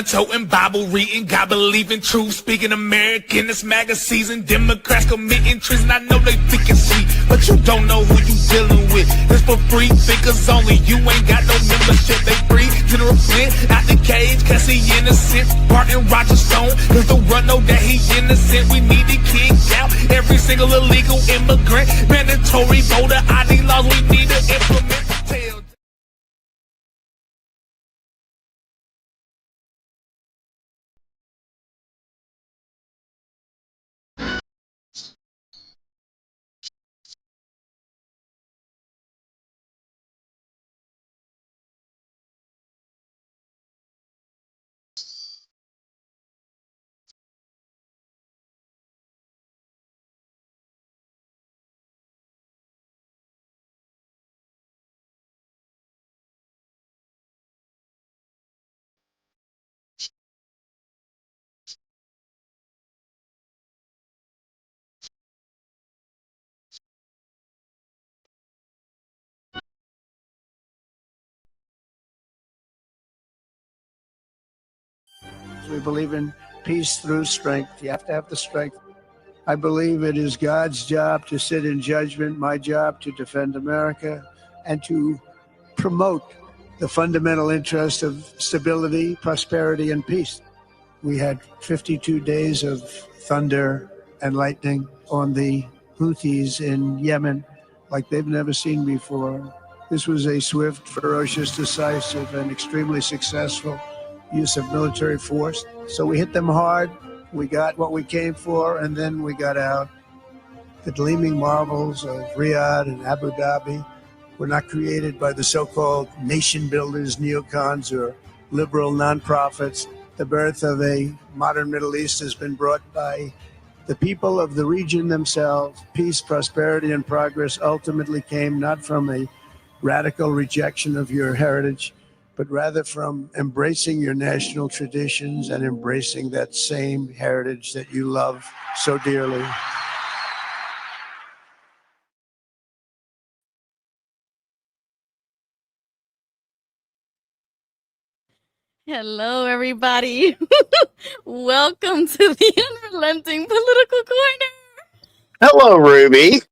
toting, Bible reading, God believing, truth speaking, American. This MAGA season, Democrats committing treason. I know they think it's sweet, but you don't know who you dealing with. It's for free thinkers only. You ain't got no membership. They free. General Flynn out the cage, cause he innocent. Barton Roger Stone, cause the run know that he innocent. We need to kick out every single illegal immigrant. Mandatory voter ID laws we need to implement. We believe in peace through strength. You have to have the strength. I believe it is God's job to sit in judgment, my job to defend America and to promote the fundamental interest of stability, prosperity, and peace. We had 52 days of thunder and lightning on the Houthis in Yemen like they've never seen before. This was a swift, ferocious, decisive, and extremely successful use of military force. So we hit them hard. We got what we came for, and then we got out. The gleaming marvels of Riyadh and Abu Dhabi were not created by the so-called nation builders, neocons, or liberal nonprofits. The birth of a modern Middle East has been brought by the people of the region themselves. Peace, prosperity, and progress ultimately came not from a radical rejection of your heritage, but rather from embracing your national traditions and embracing that same heritage that you love so dearly. Hello, everybody. Welcome to the Unrelenting Political Corner. Hello, Ruby.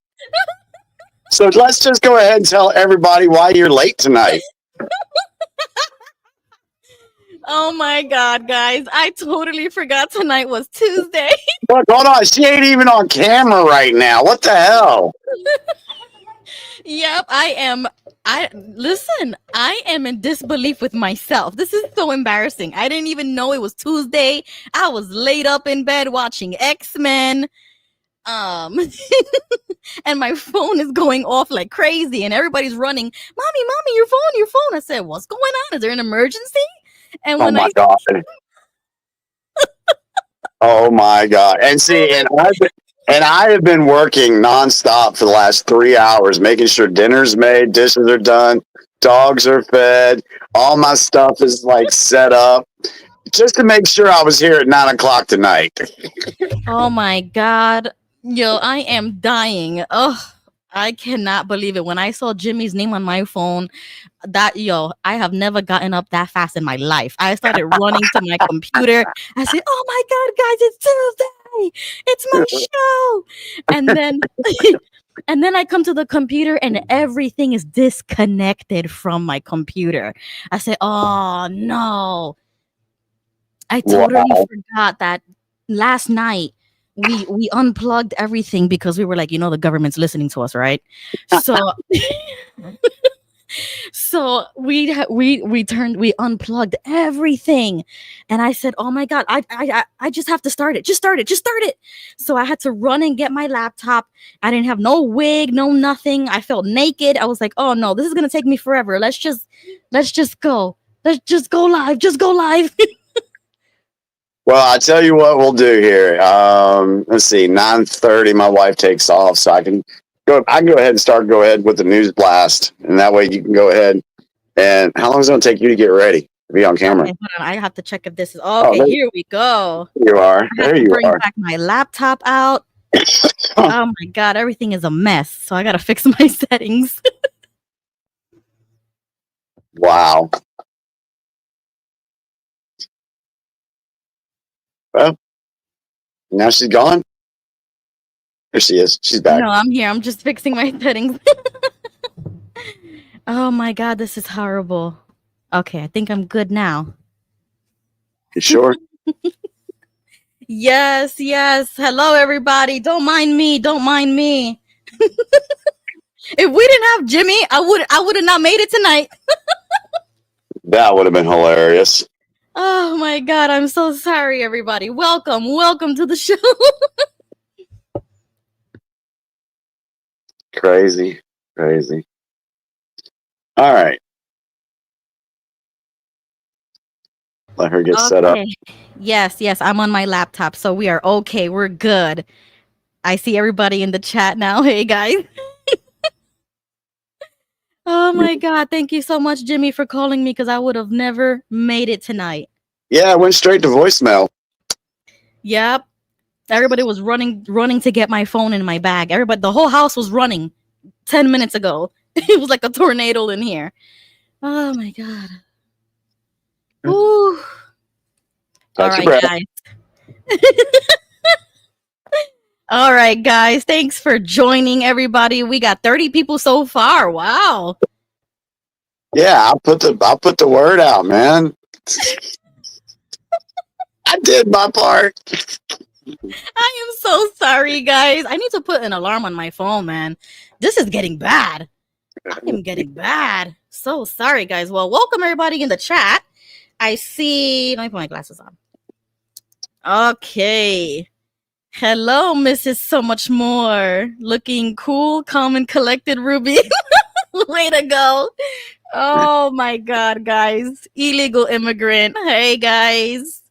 So let's just go ahead and tell everybody why you're late tonight. Oh my God, guys. I totally forgot tonight was Tuesday. Look, hold on. She ain't even on camera right now. What the hell? Yep, I am. I am in disbelief with myself. This is so embarrassing. I didn't even know it was Tuesday. I was laid up in bed watching X-Men. And my phone is going off like crazy and everybody's running. Mommy, your phone. I said, what's going on? Is there an emergency? And Oh when my God. Oh my God. And see, and I have been working nonstop for the last 3 hours, making sure dinner's made, dishes are done, dogs are fed, all my stuff is like set up, just to make sure I was here at 9 o'clock tonight. Oh my God. Yo, I am dying. Oh, I cannot believe it. When I saw Jimmy's name on my phone, I have never gotten up that fast in my life. I started running to my computer. I said, oh my God, guys, it's Tuesday. It's my show. And then and then I come to the computer and everything is disconnected from my computer. I said, oh no. I totally forgot that last night we unplugged everything because we were like, the government's listening to us, right? So so we unplugged everything, and I said, oh my God, I just have to start it. Just start it. So I had to run and get my laptop. I didn't have no wig, no nothing. I felt naked. I was like, oh no, this is gonna take me forever. Let's just go live. Just go live. Well, I tell you what we'll do here. Let's see, 9:30. My wife takes off, so I can go ahead and go ahead with the news blast, and that way you can go ahead. And how long is it going to take you to get ready to be on camera? Okay, hold on. I have to check if this is okay. Here we go. You are. There you bring are. Back my laptop out. Oh my God, everything is a mess. So I got to fix my settings. Wow. Well, now she's gone. There she is. She's back. No, I'm here. I'm just fixing my settings. Oh my God, this is horrible. Okay, I think I'm good now. You sure? Yes, yes. Hello, everybody. Don't mind me. Don't mind me. If we didn't have Jimmy, I would have not made it tonight. That would have been hilarious. Oh my God, I'm so sorry, everybody. Welcome to the show. Crazy. All right. Let her get set up. Yes, I'm on my laptop, so we are okay. We're good. I see everybody in the chat now. Hey, guys. Oh my God, thank you so much, Jimmy, for calling me, because I would have never made it tonight. Yeah, it went straight to voicemail. Yep. Everybody was running to get my phone in my bag. The whole house was running 10 minutes ago. It was like a tornado in here. Oh my God. Ooh. All right, guys. All right, guys. Thanks for joining, everybody. We got 30 people so far. Wow. Yeah, I'll put the word out, man. I did my part. I am so sorry, guys. I need to put an alarm on my phone, man. This is getting bad. I am getting bad. So sorry, guys. Well, welcome everybody in the chat. I see. Let me put my glasses on. Okay. Hello, Mrs. So Much More. Looking cool, calm, and collected, Ruby. Way to go. Oh my God, guys. Illegal immigrant. Hey, guys.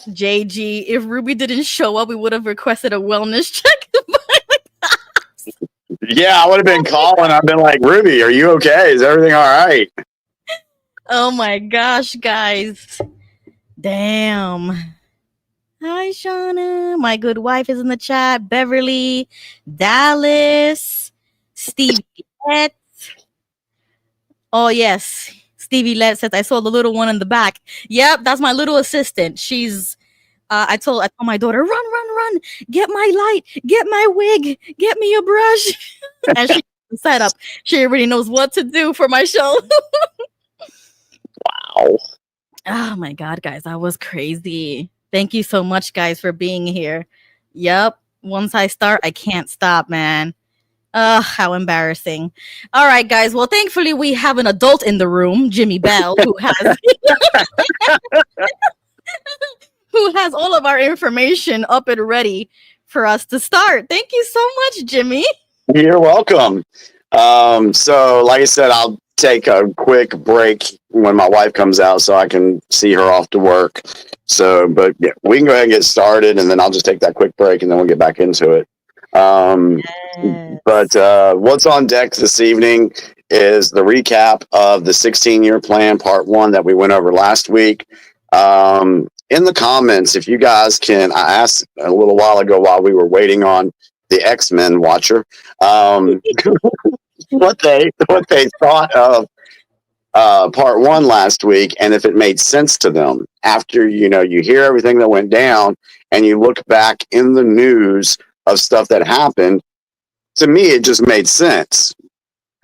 JG, if Ruby didn't show up, we would have requested a wellness check. Yeah, I would have been calling. I've been like, Ruby, are you okay? Is everything all right? Oh my gosh, guys. Damn. Hi, Shauna. My good wife is in the chat. Beverly, Dallas, Stevie Let. Oh, yes. Stevie Let says, I saw the little one in the back. Yep, that's my little assistant. She's I told my daughter, run, get my light, get my wig, get me a brush. And she set up. She already knows what to do for my show. Wow. Oh my God, guys, that was crazy. Thank you so much, guys, for being here. Yep. Once I start, I can't stop, man. How embarrassing. All right, guys. Well, thankfully, we have an adult in the room, Jimmy Bell, who has who has all of our information up and ready for us to start. Thank you so much, Jimmy. You're welcome. So like I said, I'll take a quick break when my wife comes out so I can see her off to work. So, but yeah, we can go ahead and get started, and then I'll just take that quick break, and then we'll get back into it. Yes. But what's on deck this evening is the recap of the 16-year plan, part 1, that we went over last week. In the comments, if you guys can, I asked a little while ago while we were waiting on the X-Men watcher, what they thought of part 1 last week, and if it made sense to them after you hear everything that went down and you look back in the news of stuff that happened. To me, it just made sense.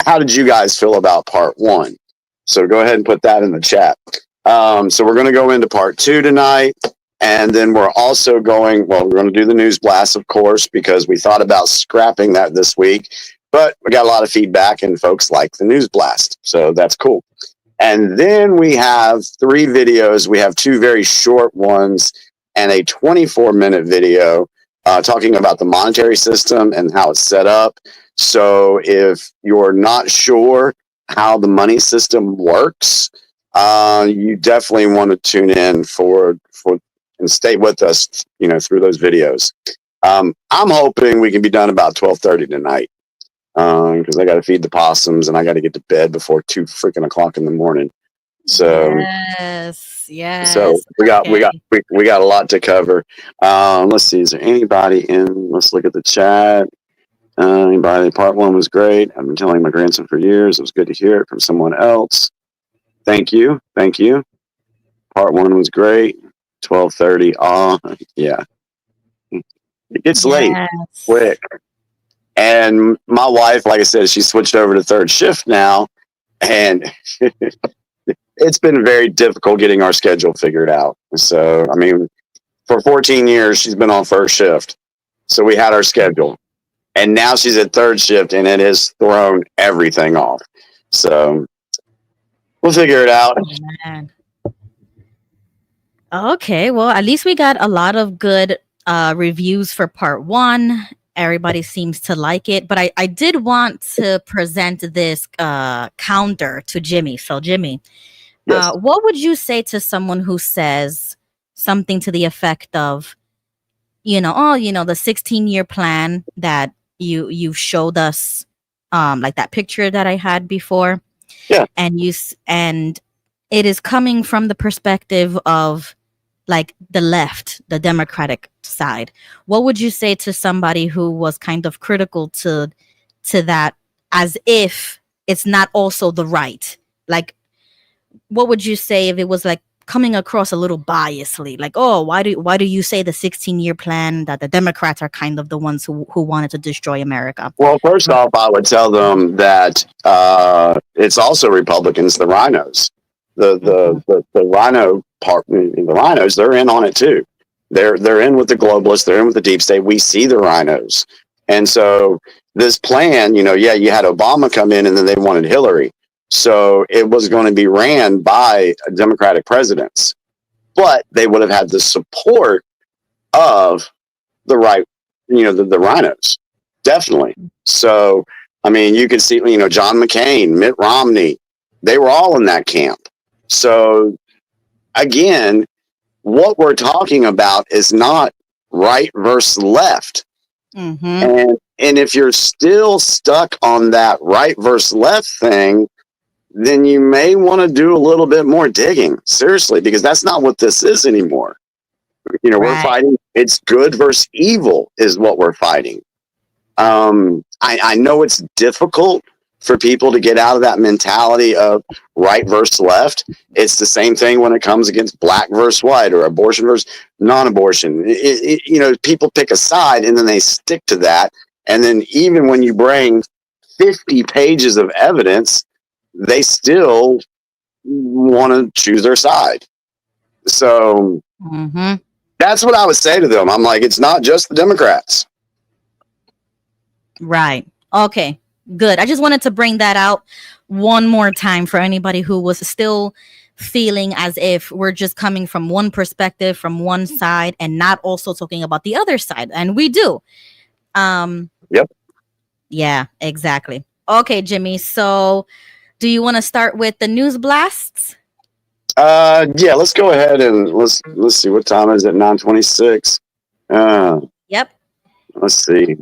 How did you guys feel about part 1? So go ahead and put that in the chat. So we're going to go into part 2 tonight. And then we're also we're going to do the news blast, of course, because we thought about scrapping that this week. But we got a lot of feedback and folks like the news blast. So that's cool. And then we have 3 videos. We have 2 very short ones and a 24-minute video talking about the monetary system and how it's set up. So if you're not sure how the money system works, you definitely want to tune in for and stay with us, through those videos. I'm hoping we can be done about 12:30 tonight, because I got to feed the possums and I got to get to bed before 2 freaking o'clock in the morning. So yes. So we got a lot to cover. Let's see. Is there anybody in? Let's look at the chat. Anybody? Part 1 was great. I've been telling my grandson for years. It was good to hear it from someone else. Thank you. Part 1 was great. 12:30. Yeah. It gets late quick. And my wife, like I said, she switched over to third shift now, and it's been very difficult getting our schedule figured out. So, I mean, for 14 years, she's been on first shift. So we had our schedule. And now she's at third shift, and it has thrown everything off. So we'll figure it out. Oh, man. Okay, well, at least we got a lot of good reviews for part one. Everybody seems to like it, but I did want to present this counter to Jimmy. So, Jimmy, Yes. what would you say to someone who says something to the effect of, the 16-year plan that you showed us, like that picture that I had before? Yeah. And it is coming from the perspective of like the left, the Democratic side. What would you say to somebody who was kind of critical to that, as if it's not also the right? Like, what would you say if it was like coming across a little biasly? Like, oh, why do you say the 16-year plan, that the Democrats are kind of the ones who wanted to destroy America? Well, first off, I would tell them that it's also Republicans, the rhinos. The rhino part, the rhinos, they're in on it too. They're in with the globalists. They're in with the deep state. We see the rhinos, and so this plan, you had Obama come in, and then they wanted Hillary, so it was going to be ran by Democratic presidents, but they would have had the support of the right, the rhinos, definitely. So, I mean, you could see, John McCain, Mitt Romney, they were all in that camp. So again, what we're talking about is not right versus left. Mm-hmm. And if you're still stuck on that right versus left thing, then you may want to do a little bit more digging, seriously, because that's not what this is anymore. We're fighting, it's good versus evil is what we're fighting. I know it's difficult for people to get out of that mentality of right versus left. It's the same thing when it comes against black versus white or abortion versus non-abortion. People pick a side and then they stick to that. And then even when you bring 50 pages of evidence, they still want to choose their side. So that's what I would say to them. I'm like, it's not just the Democrats. Right. Okay. Good. I just wanted to bring that out one more time for anybody who was still feeling as if we're just coming from one perspective, from one side, and not also talking about the other side. And we do. Yep. Yeah, exactly. Okay, Jimmy. So do you want to start with the news blasts? Yeah, let's go ahead and let's see, what time is it? 9:26. Yep. Let's see.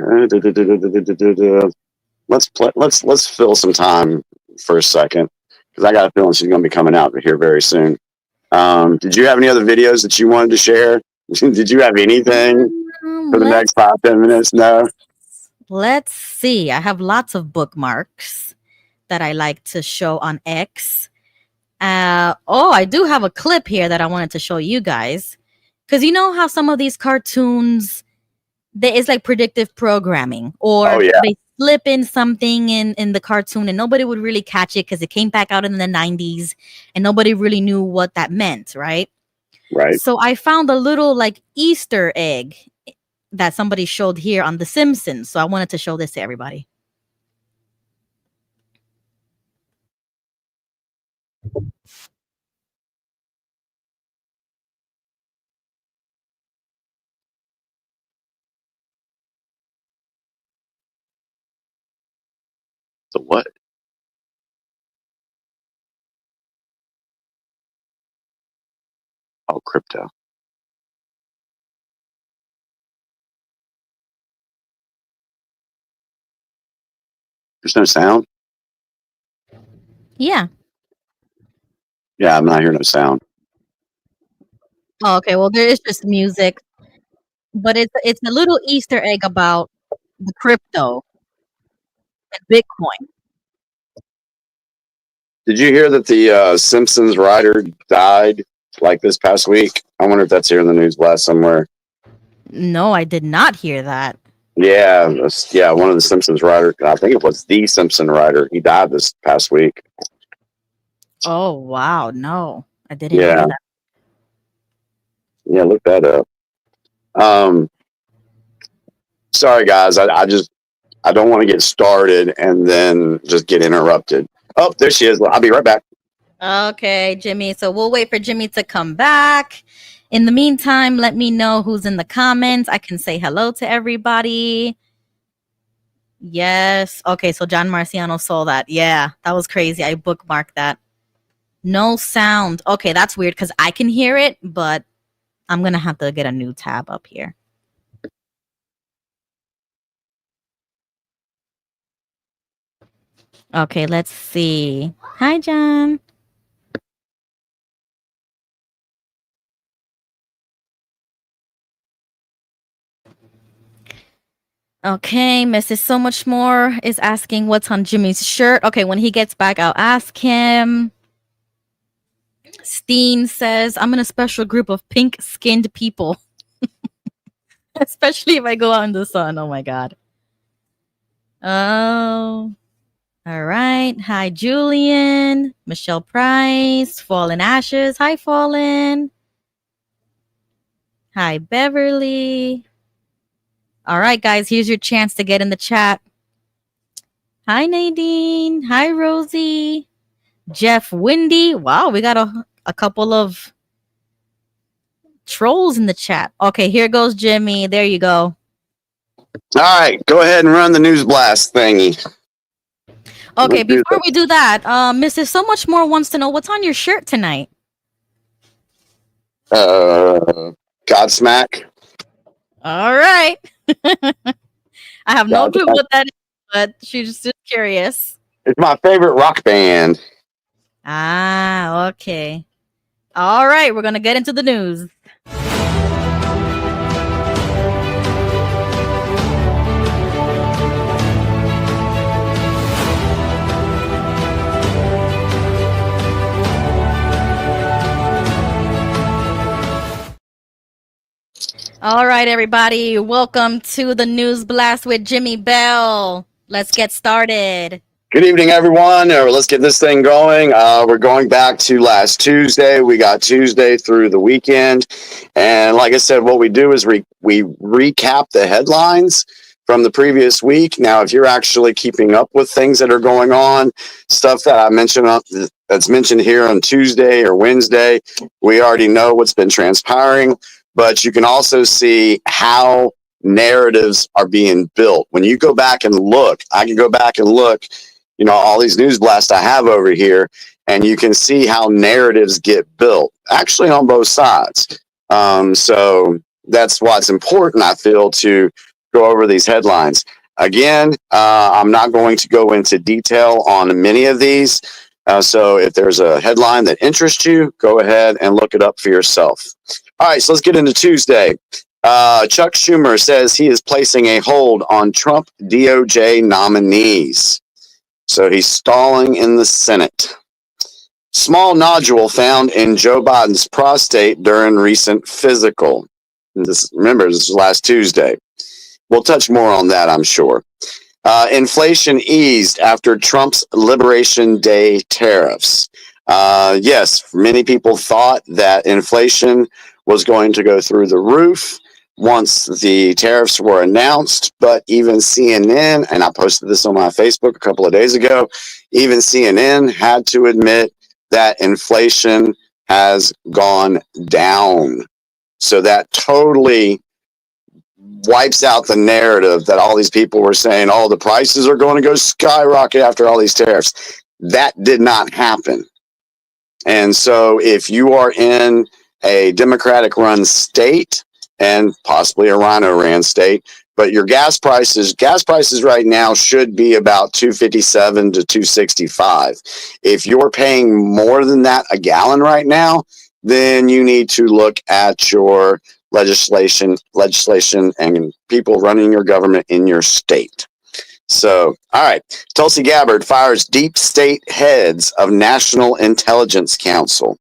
Let's fill some time for a second, because I got a feeling she's going to be coming out here very soon. Did you have any other videos that you wanted to share? Did you have anything for the next 5-10 minutes? No. Let's see. I have lots of bookmarks that I like to show on X. I do have a clip here that I wanted to show you guys, because you know how some of these cartoons, it's like predictive programming, or they slip in something in the cartoon and nobody would really catch it because it came back out in the 90s and nobody really knew what that meant, right? Right. So I found a little like Easter egg that somebody showed here on The Simpsons. So I wanted to show this to everybody. The what? Oh, crypto. There's no sound? Yeah. Yeah, I'm not hearing no sound. Oh, okay. Well, there is just music, but it's a little Easter egg about the crypto and Bitcoin. Did you hear that the Simpsons writer died like this past week? I wonder if that's here in the news blast somewhere. No, I did not hear that. Yeah, one of the Simpsons writers. I think it was the Simpson writer. He died this past week. Oh wow, no, I didn't Yeah, hear that. yeah, look that up. Sorry guys, I don't want to get started and then just get interrupted. Oh, there she is. I'll be right back. Okay, Jimmy. So we'll wait for Jimmy to come back. In the meantime, let me know who's in the comments. I can say hello to everybody. Yes. Okay, so John Marciano saw that. Yeah, that was crazy. I bookmarked that. No sound. Okay, that's weird because I can hear it, but I'm going to have to get a new tab up here. Okay, let's see. Hi, John. Okay, Mrs. So Much More is asking what's on Jimmy's shirt. Okay, when he gets back, I'll ask him. Steen says, I'm in a special group of pink-skinned people. Especially if I go out in the sun. Oh, my God. Oh. All right. Hi, Julian. Michelle Price. Fallen Ashes. Hi, Fallen. Hi, Beverly. All right, guys. Here's your chance to get in the chat. Hi, Nadine. Hi, Rosie. Jeff Windy. Wow, we got a couple of trolls in the chat. Okay, here goes Jimmy. There you go. All right, go ahead and run the news blast thingy. Okay, before we do that, Mrs. So Much More wants to know what's on your shirt tonight. Godsmack. All right. I have no clue what that is, but she's just curious. It's my favorite rock band. Ah, okay. All right, we're going to get into the news. All right, everybody. Welcome to the News Blast with Jimmy Bell. Let's get started. Good evening, everyone. Let's get this thing going. We're going back to last Tuesday. We got Tuesday through the weekend. And like I said, what we do is we recap the headlines from the previous week. Now, if you're actually keeping up with things that are going on, stuff that I mentioned that's mentioned here on Tuesday or Wednesday, we already know what's been transpiring. But you can also see how narratives are being built. When you go back and look, I can go back and look, all these news blasts I have over here, and you can see how narratives get built, actually on both sides. So that's why it's important, I feel, to go over these headlines. Again, I'm not going to go into detail on many of these. So if there's a headline that interests you, go ahead and look it up for yourself. All right, so let's get into Tuesday. Chuck Schumer says he is placing a hold on Trump DOJ nominees. So he's stalling in the Senate. Small nodule found in Joe Biden's prostate during recent physical. Remember, this was last Tuesday. We'll touch more on that, I'm sure. Inflation eased after Trump's Liberation Day tariffs. Yes, many people thought that inflation was going to go through the roof once the tariffs were announced, but even CNN, and I posted this on my Facebook a couple of days ago, even CNN had to admit that inflation has gone down. So that totally wipes out the narrative that all these people were saying, oh, the prices are going to go skyrocket after all these tariffs. That did not happen. And so if you are in a Democratic-run state and possibly a Rhino-ran state, but your gas prices right now should be about $2.57 to $2.65. If you're paying more than that a gallon right now, then you need to look at your legislation and people running your government in your state. So, all right. Tulsi Gabbard fires deep state heads of National Intelligence Council.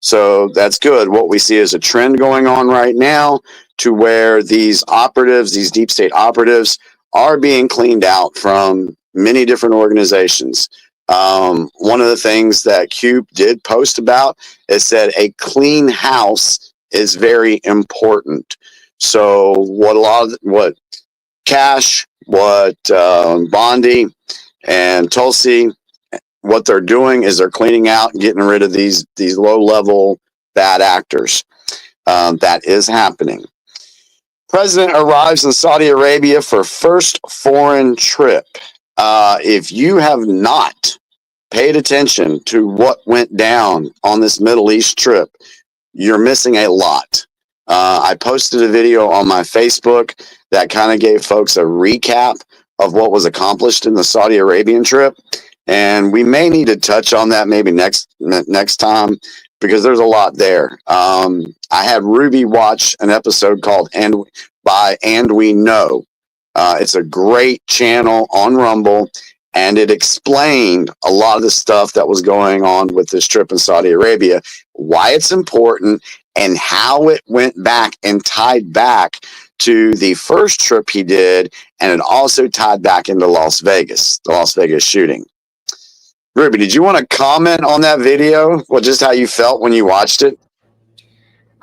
So that's good. What we see is a trend going on right now to where these operatives, these deep state operatives, are being cleaned out from many different organizations. One of the things that Cube did post about is said a clean house is very important. So what Cash, what Bondi and Tulsi, what they're doing is they're cleaning out and getting rid of these low level bad actors. That is happening. President arrives in Saudi Arabia for first foreign trip. If you have not paid attention to what went down on this Middle East trip, you're missing a lot. I posted a video on my Facebook that kind of gave folks a recap of what was accomplished in the Saudi Arabian trip. And we may need to touch on that maybe next time, because there's a lot there. I had Ruby watch an episode called And We Know. It's a great channel on Rumble, and it explained a lot of the stuff that was going on with this trip in Saudi Arabia, why it's important, and how it went back and tied back to the first trip he did, and it also tied back into Las Vegas, the Las Vegas shooting. Ruby, did you want to comment on that video? Well, just how you felt when you watched it?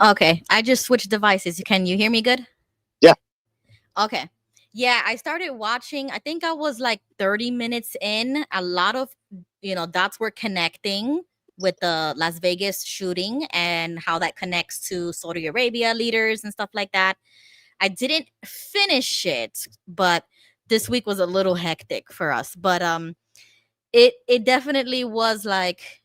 Okay, I just switched devices. Can you hear me good? Yeah. Okay. Yeah, I started watching. I think I was like 30 minutes in. A lot of, dots were connecting with the Las Vegas shooting and how that connects to Saudi Arabia leaders and stuff like that. I didn't finish it, but this week was a little hectic for us. But it definitely was like,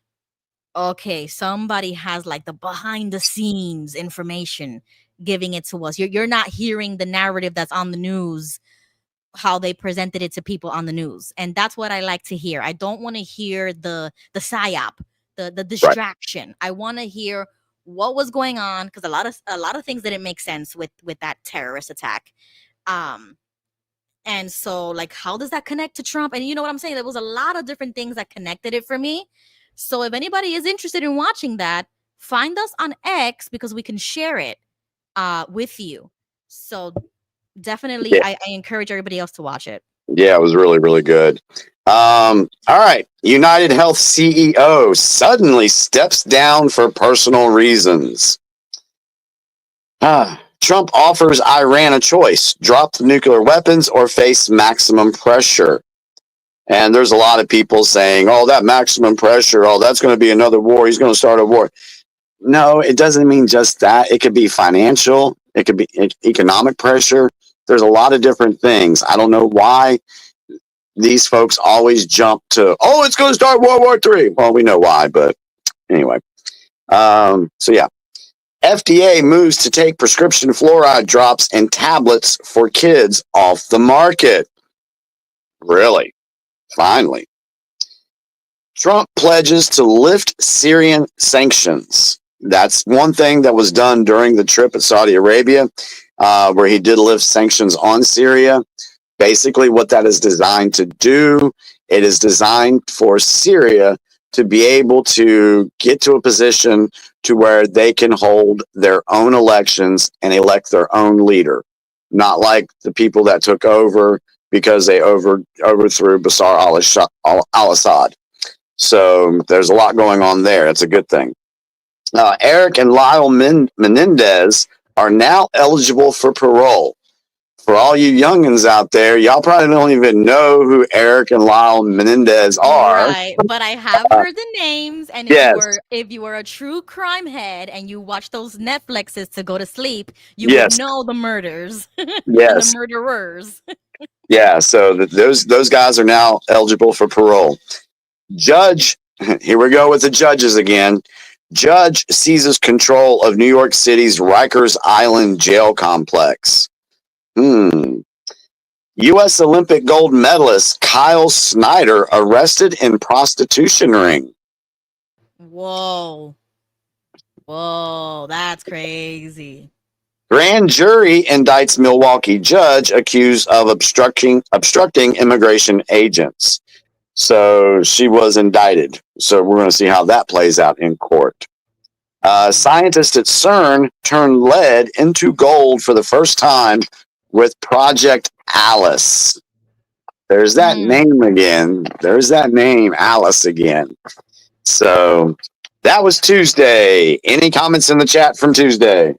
okay, somebody has like the behind the scenes information giving it to us. You're not hearing the narrative that's on the news, how they presented it to people on the news. And that's what I like to hear. I don't want to hear the psyop, the distraction. Right. I want to hear what was going on, because a lot of things didn't make sense with that terrorist attack. And so, like, how does that connect to Trump? And you know what I'm saying? There was a lot of different things that connected it for me. So if anybody is interested in watching that, find us on X, because we can share it with you. So definitely, yeah. I encourage everybody else to watch it. Yeah, it was really, really good. All right. United Health CEO suddenly steps down for personal reasons. Trump offers Iran a choice: drop the nuclear weapons or face maximum pressure. And there's a lot of people saying, oh, that maximum pressure, oh, that's going to be another war. He's going to start a war. No, it doesn't mean just that. It could be financial. It could be economic pressure. There's a lot of different things. I don't know why these folks always jump to, oh, it's going to start World War III. Well, we know why, but anyway. So, yeah. FDA moves to take prescription fluoride drops and tablets for kids off the market. Really? Finally. Trump pledges to lift Syrian sanctions. That's one thing that was done during the trip at Saudi Arabia, where he did lift sanctions on Syria. Basically, what that is designed to do, it is designed for Syria to be able to get to a position to where they can hold their own elections and elect their own leader. Not like the people that took over because they overthrew Bashar al-Assad. So there's a lot going on there. It's a good thing. Eric and Lyle Menendez are now eligible for parole. For all you youngins out there, y'all probably don't even know who Eric and Lyle Menendez are. Right, but I have heard the names, and if you were a true crime head and you watch those Netflixes to go to sleep, you would know the murders and the murderers. Yeah, so those guys are now eligible for parole. Judge, here we go with the judges again. Judge seizes control of New York City's Rikers Island jail complex. U.S. Olympic gold medalist Kyle Snyder arrested in prostitution ring. Whoa, that's crazy. Grand jury indicts Milwaukee judge accused of obstructing immigration agents. So she was indicted. So we're going to see how that plays out in court. Scientists at CERN turned lead into gold for the first time with Project Alice. There's that name again. There's that name, Alice, again. So that was Tuesday. Any comments in the chat from Tuesday?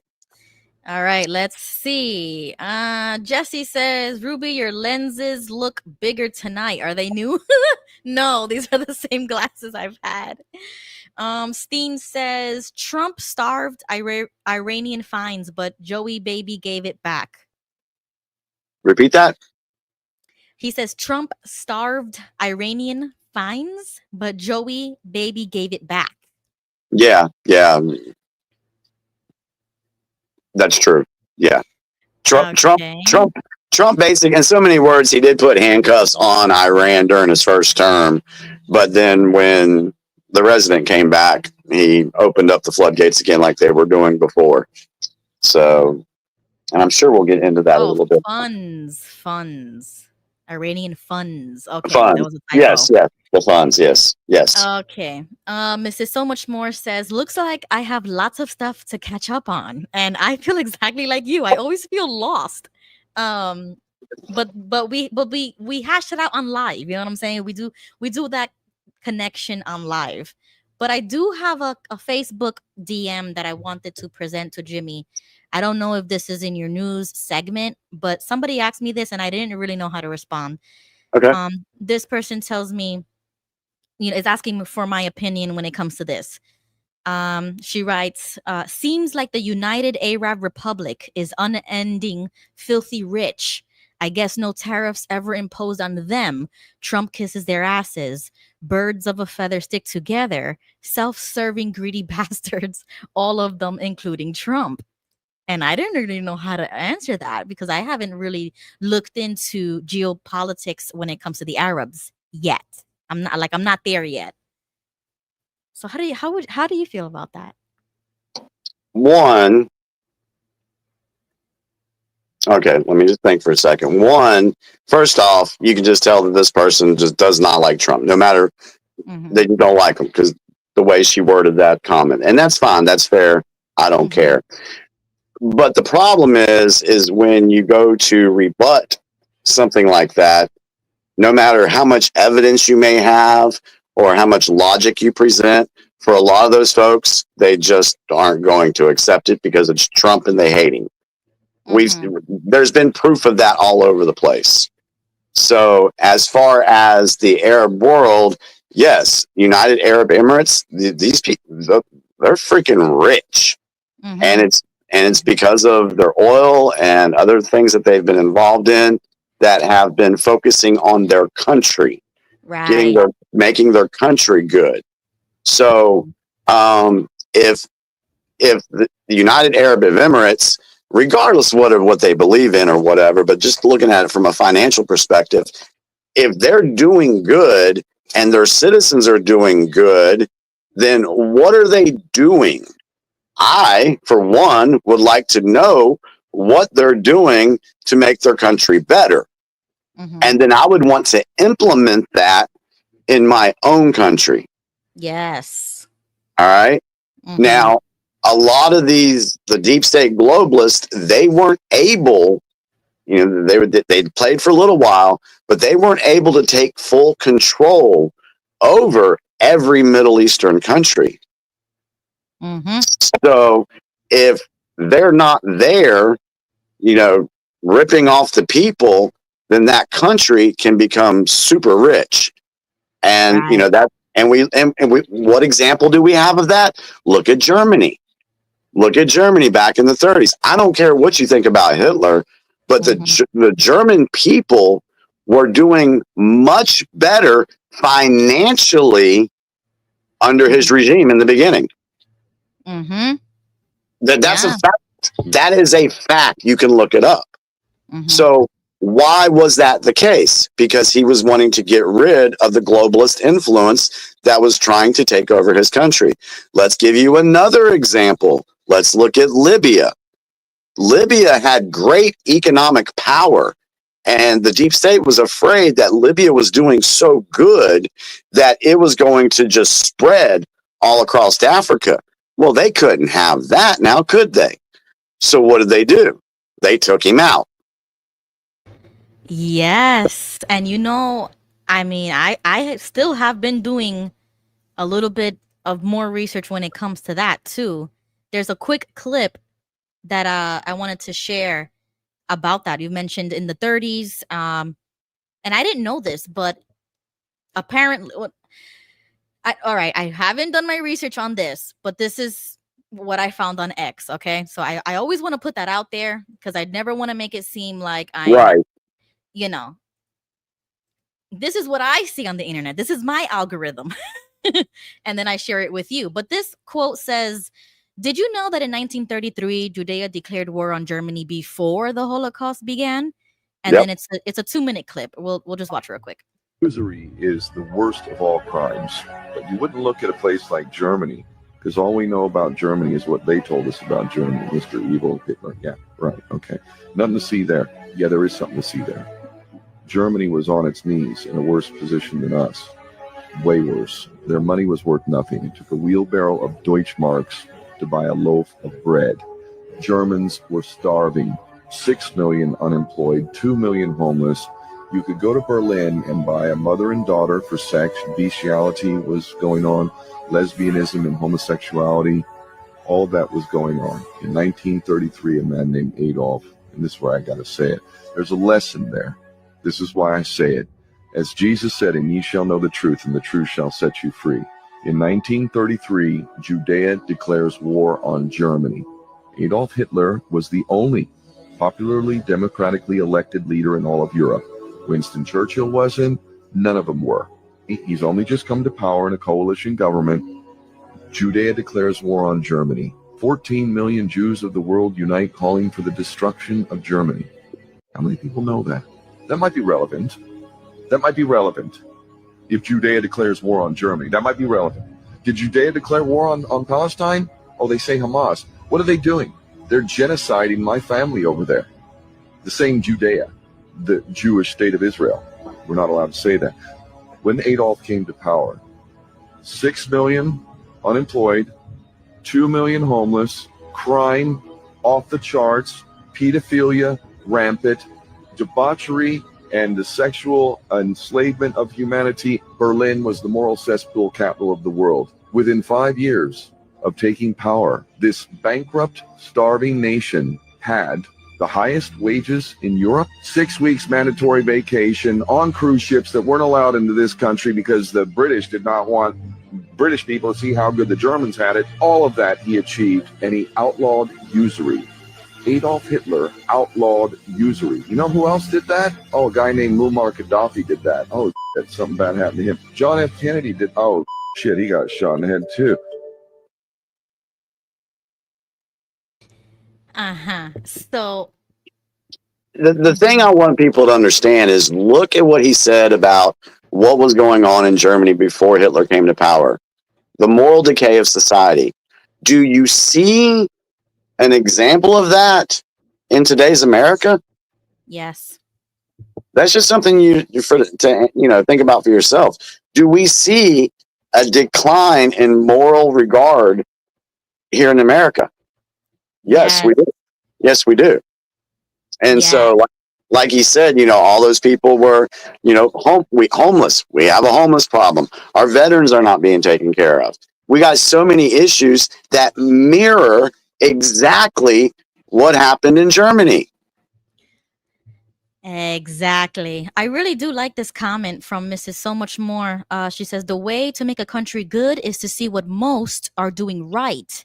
All right, let's see. Jesse says, Ruby, your lenses look bigger tonight. Are they new? No, these are the same glasses I've had. Steen says, Trump starved Iranian fines, but Joey Baby gave it back. Repeat that. He says Trump starved Iranian fines, but Joey Baby gave it back. Yeah. That's true. Yeah. Trump basic, in so many words, he did put handcuffs on Iran during his first term. But then when the resident came back, he opened up the floodgates again like they were doing before. So, and I'm sure we'll get into that a little bit. Funds. Iranian funds. Okay. Funds. That was a typo. Yes. The funds. Yes. Okay. Mrs. So Much More says, looks like I have lots of stuff to catch up on. And I feel exactly like you. I always feel lost. But we hash it out on live. You know what I'm saying? We do that connection on live. But I do have a Facebook DM that I wanted to present to Jimmy. I don't know if this is in your news segment, but somebody asked me this and I didn't really know how to respond. Okay. This person tells me, is asking me for my opinion when it comes to this. She writes, seems like the United Arab Republic is unending, filthy rich. I guess no tariffs ever imposed on them. Trump kisses their asses. Birds of a feather stick together. Self-serving, greedy bastards. All of them, including Trump. And I didn't really know how to answer that because I haven't really looked into geopolitics when it comes to the Arabs yet. I'm not there yet. So how do you feel about that? One. Okay, let me just think for a second. One, first off, you can just tell that this person just does not like Trump, no matter that you don't like him, because the way she worded that comment. And that's fine. That's fair. I don't care. But the problem is when you go to rebut something like that, no matter how much evidence you may have or how much logic you present, for a lot of those folks, they just aren't going to accept it because it's Trump and they hate him. There's been proof of that all over the place. So as far as the Arab world, yes, United Arab Emirates, these people, they're freaking rich. And it's because of their oil and other things that they've been involved in that have been focusing on their country, making their country good. So if the United Arab Emirates, regardless of what they believe in or whatever, but just looking at it from a financial perspective, if they're doing good and their citizens are doing good, then what are they doing? I, for one, would like to know what they're doing to make their country better. And then I would want to implement that in my own country. Yes. All right. Now, a lot of the deep state globalists, they weren't able, they played for a little while, but they weren't able to take full control over every Middle Eastern country. So if they're not there, ripping off the people, then that country can become super rich. And, what example do we have of that? Look at Germany. Look at Germany back in the 30s. I don't care what you think about Hitler, but the German people were doing much better financially under his regime in the beginning. That's a fact. That is a fact. You can look it up. So why was that the case? Because he was wanting to get rid of the globalist influence that was trying to take over his country. Let's give you another example. Let's look at Libya. Libya had great economic power, and the deep state was afraid that Libya was doing so good that it was going to just spread all across Africa. Well, they couldn't have that now, could they? So what did they do? They took him out. Yes. And I mean, I still have been doing a little bit of more research when it comes to that too. There's a quick clip that I wanted to share about that. You mentioned in the 30s, and I didn't know this, but apparently, all right, I haven't done my research on this, but this is what I found on X. Okay, so I always want to put that out there because I never want to make it seem like I'm, Right. you know, this is what I see on the internet. This is my algorithm. And then I share it with you. But this quote says, did you know that in 1933, Judea declared war on Germany before the Holocaust began? And Yep. then it's a 2-minute clip. We'll just watch real quick. Usury is the worst of all crimes. But you wouldn't look at a place like Germany, because all we know about Germany is what they told us about Germany, Mr. Evil Hitler. Yeah, right, okay. Nothing to see there. Yeah, there is something to see there. Germany was on its knees in a worse position than us. Way worse. Their money was worth nothing. It took a wheelbarrow of Deutschmarks to buy a loaf of bread. Germans were starving. 6 million unemployed, 2 million homeless. You could go to Berlin and buy a mother and daughter for sex. Bestiality was going on. Lesbianism and homosexuality. All of that was going on. In 1933, a man named Adolf, and this is where I got to say it, there's a lesson there. This is why I say it. As Jesus said, and ye shall know the truth, and the truth shall set you free. In 1933, Judea declares war on Germany. Adolf Hitler was the only popularly democratically elected leader in all of Europe. Winston Churchill wasn't. None of them were. He's only just come to power in a coalition government. Judea declares war on Germany. 14 million Jews of the world unite calling for the destruction of Germany. How many people know that? That might be relevant. That might be relevant. If Judea declares war on Germany, that might be relevant. Did Judea declare war on Palestine? Oh, they say Hamas. What are they doing? They're genociding my family over there. The same Judea, the Jewish state of Israel. We're not allowed to say that. When Adolf came to power, 6 million unemployed, 2 million homeless, crime off the charts, pedophilia rampant, debauchery, and the sexual enslavement of humanity. Berlin was the moral cesspool capital of the world. Within 5 years of taking power, this bankrupt, starving nation had the highest wages in Europe, 6 weeks mandatory vacation on cruise ships that weren't allowed into this country because the British did not want British people to see how good the Germans had it. All of that he achieved, and he outlawed usury. Adolf Hitler outlawed usury. You know who else did that? Oh, a guy named Muammar Gaddafi did that. Oh, shit, something bad happened to him. John F. Kennedy did. Oh, shit, he got shot in the head too. So The thing I want people to understand is look at what he said about what was going on in Germany before Hitler came to power. The moral decay of society. Do you see an example of that in today's America? yes. That's just something to think about for yourself. Do we see a decline in moral regard here in America? Yes, we do. Yes, we do. And so, like he said, all those people were, homeless. We have a homeless problem. Our veterans are not being taken care of. We got so many issues that mirror exactly what happened in Germany. Exactly. I really do like this comment from Mrs. So Much More. She says, the way to make a country good is to see what most are doing right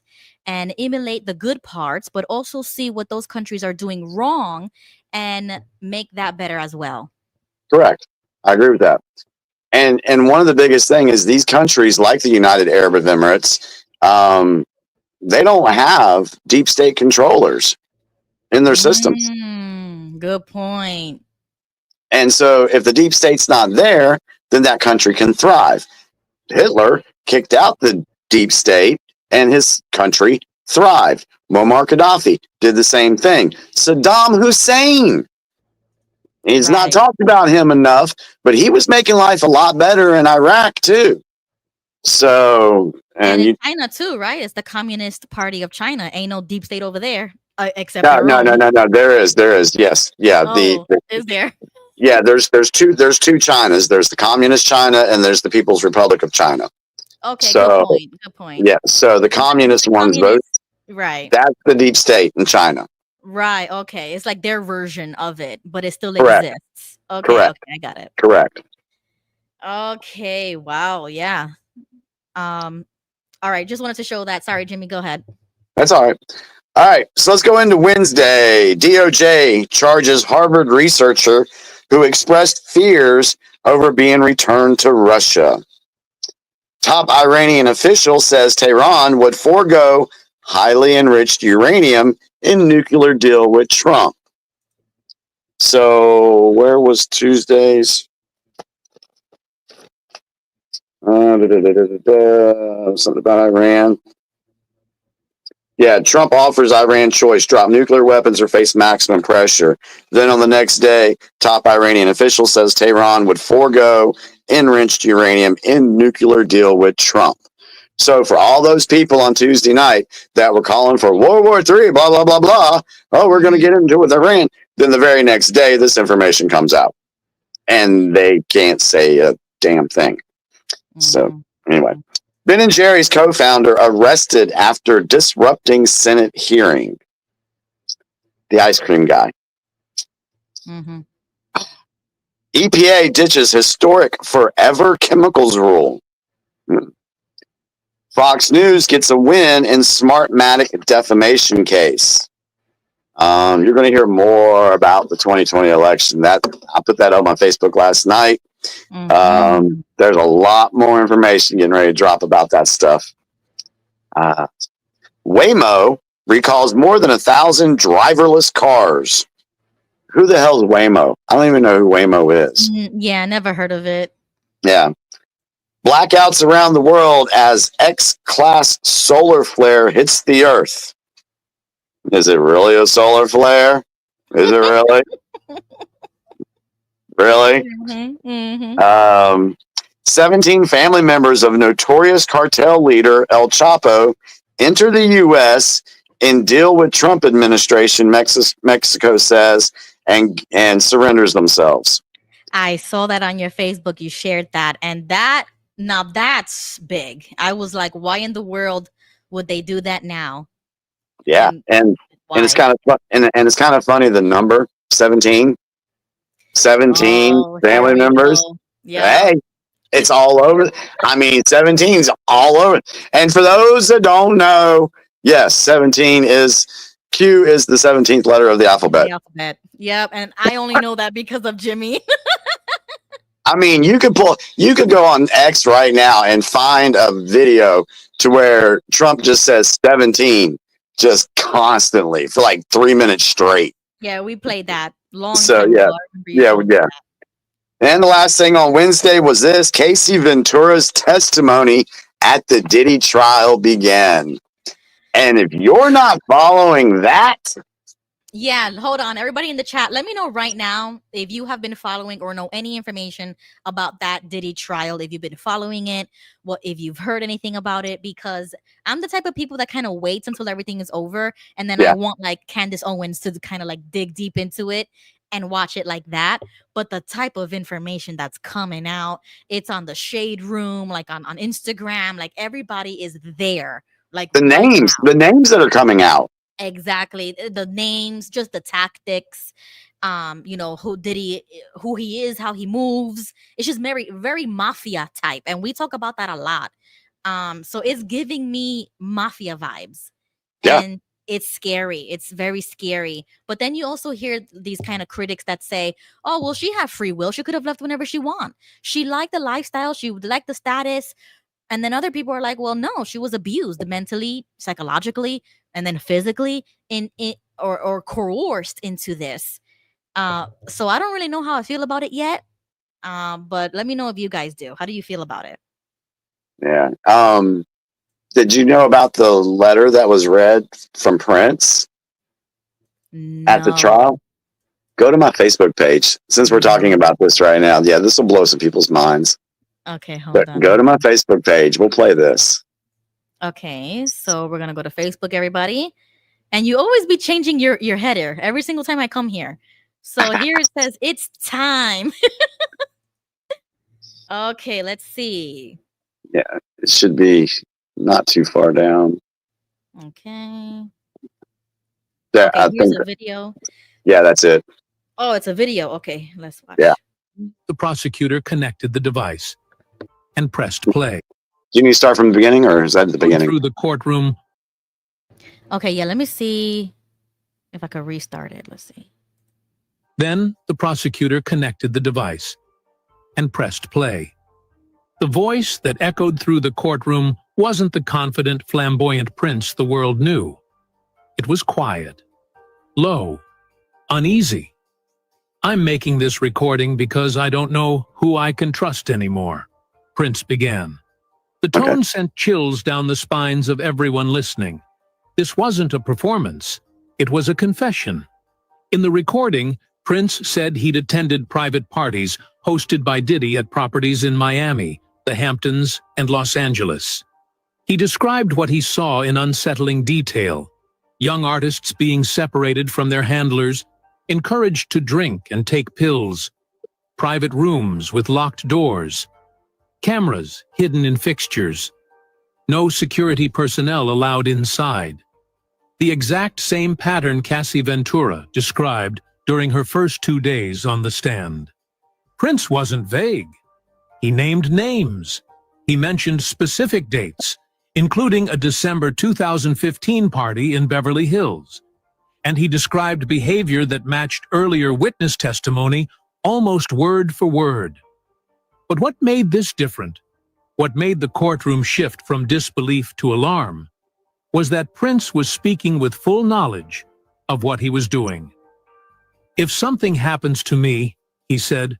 and emulate the good parts, but also see what those countries are doing wrong and make that better as well. Correct. I agree with that. And one of the biggest thing is these countries like the United Arab Emirates, they don't have deep state controllers in their systems. Good point. And so if the deep state's not there, then that country can thrive. Hitler kicked out the deep state and his country thrived. Muammar Gaddafi did the same thing. Saddam Hussein. He's not talked about him enough, but he was making life a lot better in Iraq too. So And And in China too, right? It's the Communist Party of China. Ain't no deep state over there, except no, your no, no, own. no, no. There is. Yes, yeah. Oh, is there? Yeah. There's two Chinas. There's the Communist China and there's the People's Republic of China. Okay, good So point. Good point. yeah. So the communist The ones, those communist, right? that's the deep state in China. Right. Okay, it's like their version of it, but it still Correct. exists. Okay. Correct. Okay, I got it. Correct. Okay. Wow. Yeah. All right. Just wanted to show that. Sorry, Jimmy. Go ahead. That's all right. All right. So let's go into Wednesday. DOJ charges Harvard researcher who expressed fears over being returned to Russia. Top Iranian official says Tehran would forego highly enriched uranium in nuclear deal with Trump. So where was Tuesday's? Something about Iran. Yeah, Trump offers Iran choice: drop nuclear weapons or face maximum pressure. Then on the next day, top Iranian official says Tehran would forego enriched uranium in nuclear deal with Trump. So for all those people on Tuesday night that were calling for World War III, blah, blah, blah, blah, oh, we're going to get into it with Iran. Then the very next day, this information comes out. And they can't say a damn thing. So anyway, Ben & Jerry's co-founder arrested after disrupting Senate hearing. The ice cream guy. Mm-hmm. EPA ditches historic forever chemicals rule. Fox News gets a win in Smartmatic defamation case. You're going to hear more about the 2020 election. I put that up on Facebook last night. There's a lot more information getting ready to drop about that stuff. Waymo recalls more than 1,000 driverless cars. Who the hell is Waymo? I don't even know who Waymo is. Yeah, never heard of it. Yeah. Blackouts around the world as X-class solar flare hits the Earth. Is it really a solar flare? Is it really? Really? 17 family members of notorious cartel leader El Chapo enter the U.S. in deal with Trump administration, Mexico says, and surrenders themselves. I saw that on your Facebook. You shared that. And now that's big. I was like, why in the world would they do that now? Yeah. And it's kind of fun, and it's kind of funny, the number 17 family members. Yeah. Hey, it's all over. I mean, 17's all over. And for those that don't know, yes, 17 is Q is the 17th letter of the alphabet. Yep. And I only know that because of Jimmy. I mean, you could go on X right now and find a video to where Trump just says 17 just constantly for like 3 minutes straight. Yeah, we played that long so time yeah, ago. yeah. And the last thing on Wednesday was this: Casey Ventura's testimony at the Diddy trial began. And if you're not following that, yeah, hold on. Everybody in the chat, let me know right now if you have been following or know any information about that Diddy trial, if you've been following it, if you've heard anything about it, because I'm the type of people that kind of waits until everything is over. And then I want like Candace Owens to kind of like dig deep into it and watch it like that. But the type of information that's coming out, it's on the Shade Room, like on Instagram, like everybody is there. Like the names that are coming out. Exactly. The names, just the tactics, who Diddy, who he is, how he moves. It's just very, very mafia type. And we talk about that a lot. So it's giving me mafia vibes. Yeah. And it's scary. It's very scary. But then you also hear these kind of critics that say, oh, well, she had free will. She could have left whenever she want. She liked the lifestyle. She liked the status. And then other people are like, well, no, she was abused mentally, psychologically, and then physically or coerced into this. So I don't really know how I feel about it yet. But let me know if you guys do. How do you feel about it? Yeah. Did you know about the letter that was read from Prince at the trial? Go to my Facebook page since we're talking about this right now. Yeah, this will blow some people's minds. Okay, hold on. Go to my Facebook page. We'll play this. Okay, so we're gonna go to Facebook, everybody. And you always be changing your header every single time I come here. So here it says it's time. Okay, let's see. Yeah, it should be not too far down. Okay. There, Okay, I here's think. a video. Yeah, that's it. Oh, it's a video. Okay, let's watch. Yeah. The prosecutor connected the device and pressed play. Do you need to start from the beginning, or is that the beginning? Through the courtroom. Okay, yeah, let me see if I could restart it. Let's see. Then the prosecutor connected the device and pressed play. The voice that echoed through the courtroom wasn't the confident, flamboyant prince the world knew. It was quiet, low, uneasy. I'm making this recording because I don't know who I can trust anymore, Prince began. The tone sent chills down the spines of everyone listening. This wasn't a performance. It was a confession. In the recording, Prince said he'd attended private parties hosted by Diddy at properties in Miami, the Hamptons, and Los Angeles. He described what he saw in unsettling detail: young artists being separated from their handlers, encouraged to drink and take pills, private rooms with locked doors, cameras hidden in fixtures, no security personnel allowed inside. The exact same pattern Cassie Ventura described during her first 2 days on the stand. Prince wasn't vague. He named names. He mentioned specific dates, including a December 2015 party in Beverly Hills. And he described behavior that matched earlier witness testimony almost word for word. But what made this different, what made the courtroom shift from disbelief to alarm, was that Prince was speaking with full knowledge of what he was doing. If something happens to me, he said,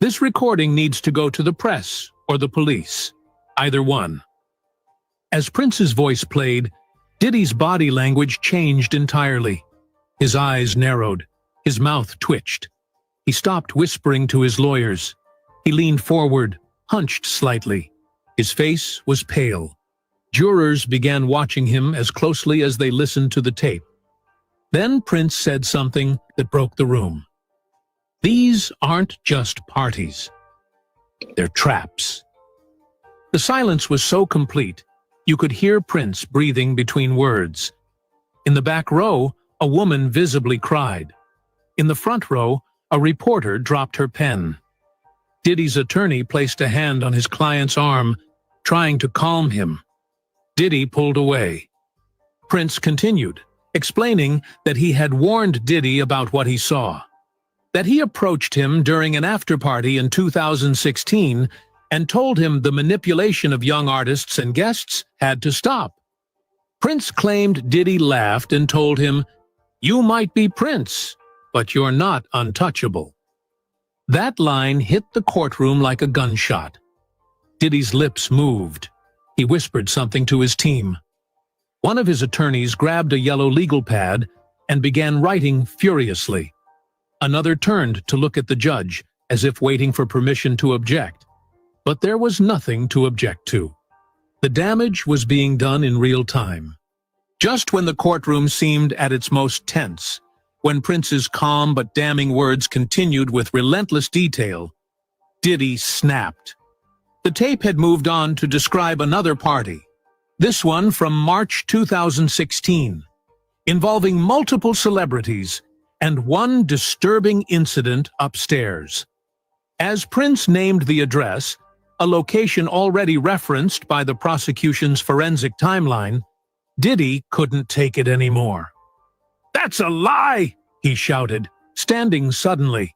this recording needs to go to the press or the police, either one. As Prince's voice played, Diddy's body language changed entirely. His eyes narrowed, his mouth twitched. He stopped whispering to his lawyers. He leaned forward, hunched slightly. His face was pale. Jurors began watching him as closely as they listened to the tape. Then Prince said something that broke the room. These aren't just parties. They're traps. The silence was so complete, you could hear Prince breathing between words. In the back row, a woman visibly cried. In the front row, a reporter dropped her pen. Diddy's attorney placed a hand on his client's arm, trying to calm him. Diddy pulled away. Prince continued, explaining that he had warned Diddy about what he saw, that he approached him during an after-party in 2016 and told him the manipulation of young artists and guests had to stop. Prince claimed Diddy laughed and told him, "You might be Prince, but you're not untouchable." That line hit the courtroom like a gunshot. Diddy's lips moved. He whispered something to his team. One of his attorneys grabbed a yellow legal pad and began writing furiously. Another turned to look at the judge, as if waiting for permission to object. But there was nothing to object to. The damage was being done in real time. Just when the courtroom seemed at its most tense, when Prince's calm but damning words continued with relentless detail, Diddy snapped. The tape had moved on to describe another party, this one from March 2016, involving multiple celebrities and one disturbing incident upstairs. As Prince named the address, a location already referenced by the prosecution's forensic timeline, Diddy couldn't take it anymore. "That's a lie!" he shouted, standing suddenly.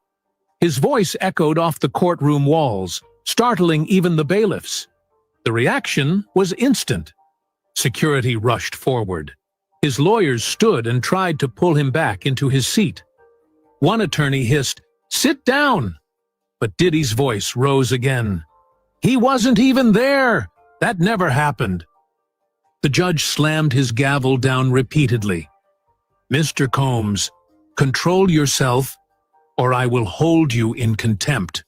His voice echoed off the courtroom walls, startling even the bailiffs. The reaction was instant. Security rushed forward. His lawyers stood and tried to pull him back into his seat. One attorney hissed, "Sit down!" But Diddy's voice rose again. "He wasn't even there! That never happened!" The judge slammed his gavel down repeatedly. "Mr. Combs, control yourself, or I will hold you in contempt."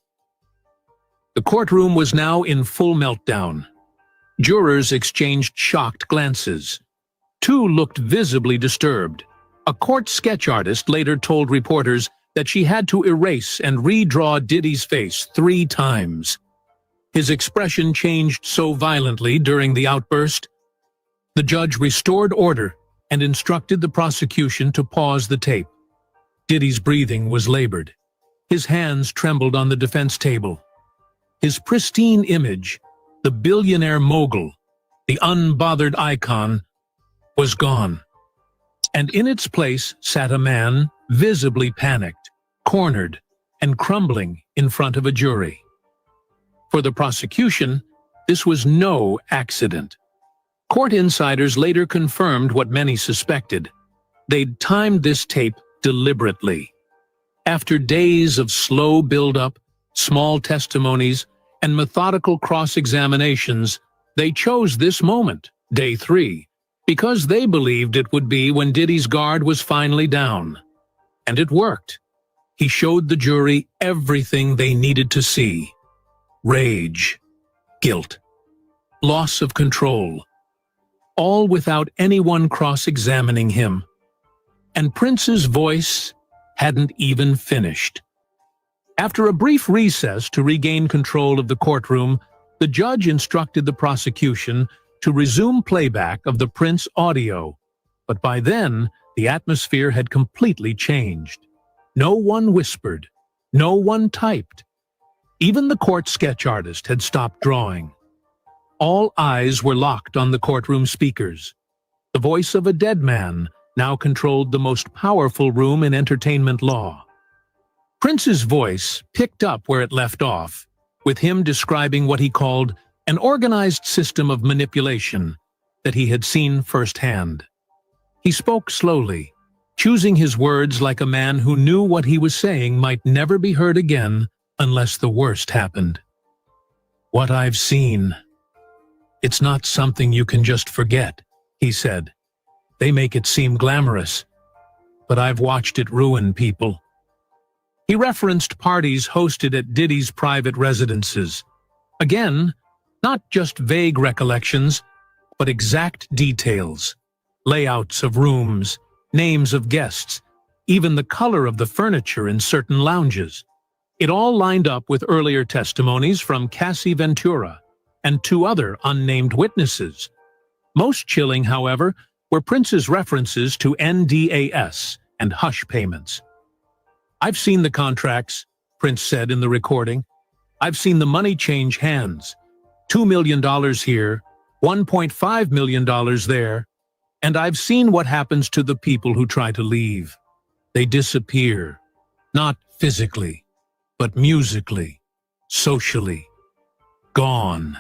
The courtroom was now in full meltdown. Jurors exchanged shocked glances. 2 looked visibly disturbed. A court sketch artist later told reporters that she had to erase and redraw Diddy's face 3 times. His expression changed so violently during the outburst. The judge restored order and instructed the prosecution to pause the tape. Diddy's breathing was labored. His hands trembled on the defense table. His pristine image, the billionaire mogul, the unbothered icon, was gone. And in its place sat a man visibly panicked, cornered, and crumbling in front of a jury. For the prosecution, this was no accident. Court insiders later confirmed what many suspected. They'd timed this tape deliberately. After days of slow build-up, small testimonies, and methodical cross-examinations, they chose this moment, day 3, because they believed it would be when Diddy's guard was finally down. And it worked. He showed the jury everything they needed to see. Rage, guilt, loss of control, all without anyone cross-examining him. And Prince's voice hadn't even finished. After a brief recess to regain control of the courtroom, the judge instructed the prosecution to resume playback of the Prince audio. But by then, the atmosphere had completely changed. No one whispered. No one typed. Even the court sketch artist had stopped drawing. All eyes were locked on the courtroom speakers. The voice of a dead man now controlled the most powerful room in entertainment law. Prince's voice picked up where it left off, with him describing what he called an organized system of manipulation that he had seen firsthand. He spoke slowly, choosing his words like a man who knew what he was saying might never be heard again unless the worst happened. "What I've seen, it's not something you can just forget," he said. "They make it seem glamorous, but I've watched it ruin people." He referenced parties hosted at Diddy's private residences. Again, not just vague recollections, but exact details. Layouts of rooms, names of guests, even the color of the furniture in certain lounges. It all lined up with earlier testimonies from Cassie Ventura and 2 other unnamed witnesses. Most chilling, however, were Prince's references to NDAS and hush payments. "I've seen the contracts," Prince said in the recording. "I've seen the money change hands. $2 million here, $1.5 million there, and I've seen what happens to the people who try to leave. They disappear, not physically, but musically, socially. Gone."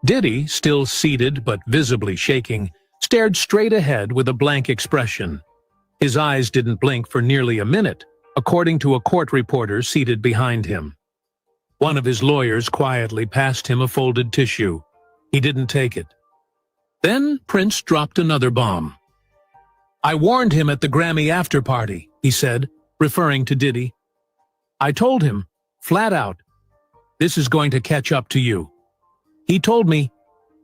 Diddy, still seated but visibly shaking, stared straight ahead with a blank expression. His eyes didn't blink for nearly a minute, according to a court reporter seated behind him. One of his lawyers quietly passed him a folded tissue. He didn't take it. Then Prince dropped another bomb. "I warned him at the Grammy after-party," he said, referring to Diddy. "I told him, flat out, this is going to catch up to you. He told me,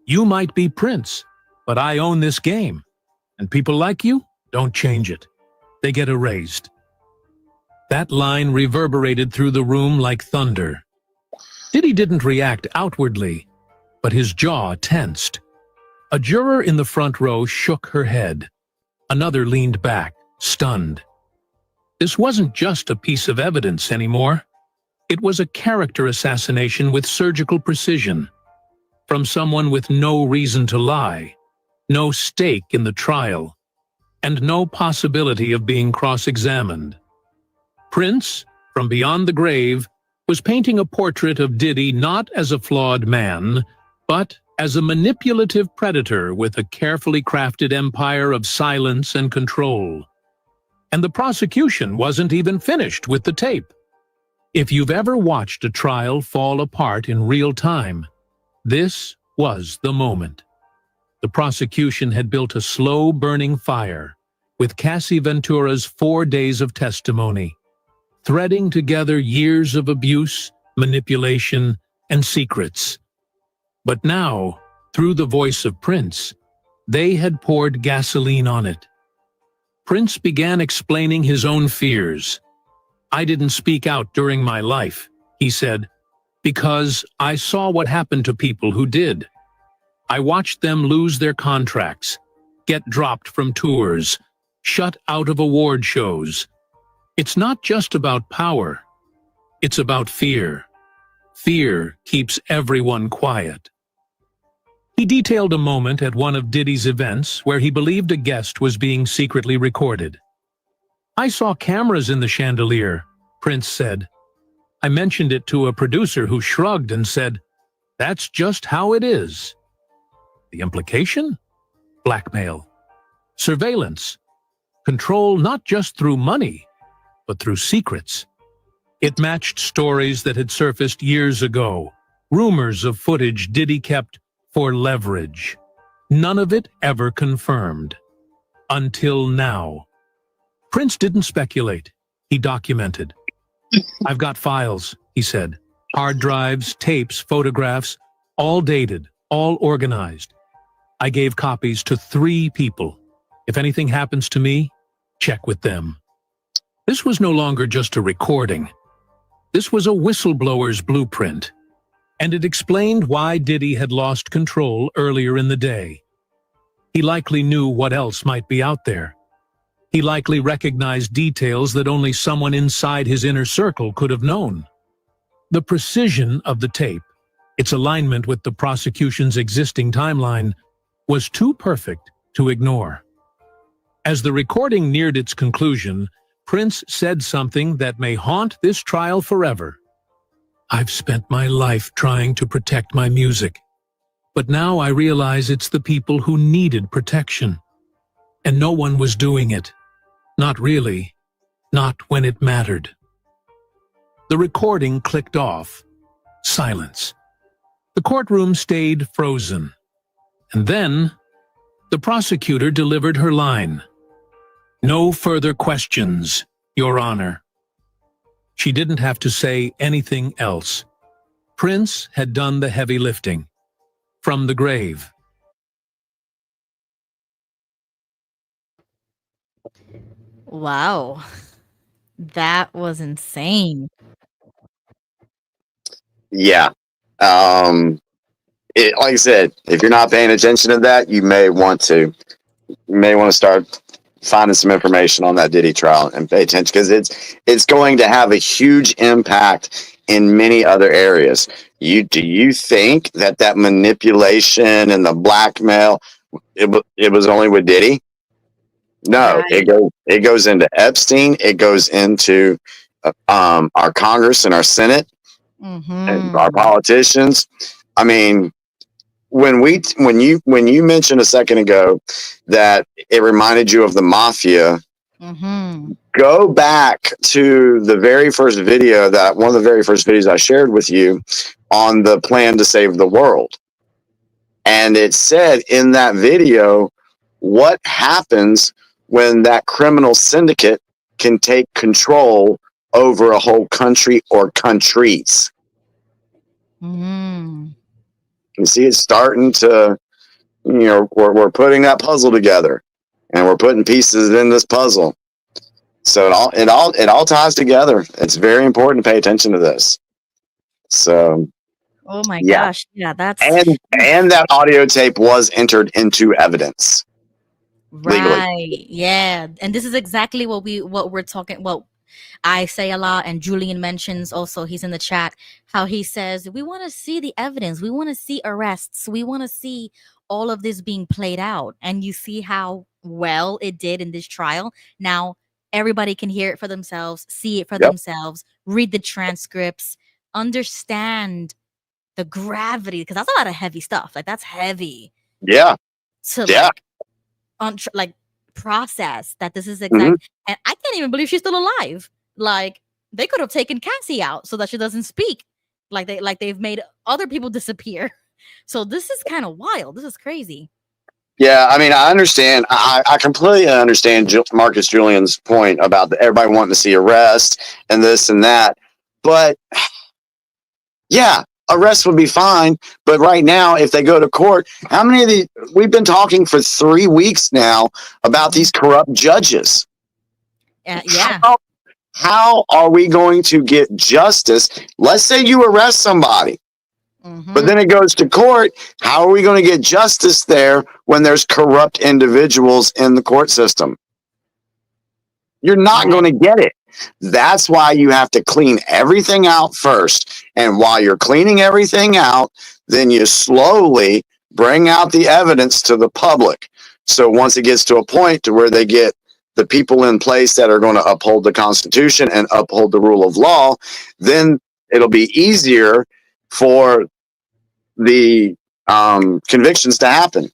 you might be Prince, but I own this game, and people like you don't change it. They get erased." That line reverberated through the room like thunder. Diddy didn't react outwardly, but his jaw tensed. A juror in the front row shook her head. Another leaned back, stunned. This wasn't just a piece of evidence anymore. It was a character assassination with surgical precision. From someone with no reason to lie, no stake in the trial, and no possibility of being cross-examined. Prince, from beyond the grave, was painting a portrait of Diddy not as a flawed man, but as a manipulative predator with a carefully crafted empire of silence and control. And the prosecution wasn't even finished with the tape. If you've ever watched a trial fall apart in real time, this was the moment. The prosecution had built a slow-burning fire with Cassie Ventura's 4 days of testimony, threading together years of abuse, manipulation, and secrets. But now, through the voice of Prince, they had poured gasoline on it. Prince began explaining his own fears. "I didn't speak out during my life," he said, "because I saw what happened to people who did. I watched them lose their contracts, get dropped from tours, shut out of award shows. It's not just about power. It's about fear. Fear keeps everyone quiet." He detailed a moment at one of Diddy's events where he believed a guest was being secretly recorded. "I saw cameras in the chandelier," Prince said. "I mentioned it to a producer who shrugged and said, 'That's just how it is.' The implication? Blackmail. Surveillance. Control not just through money, but through secrets. It matched stories that had surfaced years ago, rumors of footage Diddy kept for leverage. None of it ever confirmed. Until now. Prince didn't speculate. He documented. "I've got files," he said. "Hard drives, tapes, photographs, all dated, all organized. I gave copies to 3 people. If anything happens to me, check with them." This was no longer just a recording. This was a whistleblower's blueprint, and it explained why Diddy had lost control earlier in the day. He likely knew what else might be out there. He likely recognized details that only someone inside his inner circle could have known. The precision of the tape, its alignment with the prosecution's existing timeline, was too perfect to ignore. As the recording neared its conclusion, Prince said something that may haunt this trial forever. "I've spent my life trying to protect my music, but now I realize it's the people who needed protection. And no one was doing it. Not really. Not when it mattered." The recording clicked off. Silence. The courtroom stayed frozen. And then, the prosecutor delivered her line. "No further questions, Your Honor." She didn't have to say anything else. Prince had done the heavy lifting. From the grave. Wow. That was insane. Yeah. Like I said, if you're not paying attention to that, you may want to start finding some information on that Diddy trial and pay attention, because it's going to have a huge impact in many other areas. Do you think that manipulation and the blackmail, it was only with Diddy? No, Right. it goes into Epstein. It goes into our Congress and our Senate and our politicians. I mean, when you mentioned a second ago that it reminded you of the mafia, go back to the very first video, that one of the very first videos I shared with you on the plan to save the world. And it said in that video what happens when that criminal syndicate can take control over a whole country or countries. You see, it's starting to, we're putting that puzzle together, and we're putting pieces in this puzzle. So it all ties together. It's very important to pay attention to this. So, Oh my yeah. gosh. Yeah, that's And that audio tape was entered into evidence legally. right. Yeah. And this is exactly what we're talking. Well, I say a lot, and Julian mentions also, he's in the chat, how he says, we want to see the evidence. We want to see arrests. We want to see all of this being played out. And you see how well it did in this trial. Now, everybody can hear it for themselves, see it for themselves, read the transcripts, understand the gravity, because that's a lot of heavy stuff. Like, that's heavy. Yeah. To like process that this is exact. And I can't even believe she's still alive. Like, they could have taken Cassie out so that she doesn't speak. Like they've made other people disappear. So this is kind of wild. This is crazy. Yeah, I mean, I understand. I completely understand Marcus Julian's point about everybody wanting to see arrests and this and that. But yeah, arrest would be fine. But right now, if they go to court, how many of these? We've been talking for 3 weeks now about these corrupt judges. Yeah. How are we going to get justice? Let's say you arrest somebody, but then it goes to court. How are we going to get justice there when there's corrupt individuals in the court system? You're not going to get it. That's why you have to clean everything out first. And while you're cleaning everything out, then you slowly bring out the evidence to the public. So once it gets to a point to where they get the people in place that are going to uphold the Constitution and uphold the rule of law, then it'll be easier for the convictions to happen.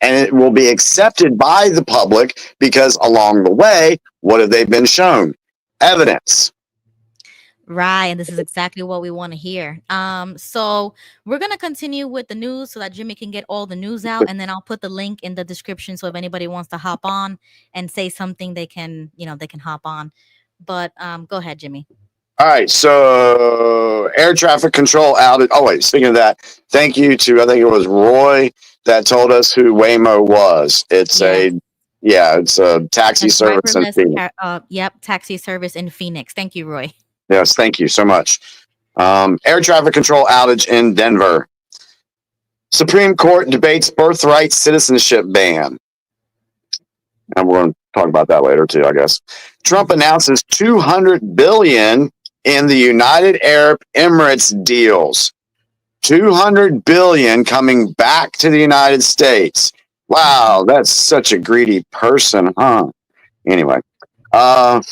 And it will be accepted by the public because along the way, what have they been shown? Evidence. Right, and this is exactly what we want to hear. So we're gonna continue with the news so that Jimmy can get all the news out, and then I'll put the link in the description so if anybody wants to hop on and say something, they can, they can hop on. But go ahead, Jimmy. All right, so air traffic control outage. Oh wait, speaking of that, thank you to I think it was Roy that told us who Waymo was. It's it's a taxi service in Phoenix. Taxi service in Phoenix. Thank you, Roy. Yes, thank you so much. Air traffic control outage in Denver. Supreme Court debates birthright citizenship ban. And we're going to talk about that later too, I guess. Trump announces $200 billion in the United Arab Emirates deals. $200 billion coming back to the United States. Wow, that's such a greedy person, huh? Anyway. And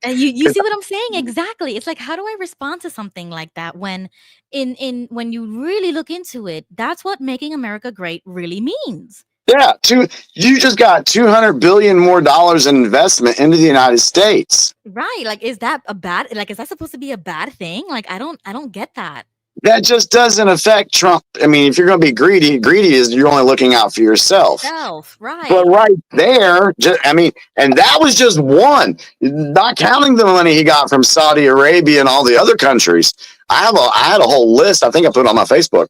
you see what I'm saying? Exactly. It's like, how do I respond to something like that when when you really look into it, that's what making America great really means. Yeah, you just got $200 billion more in investment into the United States. Right. Like, is that is that supposed to be a bad thing? Like, I don't get that. That just doesn't affect Trump. I mean, if you're going to be greedy is you're only looking out for yourself. Right. But right there, and that was just one, not counting the money he got from Saudi Arabia and all the other countries. I had a whole list. I think I put it on my Facebook,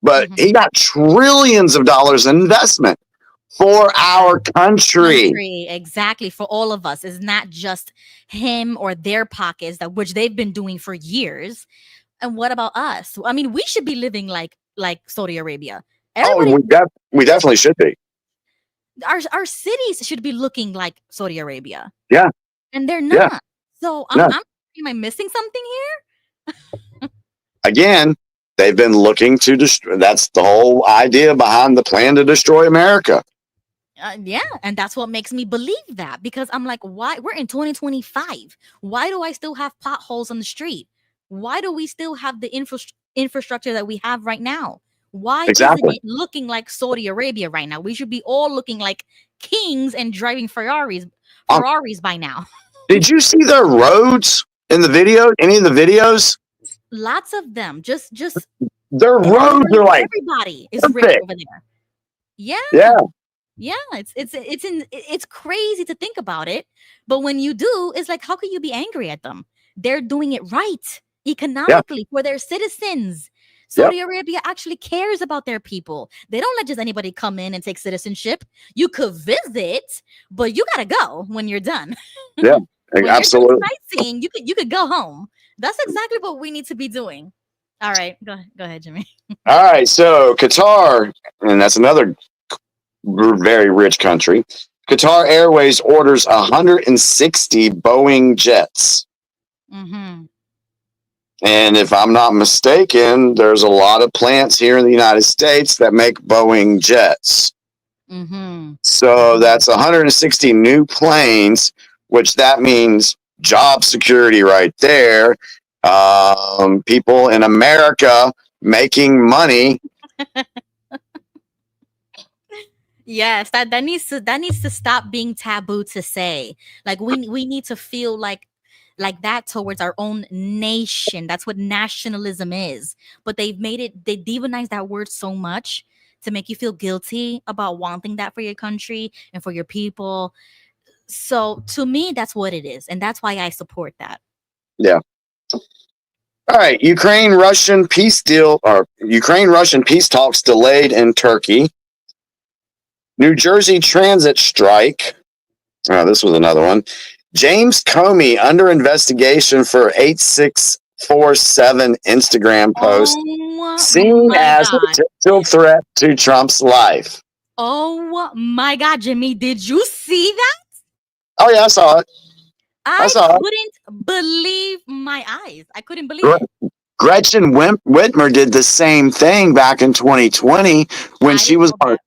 but he got trillions of dollars in investment for our country. Exactly. For all of us. It's not just him or their pockets, which they've been doing for years. And what about us? I mean, we should be living like Saudi Arabia. We definitely should be. Our cities should be looking like Saudi Arabia. Yeah. And they're not. Yeah. So am I missing something here? Again, they've been looking to destroy. That's the whole idea behind the plan to destroy America. Yeah, and that's what makes me believe that, because I'm like, why? We're in 2025. Why do I still have potholes on the street? Why do we still have the infrastructure that we have right now? Why isn't it looking like Saudi Arabia right now? We should be all looking like kings and driving Ferraris by now. Did you see their roads in the video? Any of the videos? Lots of them. Just their roads are like everybody is rich over there. Yeah. Yeah. Yeah, it's crazy to think about it, but when you do, it's like, how can you be angry at them? They're doing it right economically for their citizens. Saudi Arabia actually cares about their people. They don't let just anybody come in and take citizenship. You could visit, but you gotta go when you're done. Yeah, absolutely. Sightseeing, you could go home. That's exactly what we need to be doing. All right, go ahead, Jimmy. All right, so Qatar, and that's another very rich country. Qatar Airways orders 160 Boeing jets. Mm-hmm. And if I'm not mistaken, there's a lot of plants here in the United States that make Boeing jets. Mm-hmm. So that's 160 new planes, which that means job security right there. People in America making money. Yes, that needs to stop being taboo to say. Like, we need to feel like that towards our own nation. That's what nationalism is. But they demonize that word so much to make you feel guilty about wanting that for your country and for your people. So to me, that's what it is, and that's why I support that. Yeah. All right, Ukraine-Russian peace talks delayed in Turkey. New Jersey transit strike. Oh, this was another one. James Comey under investigation for 8647 Instagram post seen as a potential threat to Trump's life. Oh my God, Jimmy, did you see that? Oh yeah, I saw it. I couldn't believe my eyes. I couldn't believe it. Gretchen Whitmer did the same thing back in 2020 when she was on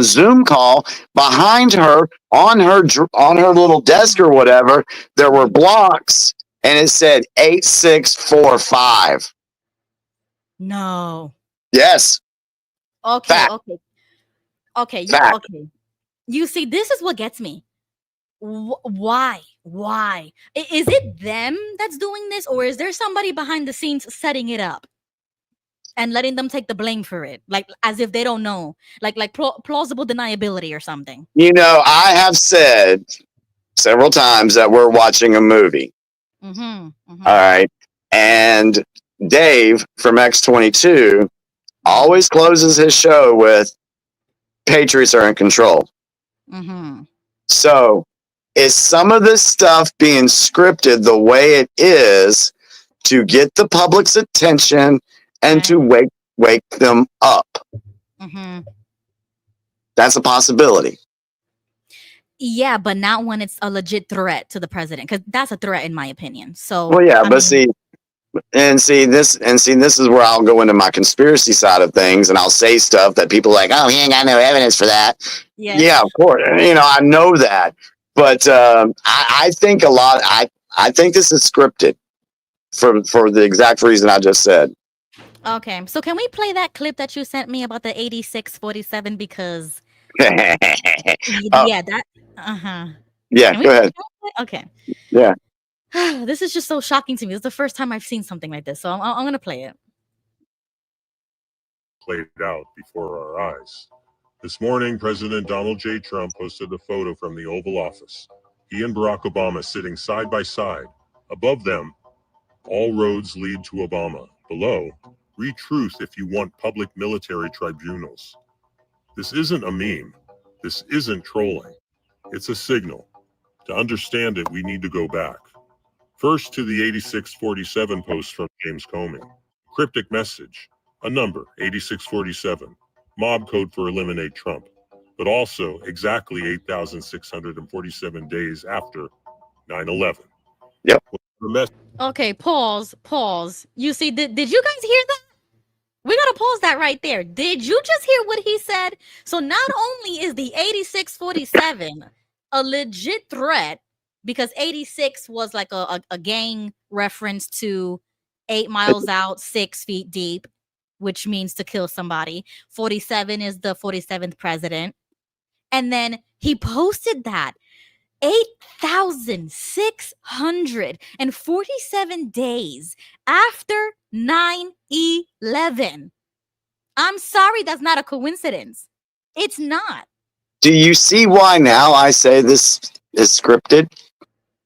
a Zoom call. Behind her on her little desk or whatever, there were blocks and it said 8645. No. Yes. Okay. Fact. Okay. Fact. Okay. You see, this is what gets me. Why? Is it them that's doing this, or is there somebody behind the scenes setting it up and letting them take the blame for it, like as if they don't know, like plausible deniability or something? You know, I have said several times that we're watching a movie. All right, and Dave from X22 always closes his show with "Patriots are in control." So, is some of this stuff being scripted the way it is to get the public's attention and to wake them up? That's a possibility. Yeah, but not when it's a legit threat to the president, because that's a threat in my opinion. So, well, yeah, this is where I'll go into my conspiracy side of things, and I'll say stuff that people are like, oh, he ain't got no evidence for that. Yeah, of course. You know, I know that. But I think I think this is scripted for the exact reason I just said. Okay, so can we play that clip that you sent me about the 8647? Because yeah, that yeah, go ahead. Okay. Yeah. This is just so shocking to me. This is the first time I've seen something like this, so I'm gonna play it. Played out before our eyes. This morning, President Donald J. Trump posted a photo from the Oval Office. He and Barack Obama sitting side by side. Above them, all roads lead to Obama. Below, read truth if you want public military tribunals. This isn't a meme. This isn't trolling. It's a signal. To understand it, we need to go back. First to the 8647 post from James Comey. Cryptic message. A number, 8647. Mob code for eliminate Trump, but also exactly 8,647 days after 9/11. Yep. Okay, pause. You see, did you guys hear that? We gotta pause that right there. Did you just hear what he said? So not only is the 8647 a legit threat, because 86 was like a gang reference to 8 miles out, 6 feet deep, which means to kill somebody. 47 is the 47th president. And then he posted that 8,647 days after 9/11. I'm sorry, that's not a coincidence. It's not. Do you see why now I say this is scripted?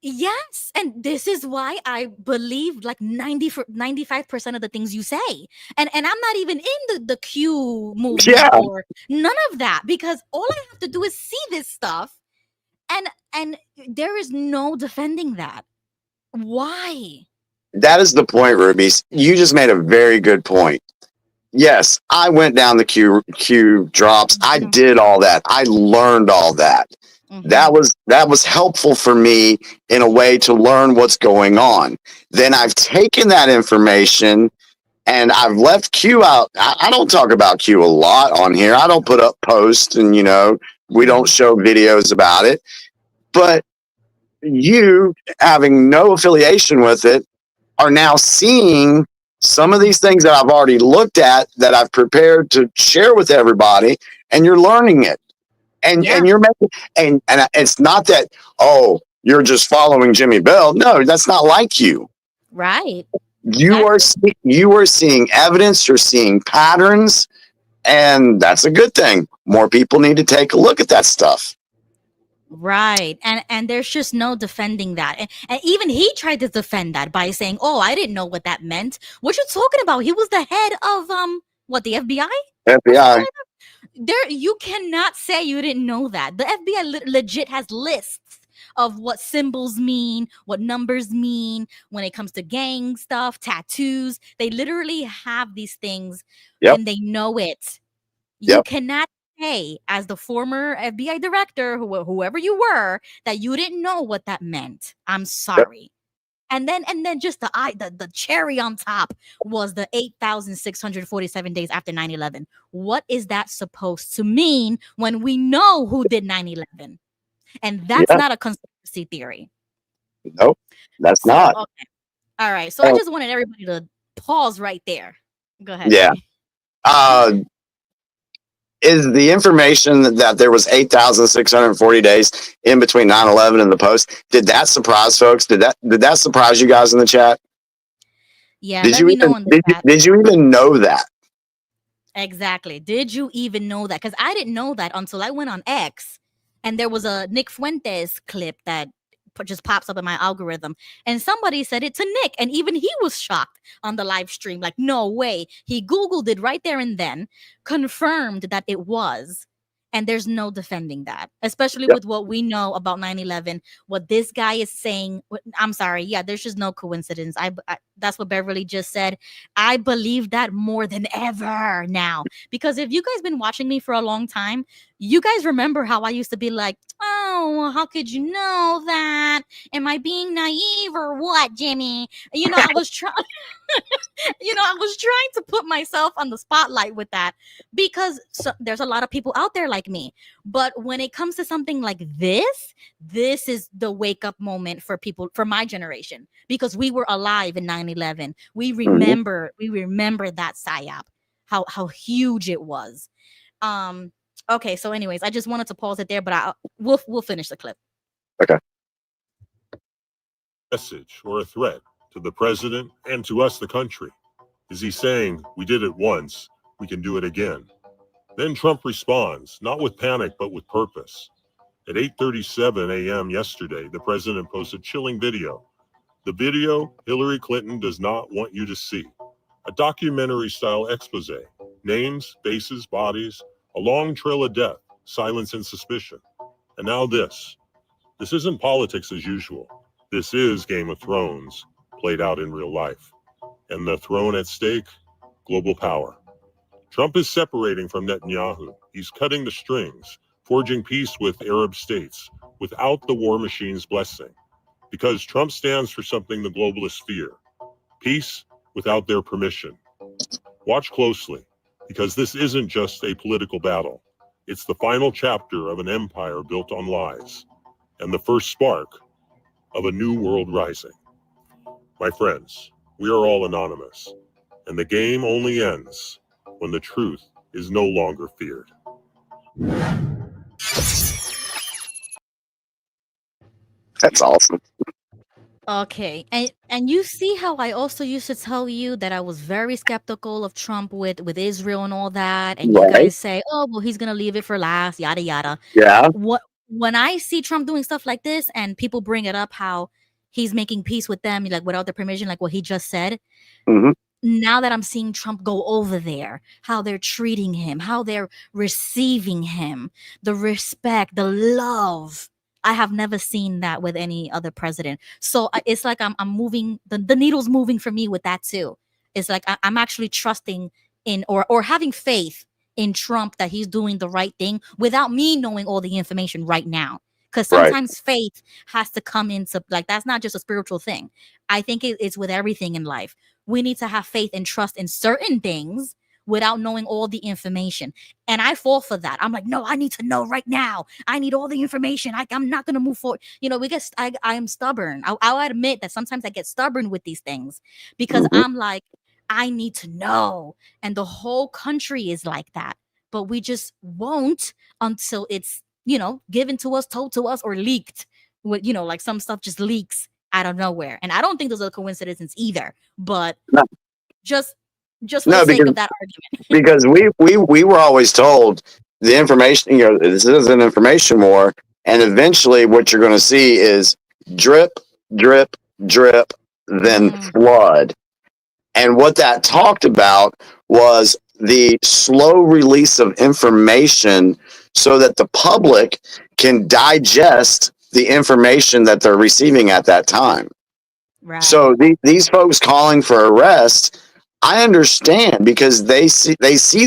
Yes, and this is why I believe like 95% of the things you say. And I'm not even in the Q movement or none of that, because all I have to do is see this stuff and there is no defending that. Why? That is the point, Ruby. You just made a very good point. Yes, I went down the Q drops. I did all that. I learned all that. That was helpful for me in a way to learn what's going on. Then I've taken that information and I've left Q out. I don't talk about Q a lot on here. I don't put up posts and, we don't show videos about it. But you, having no affiliation with it, are now seeing some of these things that I've already looked at, that I've prepared to share with everybody, and you're learning it. And you're making, and it's not that, oh, you're just following Jimmy Bell. No, that's not like you. Right. You are seeing evidence, you're seeing patterns, and that's a good thing. More people need to take a look at that stuff. Right. And there's just no defending that. And even he tried to defend that by saying, "Oh, I didn't know what that meant." What you talking about? He was the head of what, the FBI or something FBI. like that? There, you cannot say you didn't know that. The FBI legit has lists of what symbols mean, what numbers mean when it comes to gang stuff, tattoos. They literally have these things Yep. and they know it. You Yep. cannot say, as the former FBI director, whoever you were, that you didn't know what that meant. I'm sorry. And then just the cherry on top was the 8,647 days after 9/11. What is that supposed to mean when we know who did 9/11? And that's Yeah. not a conspiracy theory. Nope. That's So, not. okay. All right. So I Oh, just wanted everybody to pause right there. Go ahead, yeah. Jimmy. Is the information that there was 8,640 days in between 9/11 and the post? Did that surprise folks? Did that surprise you guys in the chat? Yeah, Did let you me even know in the chat. did you even know that? Exactly. Did you even know that? Because I didn't know that until I went on X and there was a Nick Fuentes clip that just pops up in my algorithm. And somebody said it to Nick. And even he was shocked on the live stream. Like, no way. He Googled it right there and then, confirmed that it was. And there's no defending that, especially Yep. with what we know about 9/11. What this guy is saying, I'm sorry. Yeah, there's just no coincidence. That's what Beverly just said. I believe that more than ever now. Because if you guys been watching me for a long time, you guys remember how I used to be like, "Oh, how could you know that? Am I being naive or what, Jimmy?" I was trying I was trying to put myself on the spotlight with that because there's a lot of people out there like me. But when it comes to something like this is the wake up moment for people, for my generation, because we were alive in 9/11. We remember that psyop, how huge it was. Okay, so anyways, I just wanted to pause it there, but we'll finish the clip. Okay. Message or a threat to the president and to us, the country? Is he saying, we did it once, we can do it again? Then Trump responds, not with panic, but with purpose. At 8:37 a.m. yesterday, the president posted chilling video. The video Hillary Clinton does not want you to see. A documentary-style expose. Names, faces, bodies, a long trail of death, silence and suspicion. And now this. This isn't politics as usual. This is Game of Thrones, played out in real life. And the throne at stake? Global power. Trump is separating from Netanyahu. He's cutting the strings, forging peace with Arab states without the war machine's blessing. Because Trump stands for something the globalists fear. Peace without their permission. Watch closely, because this isn't just a political battle. It's the final chapter of an empire built on lies, and the first spark of a new world rising. My friends, we are all anonymous, and the game only ends when the truth is no longer feared. That's awesome. Okay, and you see how I also used to tell you that I was very skeptical of Trump with Israel and all that, and you Right. guys say, "Oh, well, he's gonna leave it for last," yada yada. Yeah. When I see Trump doing stuff like this, and people bring it up how he's making peace with them, like without their permission, like what he just said. Hmm. Now that I'm seeing Trump go over there, how they're treating him, how they're receiving him, the respect, the love. I have never seen that with any other president. So it's like I'm moving, the needle's moving for me with that too. It's like I'm actually trusting in or having faith in Trump that he's doing the right thing without me knowing all the information right now. Because Right. sometimes faith has to come into, like, that's not just a spiritual thing. I think it's with everything in life. We need to have faith and trust in certain things without knowing all the information. And I fall for that. I'm like, no, I need to know right now. I need all the information. I'm not going to move forward. I am stubborn. I'll admit that sometimes I get stubborn with these things because Mhm. I'm like, I need to know. And the whole country is like that. But we just won't until it's, given to us, told to us, or leaked. Like some stuff just leaks out of nowhere. And I don't think those are coincidences either. But No. just for No, the sake because of that argument. we were always told the information. This is an information war, And eventually what you're going to see is drip, drip, drip, then flood. And what that talked about was the slow release of information so that the public can digest the information that they're receiving at that time. Right. So these folks calling for arrest, I understand, because they see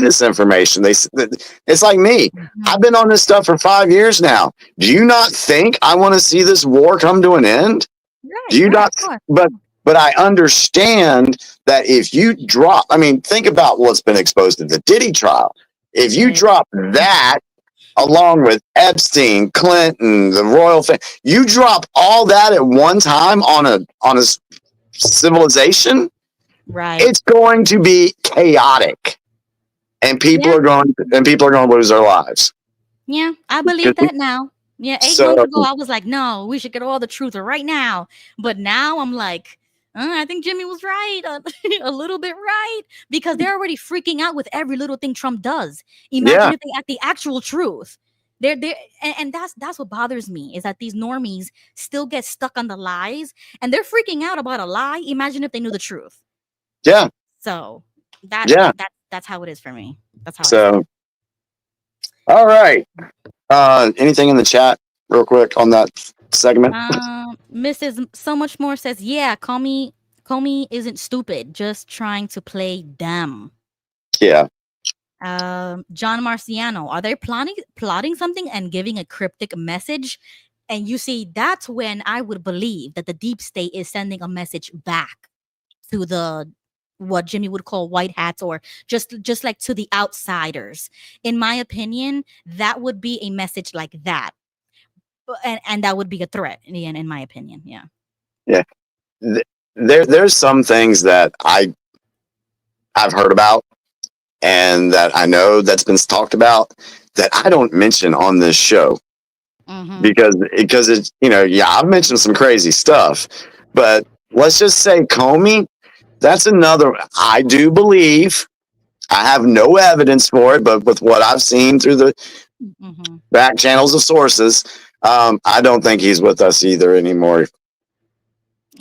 this information. It's like me. I've been on this stuff for 5 years now. Do you not think I want to see this war come to an end? Right, Do you right, not? of course. But I understand that if you drop, I mean, think about what's been exposed in the Diddy trial. If you drop that along with Epstein, Clinton, the royal family, you drop all that at one time on a civilization, Right. it's going to be chaotic, and people are going to lose their lives. Yeah, I believe that now. Yeah, 8 months ago I was like, no, we should get all the truth right now. But now I'm like, I think Jimmy was right, a little bit right, because they're already freaking out with every little thing Trump does. Imagine if they act the actual truth. And that's what bothers me, is that these normies still get stuck on the lies, and they're freaking out about a lie. Imagine if they knew the truth. Yeah. So that's how it is for me. That's how. So, all right. Anything in the chat, real quick, on that segment? Mrs. So Much More says, "Yeah, Comey isn't stupid, just trying to play dumb." Yeah. John Marciano, are they plotting something and giving a cryptic message? And you see, that's when I would believe that the deep state is sending a message back to the what Jimmy would call white hats, or just like to the outsiders. In my opinion, that would be a message like that, and that would be a threat. In my opinion, yeah. Yeah. There's some things that I've heard about, and that I know that's been talked about, that I don't mention on this show, because it's, I've mentioned some crazy stuff, but let's just say Comey, that's another. I do believe, I have no evidence for it, but with what I've seen through the back channels of sources, I don't think he's with us either anymore.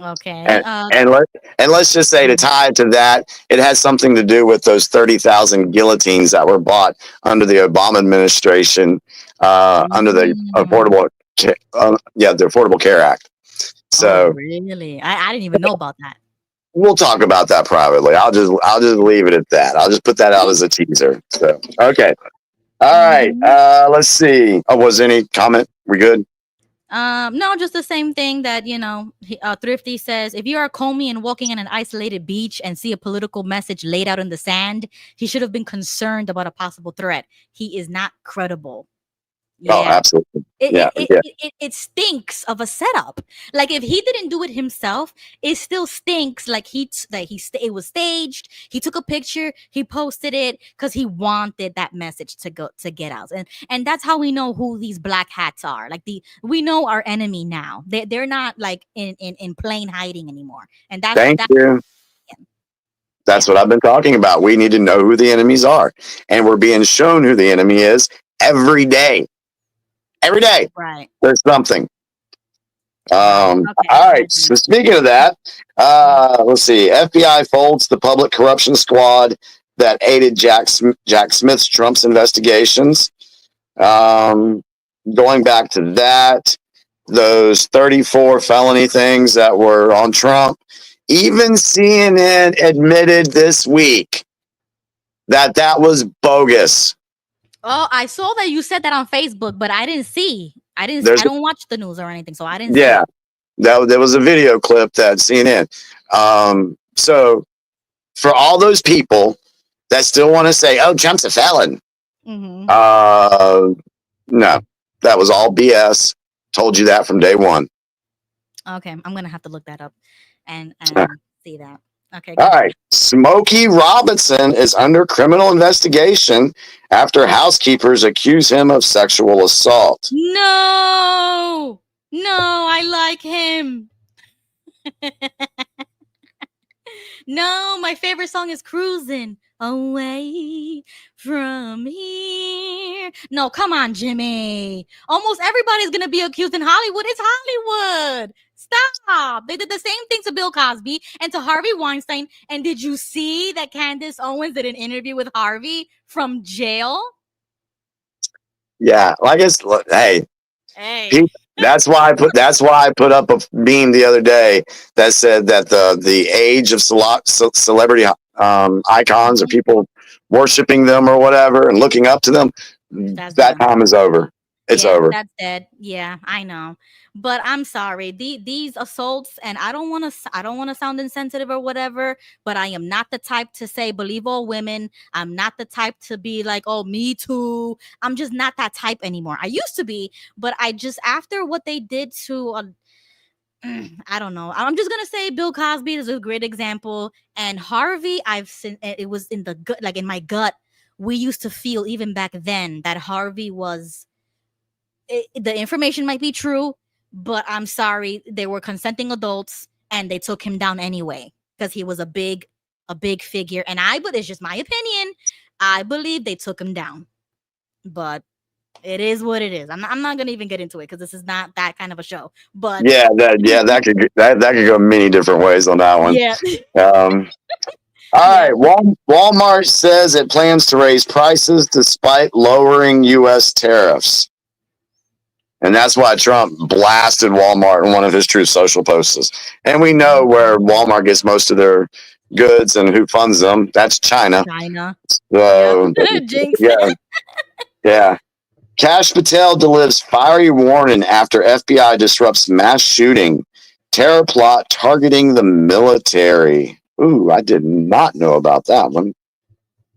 Okay. And let's just say, to tie it to that, it has something to do with those 30,000 guillotines that were bought under the Obama administration, under the Affordable Care Act. So really, I didn't even know about that. We'll talk about that privately. I'll just leave it at that. I'll just put that out as a teaser. So, okay. All right. Let's see. Oh, was any comment? We good? No, just the same thing that, Thrifty says, if you are Comey and walking on an isolated beach and see a political message laid out in the sand, he should have been concerned about a possible threat. He is not credible. Yeah. Oh, absolutely. It stinks of a setup. Like, if he didn't do it himself, it still stinks. Like it was staged. He took a picture, he posted it because he wanted that message to get out. And that's how we know who these black hats are. Like, we know our enemy now. They're not like in plain hiding anymore. And that's you. That's what I've been talking about. We need to know who the enemies are, and we're being shown who the enemy is every day. Every day, right? There's something. All right. So speaking of that, let's see. FBI folds the public corruption squad that aided Jack Smith's Trump's investigations. Going back to that, those 34 felony things that were on Trump. Even CNN admitted this week that was bogus. Oh, I saw that you said that on Facebook, but I didn't see. I don't watch the news or anything, so I didn't. Yeah, there was a video clip that CNN. So for all those people that still want to say, "Oh, Trump's a felon," no, that was all BS. Told you that from day one. Okay, I'm gonna have to look that up and see that. Okay. All right. Smokey Robinson is under criminal investigation after housekeepers accuse him of sexual assault. No, I like him. No, my favorite song is Cruising Away from Here. No, come on, Jimmy. Almost everybody's going to be accused in Hollywood. It's Hollywood. Stop. They did the same thing to Bill Cosby and to Harvey Weinstein. And did you see that Candace Owens did an interview with Harvey from jail? Yeah, I guess. Hey, Hey. that's why I put up a meme the other day that said that the age of celebrity icons or people worshiping them or whatever and looking up to them, That's that done. time is over. It's Yeah, over. that's dead. Yeah, I know. But I'm sorry. These assaults, and I don't want to sound insensitive or whatever, but I am not the type to say believe all women. I'm not the type to be like, "Oh, me too." I'm just not that type anymore. I used to be, but I just after what they did to I don't know. I'm just gonna say Bill Cosby is a great example, and Harvey. I've seen it was in the gut, like in my gut. We used to feel even back then that Harvey was the information might be true, but I'm sorry, they were consenting adults and they took him down anyway because he was a big figure. And but it's just my opinion. I believe they took him down, but it is what it is. I'm not gonna even get into it because this is not that kind of a show. But That could go many different ways on that one. yeah, All right. Walmart says it plans to raise prices despite lowering U.S. tariffs. And that's why Trump blasted Walmart in one of his Truth Social posts. And we know where Walmart gets most of their goods and who funds them. That's China. So, Jinx. yeah. Kash Patel delivers fiery warning after FBI disrupts mass shooting. Terror plot targeting the military. Ooh, I did not know about that one.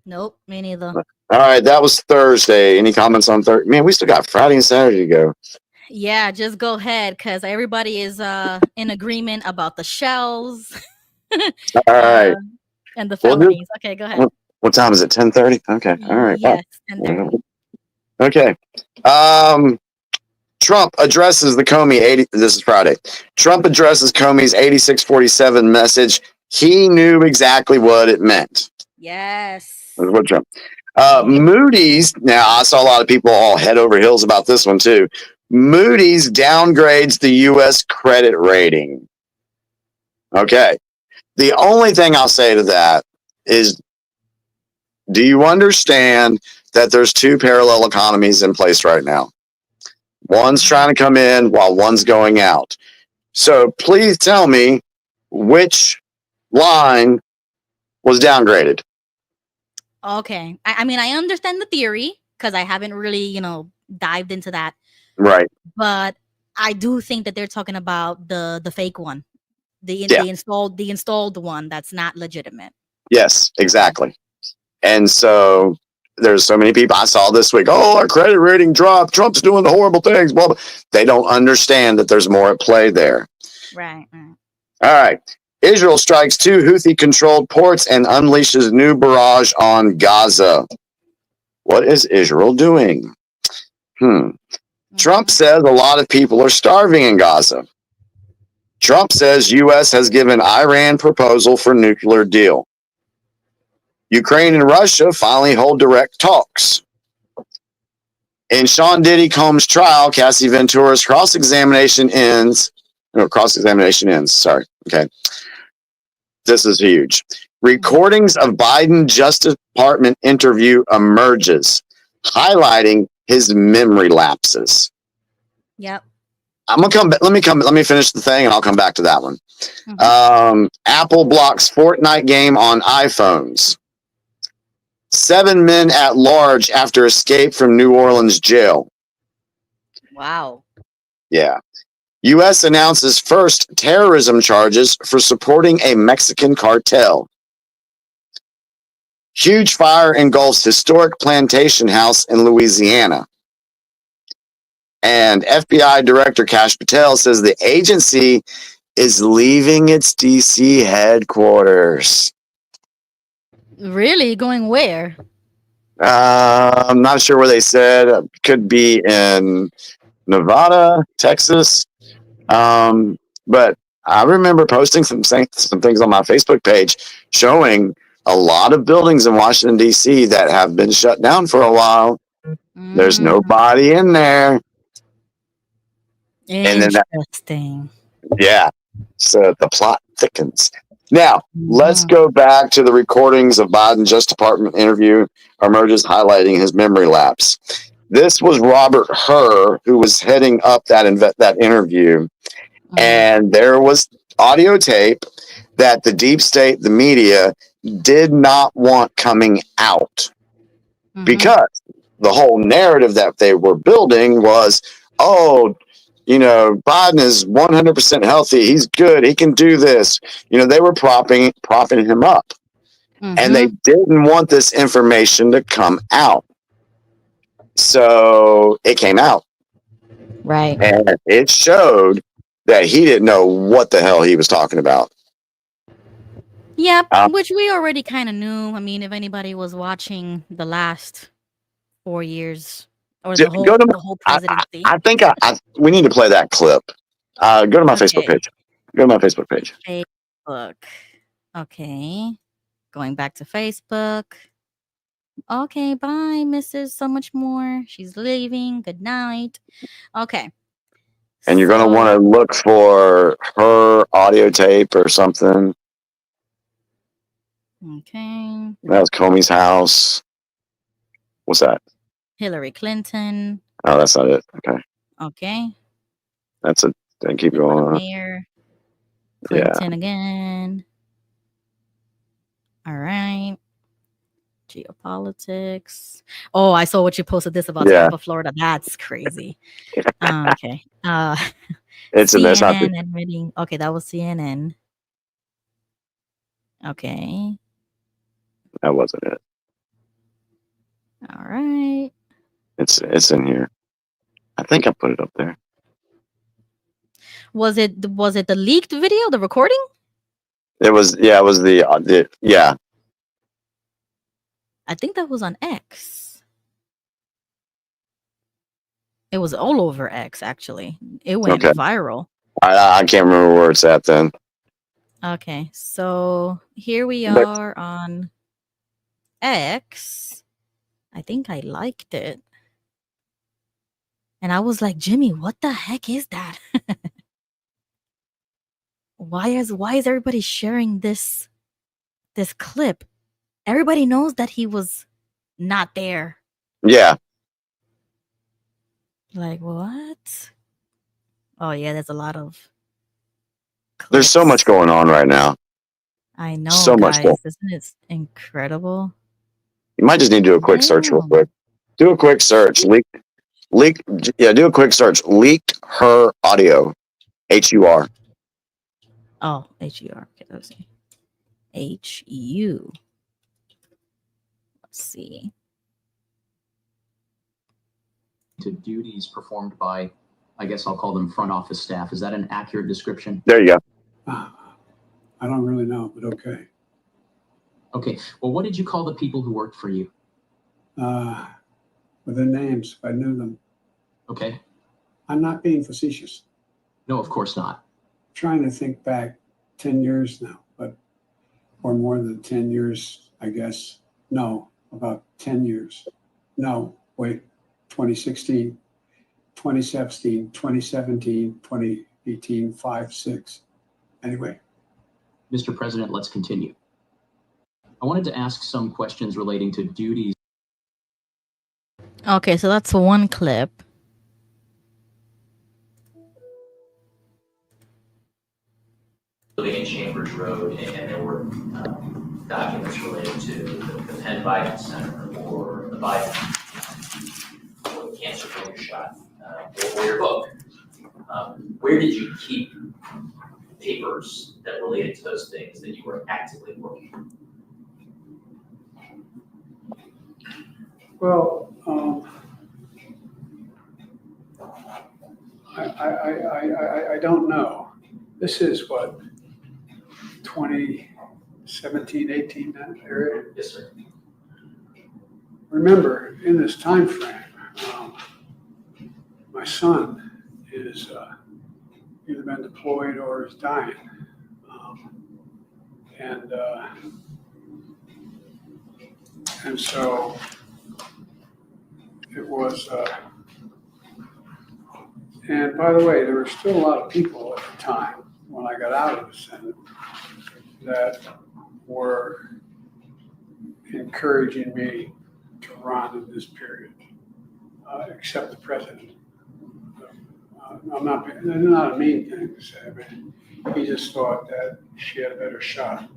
Nope, me neither. All right, that was Thursday. Any comments on Thursday? Man, we still got Friday and Saturday to go. Yeah, just go ahead because everybody is in agreement about the shells. All right. And the felonies. Okay, go ahead. What time is it? 10:30? Okay. All right. Yes, 10:30. Okay. Trump addresses the Comey 80. This is Friday. Trump addresses Comey's 8647 message. He knew exactly what it meant. Yes. That's what Trump. Moody's. Now, I saw a lot of people all head over heels about this one too. Moody's downgrades the U.S. credit rating. Okay. The only thing I'll say to that is, do you understand that there's two parallel economies in place right now? One's trying to come in while one's going out. So please tell me which line was downgraded. Okay. I mean, I understand the theory because I haven't really, dived into that. Right. But I do think that they're talking about the fake one. The installed one that's not legitimate. Yes, exactly. And so there's so many people I saw this week. Oh, our credit rating dropped. Trump's doing the horrible things. Blah, blah. They don't understand that there's more at play there. Right. All right. Israel strikes 2 Houthi-controlled ports and unleashes new barrage on Gaza. What is Israel doing? Trump says a lot of people are starving in Gaza. Trump says U.S. has given Iran proposal for nuclear deal. Ukraine and Russia finally hold direct talks. In Sean Diddy Combs' trial, Cassie Ventura's cross-examination ends. Sorry. Okay. This is huge. Recordings of Biden Justice Department interview emerges, highlighting his memory lapses. Yep. I'm gonna come back. Let me finish the thing, and I'll come back to that one. Apple blocks Fortnite game on iPhones. 7 men at large after escape from New Orleans jail. Wow. Yeah. U.S. announces first terrorism charges for supporting a Mexican cartel. Huge fire engulfs historic plantation house in Louisiana. And FBI Director Kash Patel says the agency is leaving its D.C. headquarters. Really? Going where? I'm not sure where they said. Could be in Nevada, Texas. But I remember posting some things on my Facebook page showing a lot of buildings in Washington, D.C. that have been shut down for a while. There's Mm, nobody in there. And then interesting. yeah. So the plot thickens. Now, let's Mhm. go back to the recordings of Biden's Justice Department interview emerges highlighting his memory lapse. This was Robert Hur, who was heading up that interview. And there was audio tape that the deep state, the media, did not want coming out because the whole narrative that they were building was, oh, Biden is 100% healthy. He's good. He can do this. They were propping him up, and they didn't want this information to come out. So it came out, Right. and it showed that he didn't know what the hell he was talking about. Yep, which we already kind of knew. I mean, if anybody was watching the last 4 years or the whole presidency. I think we need to play that clip. Go to my Facebook page. Go to my Facebook page. Facebook. Okay. Going back to Facebook. Okay, bye, Mrs. So much more. She's leaving. Good night. Okay. And you're going to want to look for her audio tape or something. Okay. That was Comey's house. What's that? Hillary Clinton. Oh, that's not it. Okay. Okay. That's it. Then keep going. Mayor Clinton again. All right. Geopolitics. Oh, I saw what you posted this about Tampa, Florida. That's crazy. Okay. It's CNN admitting. Okay, that was CNN. Okay. That wasn't it. All right. It's in here. I think I put it up there. Was it the leaked video, the recording? It was the yeah. I think that was on X. It was all over X, actually. It went viral. I can't remember where it's at then. Okay, so here we are on X. I think I liked it. And I was like, Jimmy, what the heck is that? Why is everybody sharing this clip? Everybody knows that he was not there. Yeah. Like, what? Oh, yeah, there's a lot of clips. There's so much going on right now. I know, so guys. much. Isn't it incredible? You might just need to do a quick search real quick. Do a quick search. Do a quick search. Leaked her audio. HUR. Oh, HUR. Okay, let's see. HU. Let's see. To duties performed by, I guess I'll call them front office staff. Is that an accurate description? There you go. I don't really know, but okay. Okay. Well, what did you call the people who worked for you? With their names, if I knew them. Okay. I'm not being facetious. No, of course not. I'm trying to think back 10 years now, or more than 10 years, I guess. No, about 10 years. No, wait, 2016, 2017, 2017, 2018, 5, 6. Anyway. Mr. President, let's continue. I wanted to ask some questions relating to duties. Okay, so that's one clip. In Chambers Road, and there were documents related to the Penn Biden Center or the Biden or the cancer failure shot or your book. Where did you keep papers that related to those things that you were actively working on? Well, I don't know. This is what, 2017, 18, that area? Yes, sir. Remember, in this time frame, my son is either been deployed or is dying. And so it was, and by the way, there were still a lot of people at the time when I got out of the Senate that were encouraging me to run in this period, except the president. They're not a mean thing to say, but he just thought that she had a better shot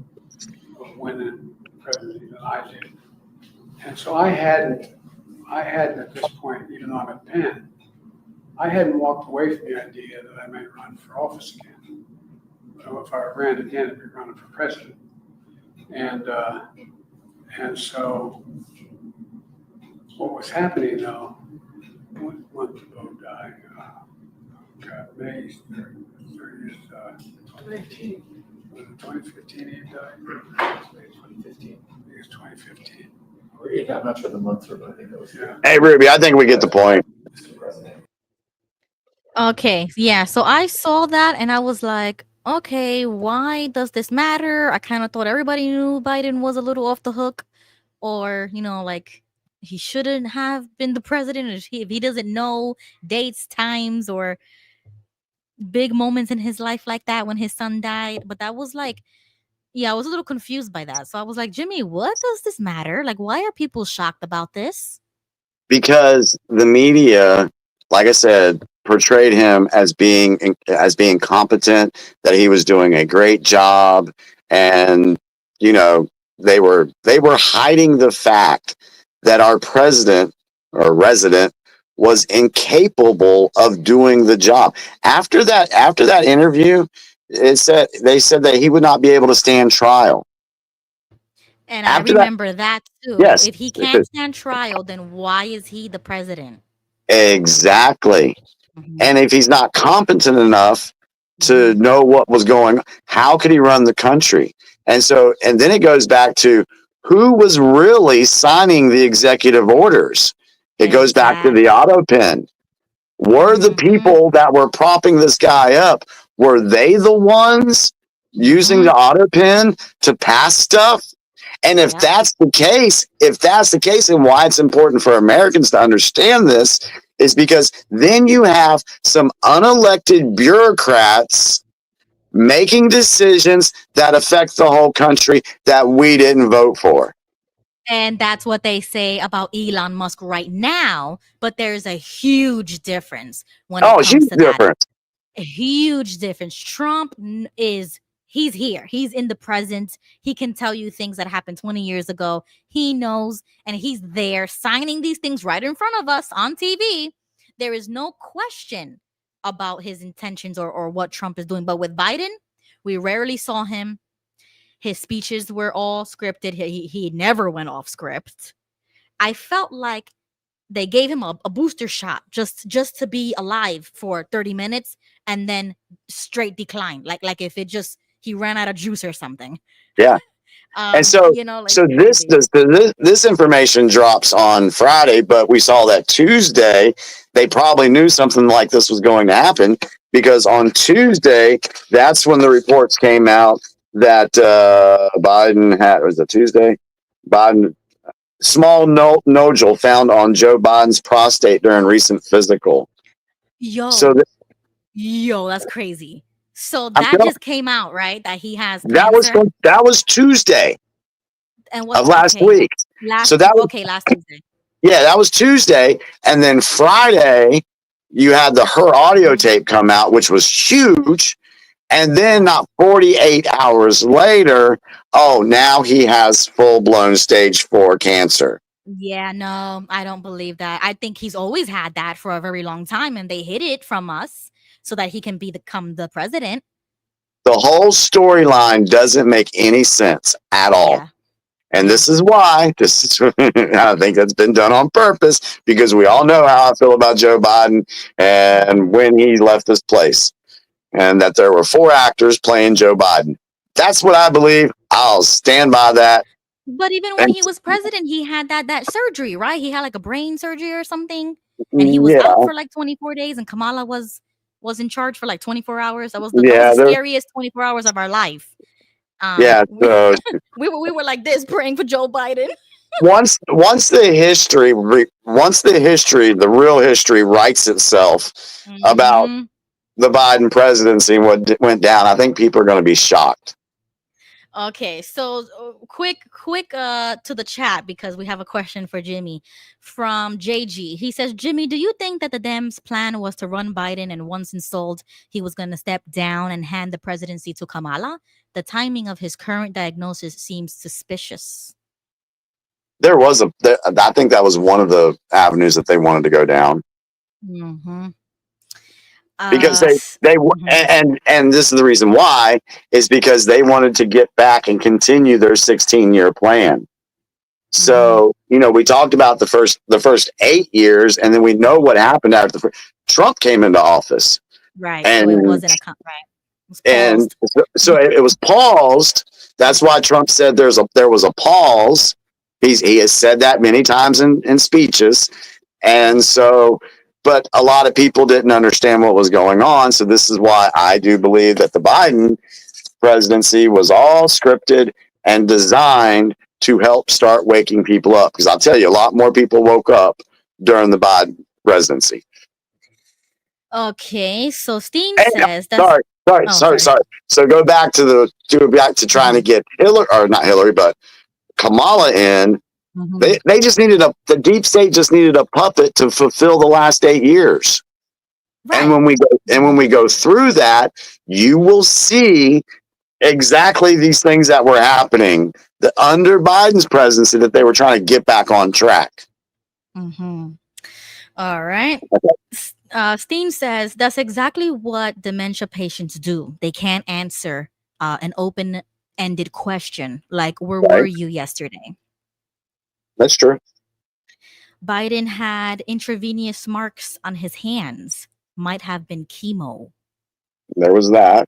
of winning the presidency than I did. And so I hadn't at this point, even though I'm at Penn, I hadn't walked away from the idea that I might run for office again. So if I ran again, I'd be running for president. And so what was happening though, when did Bo die? May 30th, 2018. Was it 2015 he died? 2015. I think it's 2015. I'm not sure the months are, but I think that was. Yeah. Hey, Ruby, I think we get the point. Okay, yeah. So I saw that and I was like, okay, why does this matter? I kind of thought everybody knew Biden was a little off the hook, or like he shouldn't have been the president if he doesn't know dates, times, or big moments in his life like that when his son died. But that was like, yeah, I was a little confused by that. So I was like, Jimmy, what does this matter? Like, why are people shocked about this? Because the media, like I said, portrayed him as being competent, that he was doing a great job, and they were hiding the fact that our president or resident was incapable of doing the job. After that interview, they said that he would not be able to stand trial. And I remember that too. Yes. If he can't stand trial, then why is he the president? Exactly. Mhm. And if he's not competent enough to know what was going on, how could he run the country? And then it goes back to who was really signing the executive orders. It goes back to the auto pen. Were the people that were propping this guy up, were they the ones using the auto pen to pass stuff? And if that's the case, and why it's important for Americans to understand this is because then you have some unelected bureaucrats making decisions that affect the whole country that we didn't vote for. And that's what they say about Elon Musk right now. But there's a huge difference when it comes to that. A huge difference. Trump he's here. He's in the present. He can tell you things that happened 20 years ago. He knows, and he's there signing these things right in front of us on TV. There is no question about his intentions or what Trump is doing. But with Biden, we rarely saw him. His speeches were all scripted. He never went off script. I felt like they gave him a booster shot just to be alive for 30 minutes and then straight decline. Like if it just he ran out of juice or something. Yeah. And so this information drops on Friday, but we saw that Tuesday they probably knew something like this was going to happen, because on Tuesday that's when the reports came out that Biden had, was it Tuesday? Biden small nodule found on Joe Biden's prostate during recent physical. Yo, that's crazy. So that just came out, right? That he has cancer? That was Tuesday of last week. Last Tuesday. Yeah, that was Tuesday, and then Friday you had her audio tape come out, which was huge, and then not 48 hours later, now he has full-blown stage 4 cancer. Yeah, no, I don't believe that. I think he's always had that for a very long time, and they hid it from us so that he can become the president. The whole storyline doesn't make any sense at all. Yeah. And this is why, I think that's been done on purpose, because we all know how I feel about Joe Biden and when he left this place, and that there were 4 actors playing Joe Biden. That's what I believe. I'll stand by that. But even when he was president, he had that surgery, right? He had like a brain surgery or something, and he was out for like 24 days, and Kamala was was in charge for like 24 hours. That was the Yeah, scariest 24 hours of our life. yeah. So We were like this praying for Joe Biden. once the real history writes itself about Mhm. the Biden presidency and what went down, I think people are going to be shocked. Okay, so quick to the chat because we have a question for Jimmy from JG. He says, Jimmy, do you think that the Dems' plan was to run Biden and once installed, he was going to step down and hand the presidency to Kamala? The timing of his current diagnosis seems suspicious. I think that was one of the avenues that they wanted to go down. Mm-hmm. Because and this is the reason why is because they wanted to get back and continue their 16-year plan. So, we talked about the first 8 years, and then we know what happened after Trump came into office. Right. And, so it wasn't right. It was and so it was paused. That's why Trump said there was a pause. He has said that many times in speeches. And so, but a lot of people didn't understand what was going on. So this is why I do believe that the Biden presidency was all scripted and designed to help start waking people up. Because I'll tell you, a lot more people woke up during the Biden presidency. Okay, so Steen And, says that's sorry. So go back to trying to get Hillary, or not Hillary, but Kamala in. They just needed the deep state just needed a puppet to fulfill the last 8 years. Right. And when we go through that, you will see exactly these things that were happening under Biden's presidency that they were trying to get back on track. Mm-hmm. All right. Steen says that's exactly what dementia patients do. They can't answer an open-ended question like, where were you yesterday? That's true. Biden had intravenous marks on his hands. Might have been chemo. There was that.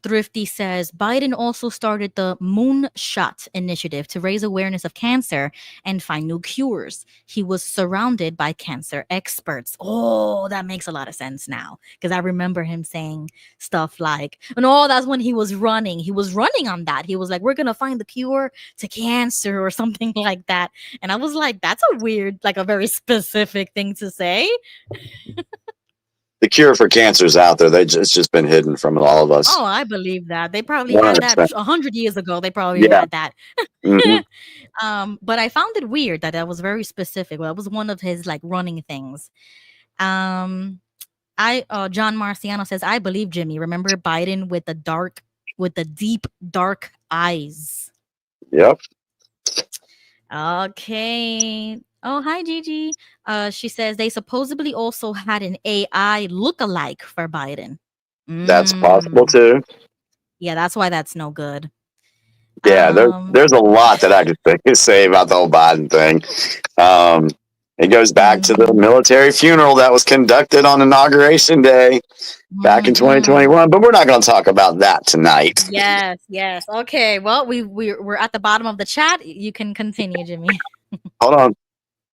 Thrifty says Biden also started the Moonshot Initiative to raise awareness of cancer and find new cures. He was surrounded by cancer experts. Oh, that makes a lot of sense now because I remember him saying stuff like, "No, that's when he was running. He was running on that. He was like, we're gonna find the cure to cancer or something like that." And I was like, that's a weird, like a very specific thing to say. The cure for cancer is out there. It's just been hidden from all of us. Oh, I believe that. They probably had that 100 years ago. They probably had that. But I found it weird that was very specific. Well, that was one of his like running things. John Marciano says, I believe Jimmy. Remember Biden with the deep, dark eyes. Yep. Okay. Oh, hi, Gigi. She says they supposedly also had an AI lookalike for Biden. That's possible too. Yeah, that's why that's no good. Yeah, there's a lot that I could say about the whole Biden thing. It goes back to the military funeral that was conducted on Inauguration Day back in 2021, but we're not going to talk about that tonight. Yes. Okay, well, we're at the bottom of the chat. You can continue, Jimmy. Hold on.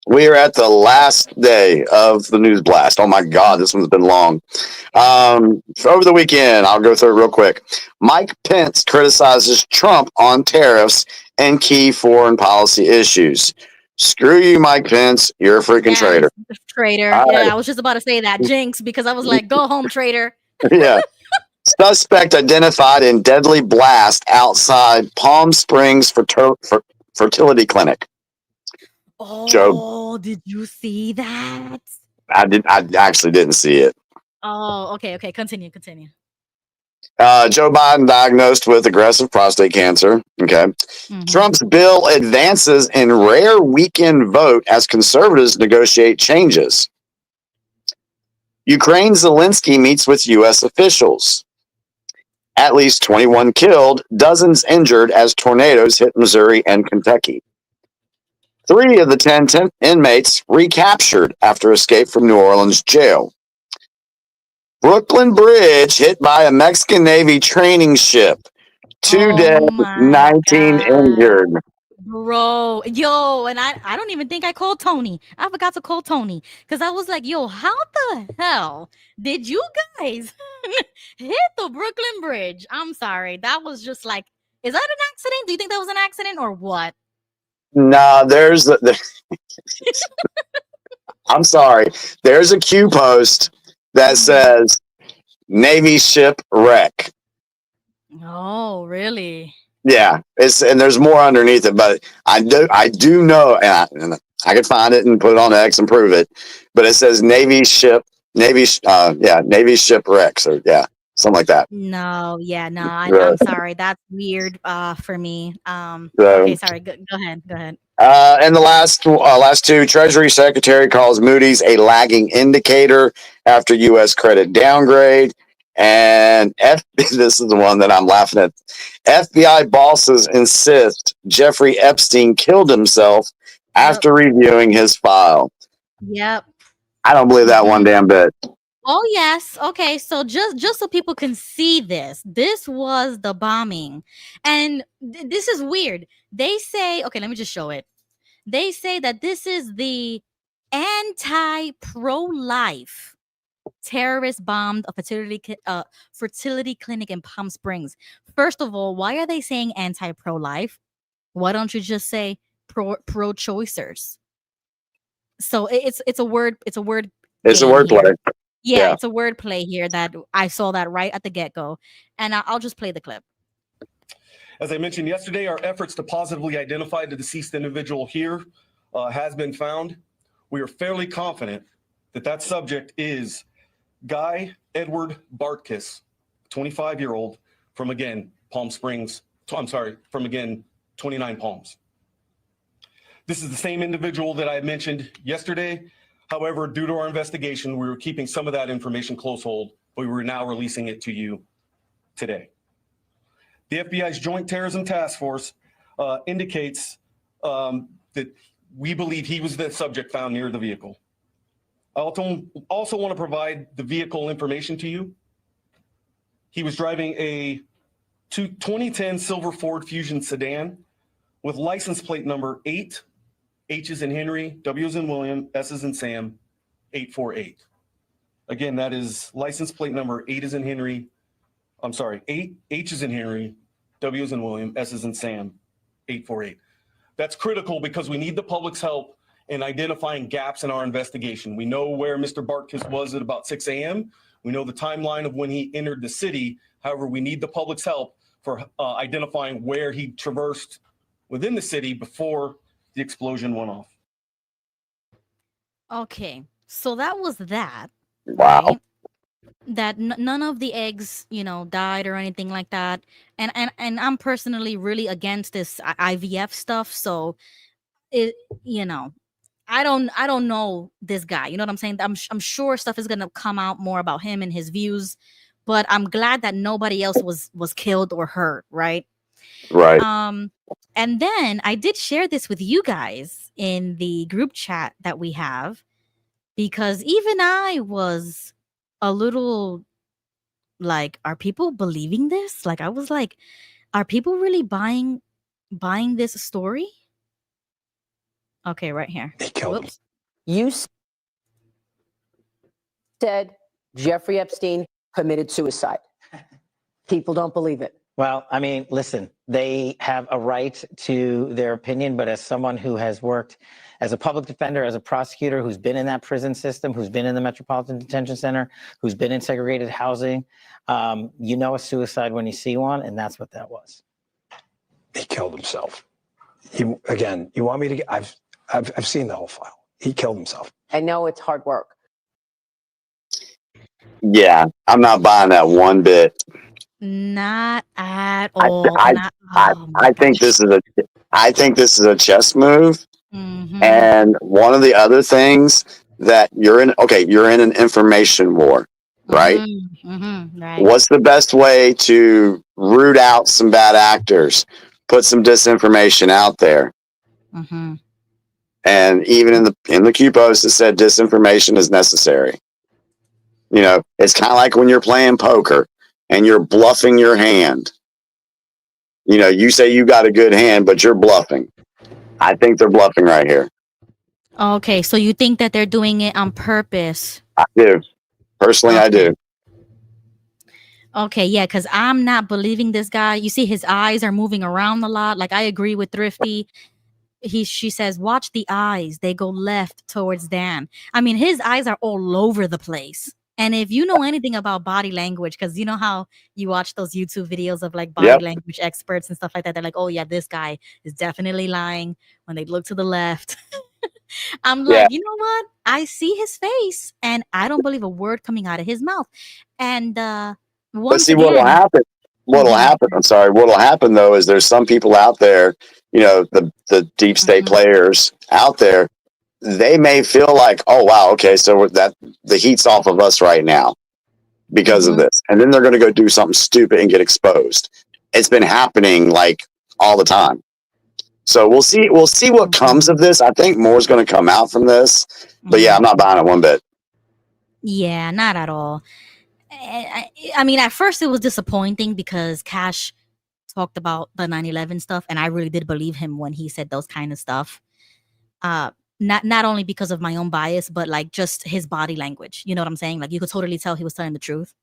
We are at the last day of the news blast. Oh my God, this one's been long. Over the weekend, I'll go through it real quick. Mike Pence criticizes Trump on tariffs and key foreign policy issues. Screw you, Mike Pence. You're a freaking traitor. Traitor. All yeah, right. I was just about to say that. Jinx, because I was like, go home, traitor. Yeah. Suspect identified in deadly blast outside Palm Springs fertility clinic. Oh, Joe, did you see that? I actually didn't see it. Oh, okay. Continue. Joe Biden diagnosed with aggressive prostate cancer. Okay. Trump's bill advances in rare weekend vote as conservatives negotiate changes. Ukraine Zelensky meets with U.S. officials. At least 21 killed, dozens injured as tornadoes hit Missouri and Kentucky. 3 of the 10 inmates recaptured after escape from New Orleans jail. Brooklyn Bridge hit by a Mexican Navy training ship. 2 dead, 19 injured. Bro, yo, and I don't even think I called Tony. I forgot to call Tony because I was like, yo, how the hell did you guys hit the Brooklyn Bridge? I'm sorry. That was just like, is that an accident? Do you think that was an accident or what? Nah, I'm sorry. There's a Q post that says Navy ship wreck. Oh, really? Yeah, and there's more underneath it, but I do know, and I could find it and put it on X and prove it. But it says Navy ship wrecks, or something like that. No, yeah, no, Yeah. I'm sorry. That's weird for me. So, Okay, sorry. Go ahead. Go ahead. And the last two, Treasury Secretary calls Moody's a lagging indicator after U.S. credit downgrade. And this is the one that I'm laughing at. FBI bosses insist Jeffrey Epstein killed himself after reviewing his file. Yep. I don't believe that one damn bit. Oh yes. Okay. So just so people can see this was the bombing, and this is weird. They say, okay, let me just show it. They say that this is the anti-pro-life terrorist bombed a fertility clinic in Palm Springs. First of all, why are they saying anti-pro-life? Why don't you just say pro-choicers? So it's a word. It's a word. It's a wordplay. Yeah, it's a word play here that I saw that right at the get-go. And I'll just play the clip. As I mentioned yesterday, our efforts to positively identify the deceased individual here has been found. We are fairly confident that that subject is Guy Edward Bartkus, 25-year-old from, again, Palm Springs. I'm sorry, from, again, 29 Palms. This is the same individual that I mentioned yesterday. However, due to our investigation, we were keeping some of that information close hold, but we were now releasing it to you today. The FBI's Joint Terrorism Task Force indicates that we believe he was the subject found near the vehicle. I also want to provide the vehicle information to you. He was driving a 2010 silver Ford Fusion sedan with license plate number 8, H as in Henry, W as in William, S as in Sam, 848. Again, that is license plate number 8 as in Henry. I'm sorry, 8, H as in Henry, W as in William, S as in Sam, 848. That's critical because we need the public's help in identifying gaps in our investigation. We know where Mr. Bartkus was at about 6 a.m. We know the timeline of when he entered the city. However, we need the public's help for identifying where he traversed within the city before the explosion went off. Okay, so that was that. Wow. Right? That none of the eggs, died or anything like that. And I'm personally really against this IVF stuff. So I don't know this guy. You know what I'm saying? I'm sure stuff is gonna come out more about him and his views. But I'm glad that nobody else was killed or hurt. Right. Right. And then I did share this with you guys in the group chat that we have, because even I was a little like, are people believing this? Like, I was like, are people really buying this story? Okay, right here. They killed him. You said Jeffrey Epstein committed suicide. People don't believe it. Well, I mean, listen, they have a right to their opinion, but as someone who has worked as a public defender, as a prosecutor, who's been in that prison system, who's been in the Metropolitan Detention Center, who's been in segregated housing, you know a suicide when you see one, and that's what that was. He killed himself. You want me to get, I've seen the whole file. He killed himself. I know it's hard work. Yeah, I'm not buying that one bit. Not at all. I think this is a chess move. Mm-hmm. And one of the other things that you're in an information war, right? Mm-hmm. Right. What's the best way to root out some bad actors? Put some disinformation out there. Mm-hmm. And even in the Q post, it said disinformation is necessary. It's kind of like when you're playing poker and you're bluffing your hand. You say you got a good hand, but you're bluffing. I think they're bluffing right here. Okay, so you think that they're doing it on purpose? I do. Personally, I do. Okay, yeah, because I'm not believing this guy. You see, his eyes are moving around a lot. Like, I agree with Thrifty. She says, watch the eyes. They go left towards Dan. I mean, his eyes are all over the place. And if you know anything about body language, because you know how you watch those YouTube videos of like body language experts and stuff like that, they're like, oh yeah, this guy is definitely lying when they look to the left. I'm like, you know what? I see his face and I don't believe a word coming out of his mouth. And But once see, what'll again, happen? I'm sorry. What'll happen though is there's some people out there, you know, the deep state players out there. They may feel like, oh wow, okay, so that the heat's off of us right now because of this, and then they're going to go do something stupid and get exposed. It's been happening like all the time. So we'll see. We'll see what comes of this. I think more is going to come out from this. But yeah, I'm not buying it one bit. yeah, not at all. I mean, at first it was disappointing because Cash talked about the 9/11 stuff, and I really did believe him when he said those kind of stuff. Not only because of my own bias, but like just his body language. You know what I'm saying? Like you could totally tell he was telling the truth.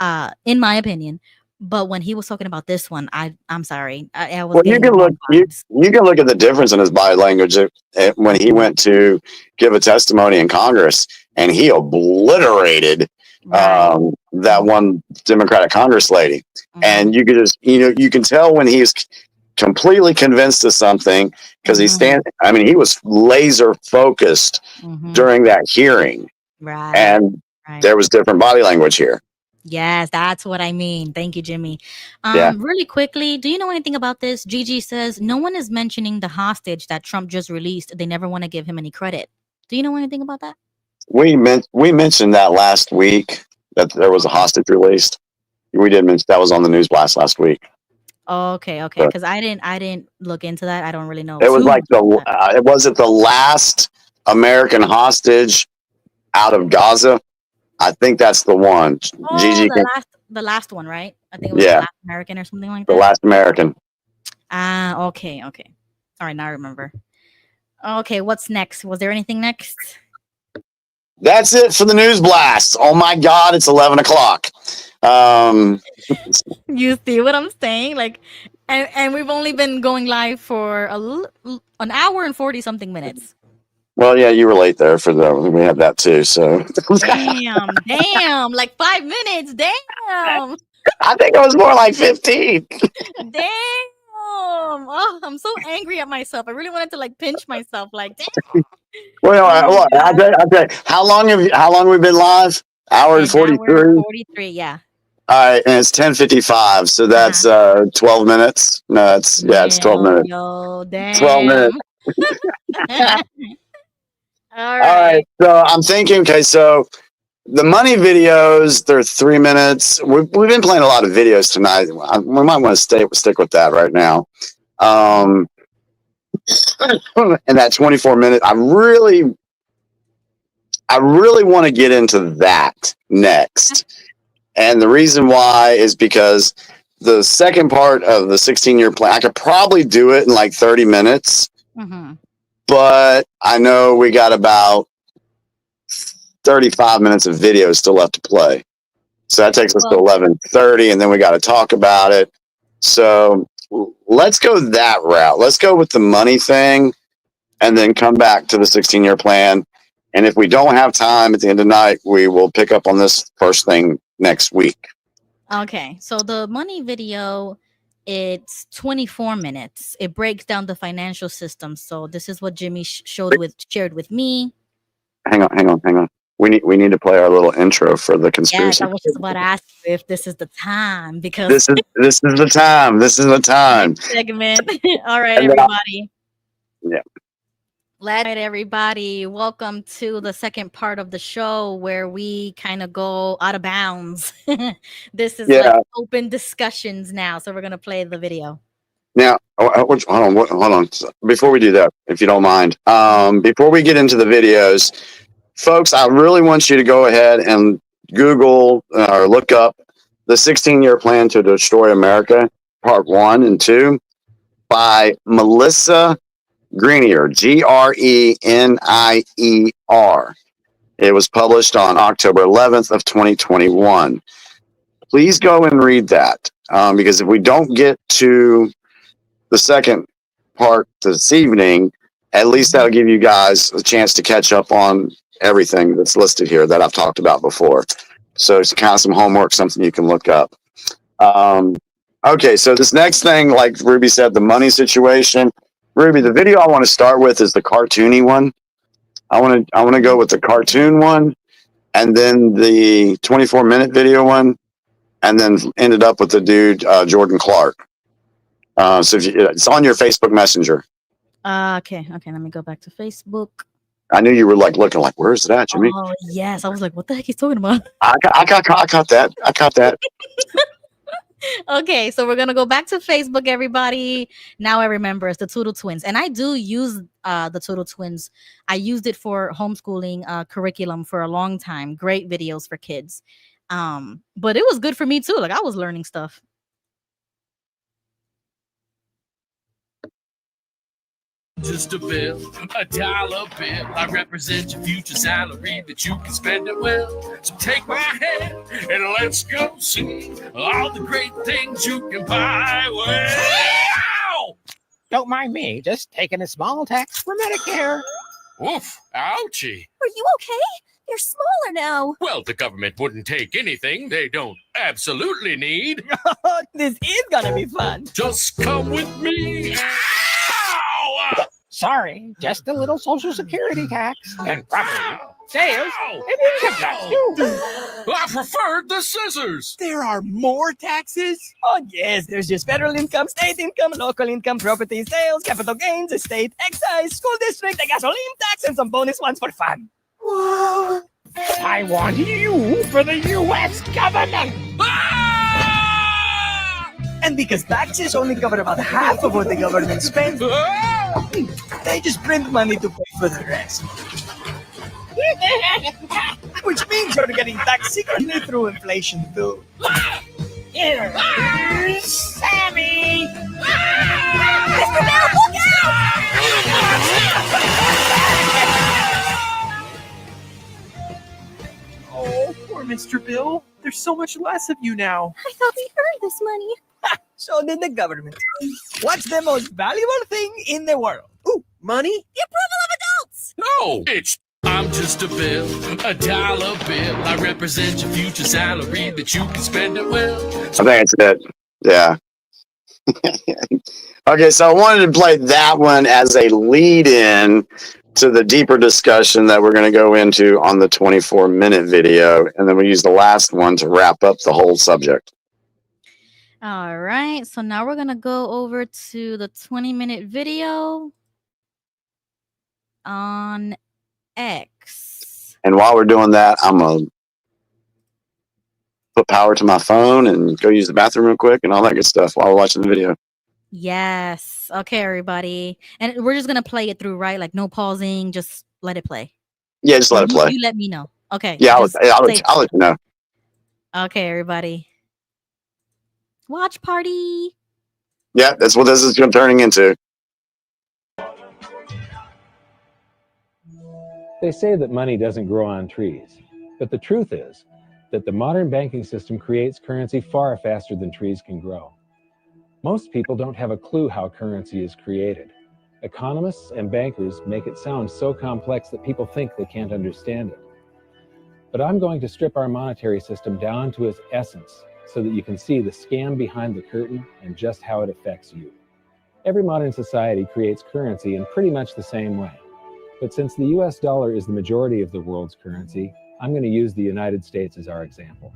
In my opinion. But when he was talking about this one, I'm sorry. I was Well, you getting can look. You can look at the difference in his body language when he went to give a testimony in Congress, and he obliterated that one Democratic Congress lady. And you could just, you can tell when he's completely convinced of something because he's standing. I mean, he was laser focused during that hearing, and there was different body language here. Yes, that's what I mean. Thank you, Jimmy. Really quickly, do you know anything about this? Gigi says no one is mentioning the hostage that Trump just released. They never want to give him any credit. Do you know anything about that? We mentioned that last week that there was a hostage released. We did mention that was on the news blast last week. Okay, because I didn't look into that. I don't really know. It was like the last American hostage out of Gaza. I think that's the one. Oh, Gigi the last one, right? I think it was the last American or something like that. The last American. Okay. All right, now I remember. Okay, what's next? Was there anything next? That's it for the news blast. Oh my God, it's 11 o'clock. You see what I'm saying? Like, and we've only been going live for an hour and 40 something minutes. Well, yeah, you were late there we had that too. So damn, like 5 minutes. Damn. I think it was more like 15. Damn. Oh, I'm so angry at myself. I really wanted to like pinch myself. Like, damn. Well, I tell you, how long have we been live? Hour and 43. 43, yeah. All right, and it's 10:55, so that's 12 minutes. No, it's 12 minutes. Yo, damn. 12 minutes. All right. So I'm thinking, okay, so the money videos, they're 3 minutes. We've been playing a lot of videos tonight. We might want to stick with that right now. And that 24 minutes, I really want to get into that next. And the reason why is because the second part of the 16-year plan, I could probably do it in like 30 minutes. But I know we got about 35 minutes of video still left to play. So that takes us to 11:30, and then we got to talk about it. So let's go that route. Let's go with the money thing and then come back to the 16-year plan. And if we don't have time at the end of the night, we will pick up on this first thing next week. Okay, so the money video, it's 24 minutes. It breaks down the financial system. So this is what Jimmy shared with me. Hang on. We need to play our little intro for the conspiracy. Yeah, I was just about to ask you if this is the time because this is the time. This is the time. Segment. All right, everybody. Yeah. All right, everybody. Welcome to the second part of the show where we kind of go out of bounds. This is like open discussions now. So we're going to play the video. Now, hold on. Before we do that, if you don't mind, before we get into the videos, folks, I really want you to go ahead and Google or look up the 16-year plan to destroy America, part 1 and 2 by Melissa Greenier, Grenier. It was published on October 11th of 2021. Please go and read that, because if we don't get to the second part this evening, at least that'll give you guys a chance to catch up on everything that's listed here that I've talked about before. So it's kind of some homework, something you can look up. Okay, so this next thing, like Ruby said, the money situation. Ruby, the video I want to start with is the cartoony one. I want to go with the cartoon one, and then the 24-minute video one, and then ended up with the dude Jordan Clark. So it's on your Facebook Messenger. Okay. Let me go back to Facebook. I knew you were like looking like, where's it at, Jimmy? Oh yes, I was like, what the heck he's talking about? I caught that. Okay, so we're gonna go back to Facebook, everybody. Now I remember it's the Toodle Twins, and I do use the Toodle Twins. I used it for homeschooling curriculum for a long time. Great videos for kids, but it was good for me too. Like I was learning stuff. Just a bill, a dollar bill. I represent your future salary that you can spend it well. So take my hand and let's go see all the great things you can buy. Wow! Don't mind me, just taking a small tax for Medicare. Oof, ouchie. Are you okay? You're smaller now. Well, the government wouldn't take anything they don't absolutely need. This is gonna be fun. Just come with me. Ow! Sorry, just a little Social Security tax and property, sales, and income tax too. I preferred the scissors. There are more taxes? Oh yes, there's just federal income, state income, local income, property sales, capital gains, estate, excise, school district, a gasoline tax, and some bonus ones for fun. Whoa. I want you for the U.S. government. And because taxes only cover about half of what the government spends, they just print money to pay for the rest. Which means you're getting taxed secretly through inflation too. Here's Sammy! Mr. Bell, look out! Oh, poor Mr. Bill. There's so much less of you now. I thought we earned this money. So did the government. What's the most valuable thing in the world? Ooh, money? The approval of adults! No, I'm just a bill, a dollar bill. I represent your future salary that you can spend it well. I think that's it. Yeah. Okay, so I wanted to play that one as a lead-in to the deeper discussion that we're going to go into on the 24-minute video, and then we use the last one to wrap up the whole subject. All right, so now we're gonna go over to the 20-minute video on X. And while we're doing that, I'm gonna put power to my phone and go use the bathroom real quick and all that good stuff while we're watching the video. Yes. Okay, everybody. And we're just gonna play it through, right? Like no pausing, just let it play. Yeah, just let it play. You let me know. Okay. Yeah, I'll let you know. Okay, everybody. Watch party. Yeah, that's what this is turning into. They say that money doesn't grow on trees, but the truth is that the modern banking system creates currency far faster than trees can grow. Most people don't have a clue how currency is created. Economists and bankers make it sound so complex that people think they can't understand it. But I'm going to strip our monetary system down to its essence so that you can see the scam behind the curtain and just how it affects you. Every modern society creates currency in pretty much the same way. But since the US dollar is the majority of the world's currency, I'm going to use the United States as our example.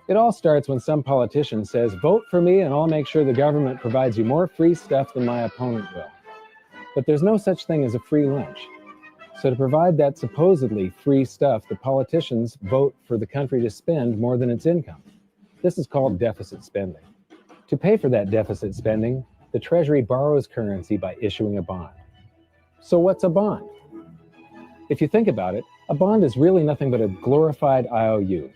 It all starts when some politician says, vote for me and I'll make sure the government provides you more free stuff than my opponent will. But there's no such thing as a free lunch. So to provide that supposedly free stuff, the politicians vote for the country to spend more than its income. This is called deficit spending. To pay for that deficit spending, the Treasury borrows currency by issuing a bond. So what's a bond? If you think about it, a bond is really nothing but a glorified IOU.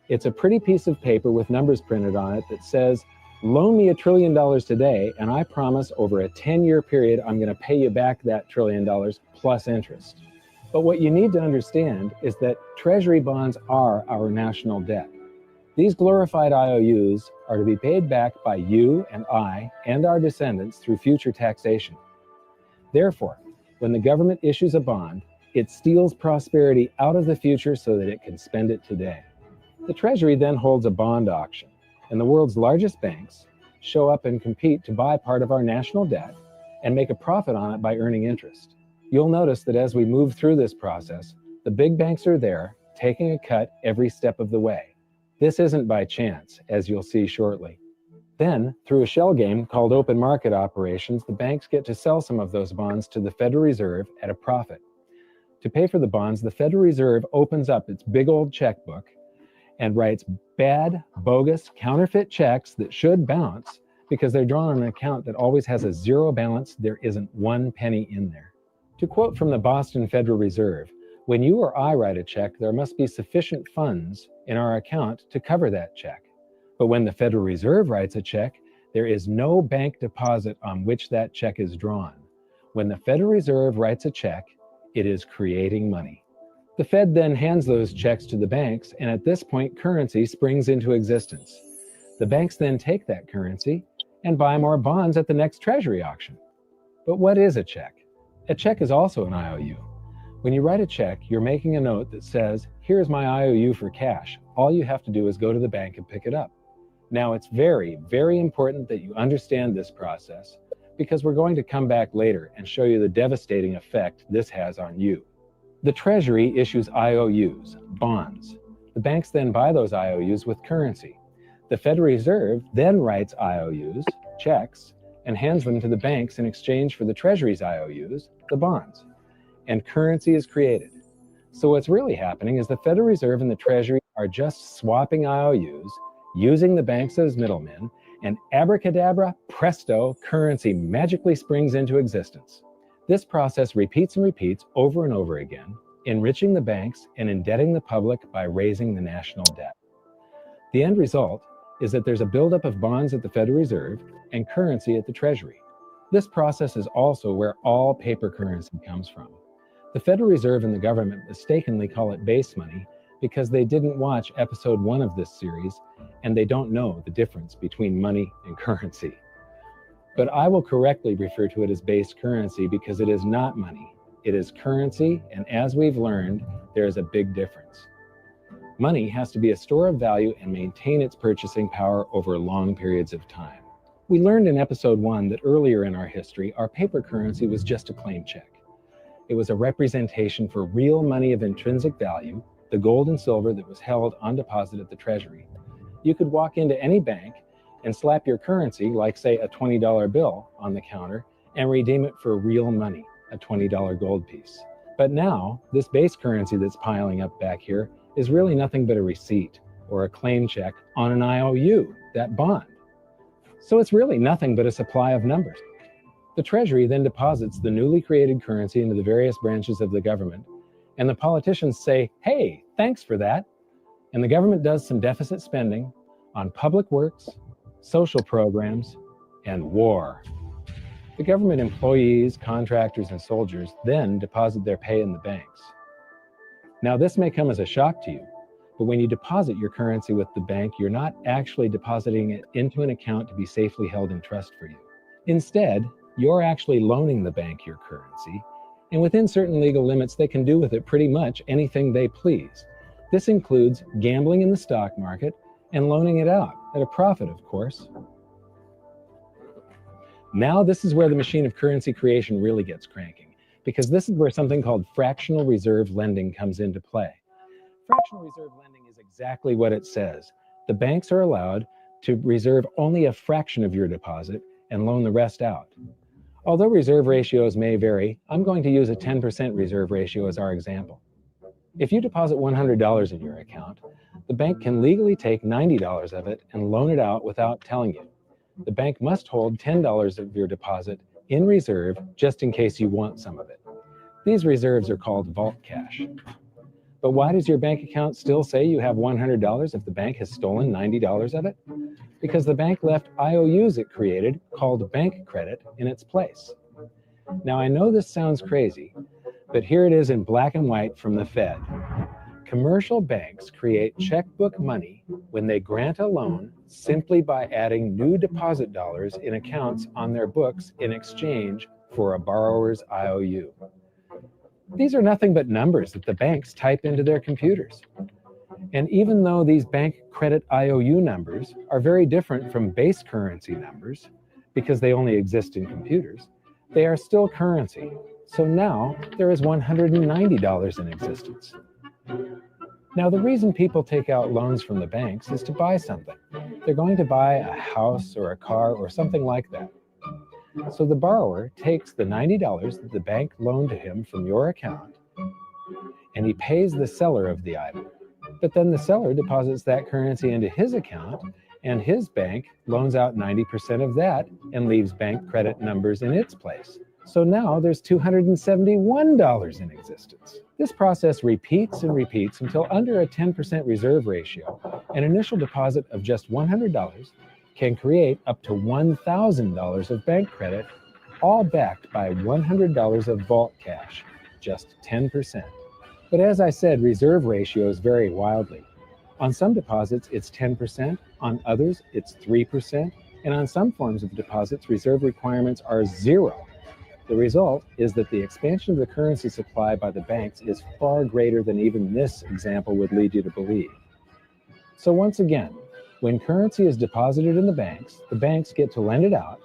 It's a pretty piece of paper with numbers printed on it that says, Loan me $1 trillion today, and I promise over a 10-year period, I'm going to pay you back that $1 trillion plus interest. But what you need to understand is that Treasury bonds are our national debt. These glorified IOUs are to be paid back by you and I and our descendants through future taxation. Therefore, when the government issues a bond, it steals prosperity out of the future so that it can spend it today. The Treasury then holds a bond auction, and the world's largest banks show up and compete to buy part of our national debt and make a profit on it by earning interest. You'll notice that as we move through this process, the big banks are there, taking a cut every step of the way. This isn't by chance, as you'll see shortly. Then, through a shell game called open market operations, the banks get to sell some of those bonds to the Federal Reserve at a profit. To pay for the bonds, the Federal Reserve opens up its big old checkbook and writes bad, bogus, counterfeit checks that should bounce because they're drawn on an account that always has a zero balance. There isn't one penny in there. To quote from the Boston Federal Reserve, when you or I write a check, there must be sufficient funds in our account to cover that check. But when the Federal Reserve writes a check, there is no bank deposit on which that check is drawn. When the Federal Reserve writes a check, it is creating money. The Fed then hands those checks to the banks, and at this point, currency springs into existence. The banks then take that currency and buy more bonds at the next Treasury auction. But what is a check? A check is also an IOU. When you write a check, you're making a note that says, here's my IOU for cash. All you have to do is go to the bank and pick it up. Now, it's very, very important that you understand this process because we're going to come back later and show you the devastating effect this has on you. The Treasury issues IOUs, bonds. The banks then buy those IOUs with currency. The Federal Reserve then writes IOUs, checks, and hands them to the banks in exchange for the Treasury's IOUs, the bonds. And currency is created. So what's really happening is the Federal Reserve and the Treasury are just swapping IOUs, using the banks as middlemen, and abracadabra, presto, currency magically springs into existence. This process repeats and repeats over and over again, enriching the banks and indebting the public by raising the national debt. The end result is that there's a buildup of bonds at the Federal Reserve and currency at the Treasury. This process is also where all paper currency comes from. The Federal Reserve and the government mistakenly call it base money because they didn't watch episode 1 of this series and they don't know the difference between money and currency. But I will correctly refer to it as base currency because it is not money. It is currency, and as we've learned, there is a big difference. Money has to be a store of value and maintain its purchasing power over long periods of time. We learned in episode 1 that earlier in our history, our paper currency was just a claim check. It was a representation for real money of intrinsic value, the gold and silver that was held on deposit at the Treasury. You could walk into any bank and slap your currency, like say a $20 bill, on the counter and redeem it for real money, a $20 gold piece. But now, this base currency that's piling up back here is really nothing but a receipt or a claim check on an IOU, that bond. So it's really nothing but a supply of numbers. The Treasury then deposits the newly created currency into the various branches of the government, and the politicians say, hey, thanks for that. And the government does some deficit spending on public works, social programs, and war. The government employees, contractors, and soldiers then deposit their pay in the banks. Now, this may come as a shock to you, but when you deposit your currency with the bank, you're not actually depositing it into an account to be safely held in trust for you. Instead, you're actually loaning the bank your currency, and within certain legal limits, they can do with it pretty much anything they please. This includes gambling in the stock market and loaning it out, at a profit, of course. Now, this is where the machine of currency creation really gets cranking, because this is where something called fractional reserve lending comes into play. Fractional reserve lending is exactly what it says. The banks are allowed to reserve only a fraction of your deposit and loan the rest out. Although reserve ratios may vary, I'm going to use a 10% reserve ratio as our example. If you deposit $100 in your account, the bank can legally take $90 of it and loan it out without telling you. The bank must hold $10 of your deposit in reserve just in case you want some of it. These reserves are called vault cash. But why does your bank account still say you have $100 if the bank has stolen $90 of it? Because the bank left IOUs it created called bank credit in its place. Now, I know this sounds crazy, but here it is in black and white from the Fed. Commercial banks create checkbook money when they grant a loan simply by adding new deposit dollars in accounts on their books in exchange for a borrower's IOU. These are nothing but numbers that the banks type into their computers. And even though these bank credit IOU numbers are very different from base currency numbers, because they only exist in computers, they are still currency. So now there is $190 in existence. Now, the reason people take out loans from the banks is to buy something. They're going to buy a house or a car or something like that. So the borrower takes the $90 that the bank loaned to him from your account, and he pays the seller of the item. But then the seller deposits that currency into his account, and his bank loans out 90% of that and leaves bank credit numbers in its place. So now there's $271 in existence. This process repeats and repeats until under a 10% reserve ratio, an initial deposit of just $100 can create up to $1,000 of bank credit, all backed by $100 of vault cash, just 10%. But as I said, reserve ratios vary wildly. On some deposits, it's 10%, on others, it's 3%, and on some forms of deposits, reserve requirements are 0. The result is that the expansion of the currency supply by the banks is far greater than even this example would lead you to believe. So once again, when currency is deposited in the banks get to lend it out,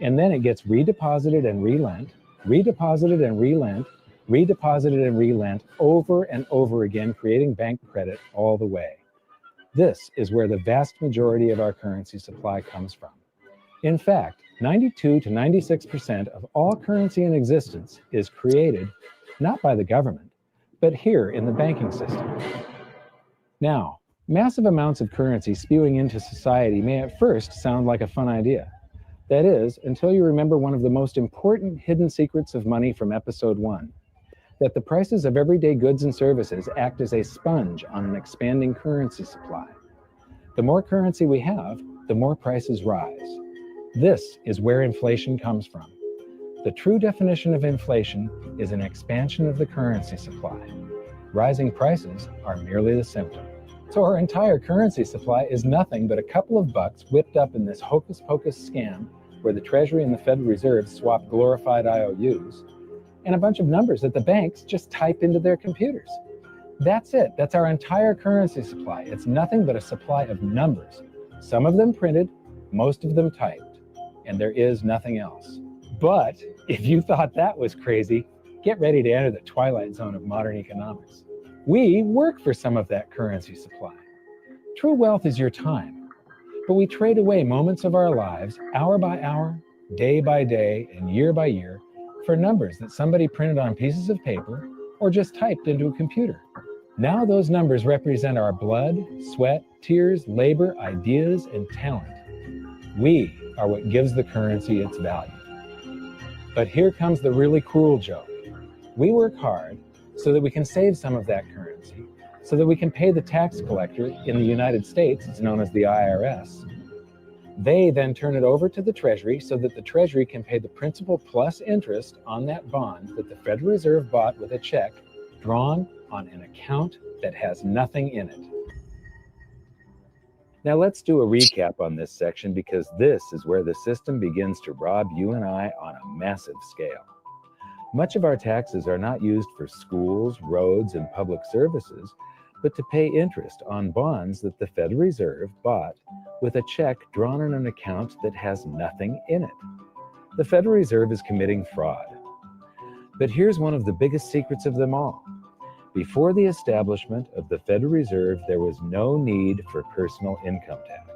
and then it gets redeposited and relent, redeposited and relent, redeposited and relent over and over again, creating bank credit all the way. This is where the vast majority of our currency supply comes from. In fact, 92 to 96% of all currency in existence is created not by the government, but here in the banking system. Now, massive amounts of currency spewing into society may at first sound like a fun idea. That is, until you remember one of the most important hidden secrets of money from episode 1, that the prices of everyday goods and services act as a sponge on an expanding currency supply. The more currency we have, the more prices rise. This is where inflation comes from. The true definition of inflation is an expansion of the currency supply. Rising prices are merely the symptom. So our entire currency supply is nothing but a couple of bucks whipped up in this hocus-pocus scam where the Treasury and the Federal Reserve swap glorified IOUs, and a bunch of numbers that the banks just type into their computers. That's it. That's our entire currency supply. It's nothing but a supply of numbers. Some of them printed, most of them typed. And there is nothing else. But if you thought that was crazy, get ready to enter the twilight zone of modern economics. We work for some of that currency supply. True wealth is your time, but we trade away moments of our lives, hour by hour, day by day, and year by year, for numbers that somebody printed on pieces of paper or just typed into a computer. Now those numbers represent our blood, sweat, tears, labor, ideas, and talent. We are what gives the currency its value. But here comes the really cruel joke. We work hard so that we can save some of that currency, so that we can pay the tax collector in the United States, it's known as the IRS. They then turn it over to the Treasury so that the Treasury can pay the principal plus interest on that bond that the Federal Reserve bought with a check drawn on an account that has nothing in it. Now let's do a recap on this section because this is where the system begins to rob you and I on a massive scale. Much of our taxes are not used for schools, roads, and public services, but to pay interest on bonds that the Federal Reserve bought with a check drawn on an account that has nothing in it. The Federal Reserve is committing fraud. But here's one of the biggest secrets of them all. Before the establishment of the Federal Reserve, there was no need for personal income tax.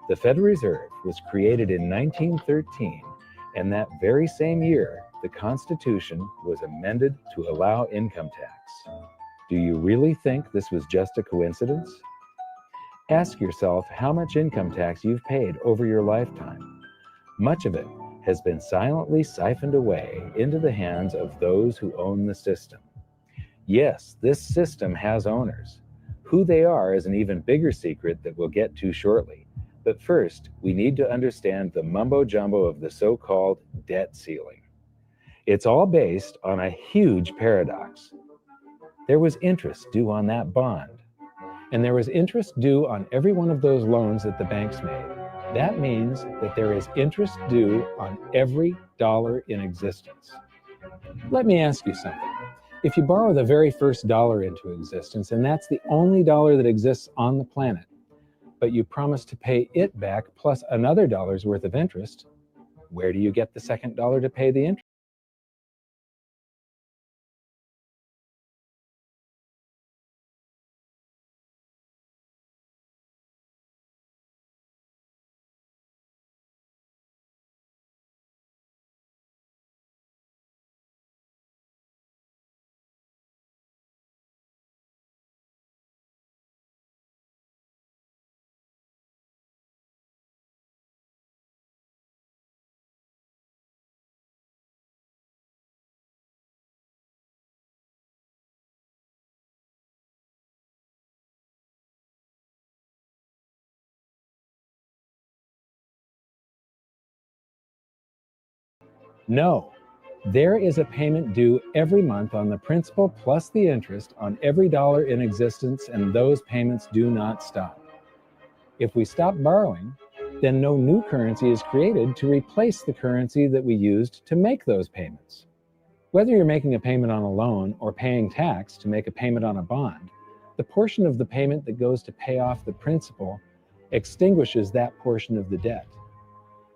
The Federal Reserve was created in 1913, and that very same year, the Constitution was amended to allow income tax. Do you really think this was just a coincidence? Ask yourself how much income tax you've paid over your lifetime. Much of it has been silently siphoned away into the hands of those who own the system. Yes, this system has owners. Who they are is an even bigger secret that we'll get to shortly. But first, we need to understand the mumbo-jumbo of the so-called debt ceiling. It's all based on a huge paradox. There was interest due on that bond, and there was interest due on every one of those loans that the banks made. That means that there is interest due on every dollar in existence. Let me ask you something. If you borrow the very first dollar into existence, and that's the only dollar that exists on the planet, but you promise to pay it back plus another dollar's worth of interest, where do you get the second dollar to pay the interest? No, there is a payment due every month on the principal plus the interest on every dollar in existence, and those payments do not stop. If we stop borrowing, then no new currency is created to replace the currency that we used to make those payments. Whether you're making a payment on a loan or paying tax to make a payment on a bond, the portion of the payment that goes to pay off the principal extinguishes that portion of the debt.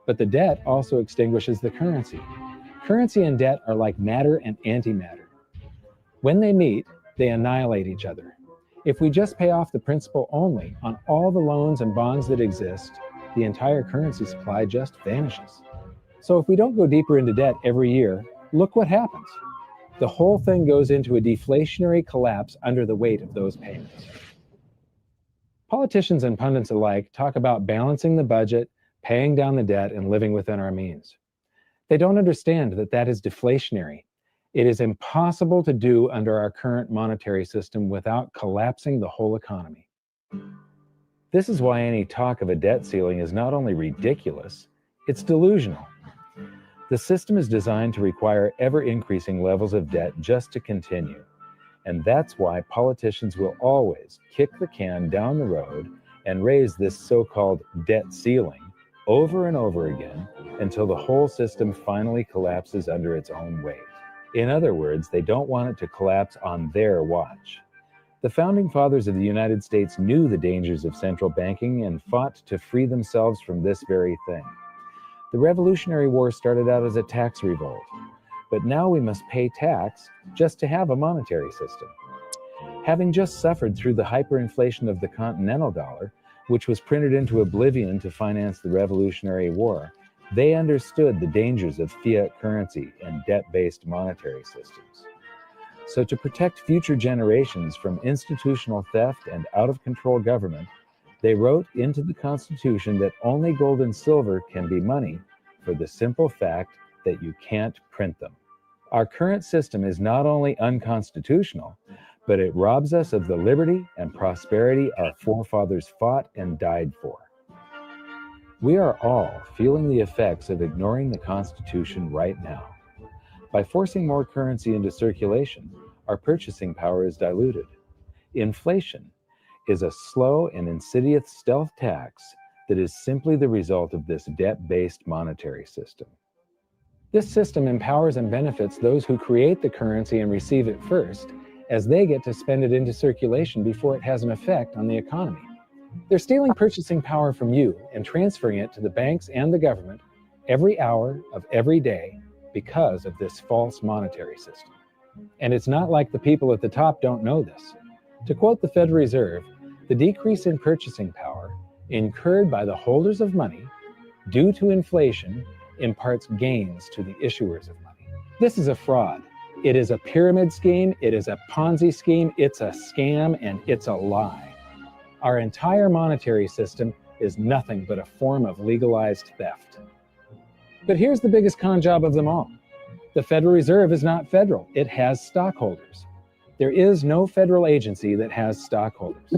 But the debt also extinguishes the currency. Currency and debt are like matter and antimatter. When they meet, they annihilate each other. If we just pay off the principal only on all the loans and bonds that exist, the entire currency supply just vanishes. So if we don't go deeper into debt every year, look what happens. The whole thing goes into a deflationary collapse under the weight of those payments. Politicians and pundits alike talk about balancing the budget, paying down the debt, and living within our means. They don't understand that that is deflationary. It is impossible to do under our current monetary system without collapsing the whole economy. This is why any talk of a debt ceiling is not only ridiculous, it's delusional. The system is designed to require ever-increasing levels of debt just to continue. And that's why politicians will always kick the can down the road and raise this so-called debt ceiling over and over again until the whole system finally collapses under its own weight. In other words, they don't want it to collapse on their watch. The founding fathers of the United States knew the dangers of central banking and fought to free themselves from this very thing. The Revolutionary War started out as a tax revolt, but now we must pay tax just to have a monetary system. Having just suffered through the hyperinflation of the continental dollar, which was printed into oblivion to finance the Revolutionary War, they understood the dangers of fiat currency and debt-based monetary systems. So to protect future generations from institutional theft and out-of-control government, they wrote into the Constitution that only gold and silver can be money for the simple fact that you can't print them. Our current system is not only unconstitutional, but it robs us of the liberty and prosperity our forefathers fought and died for. We are all feeling the effects of ignoring the Constitution right now. By forcing more currency into circulation, our purchasing power is diluted. Inflation is a slow and insidious stealth tax that is simply the result of this debt-based monetary system. This system empowers and benefits those who create the currency and receive it first, as they get to spend it into circulation before it has an effect on the economy. They're stealing purchasing power from you and transferring it to the banks and the government every hour of every day because of this false monetary system. And it's not like the people at the top don't know this. To quote the Federal Reserve, the decrease in purchasing power incurred by the holders of money due to inflation imparts gains to the issuers of money. This is a fraud. It is a pyramid scheme, it is a Ponzi scheme, it's a scam, and it's a lie. Our entire monetary system is nothing but a form of legalized theft. But here's the biggest con job of them all. The Federal Reserve is not federal. It has stockholders. There is no federal agency that has stockholders.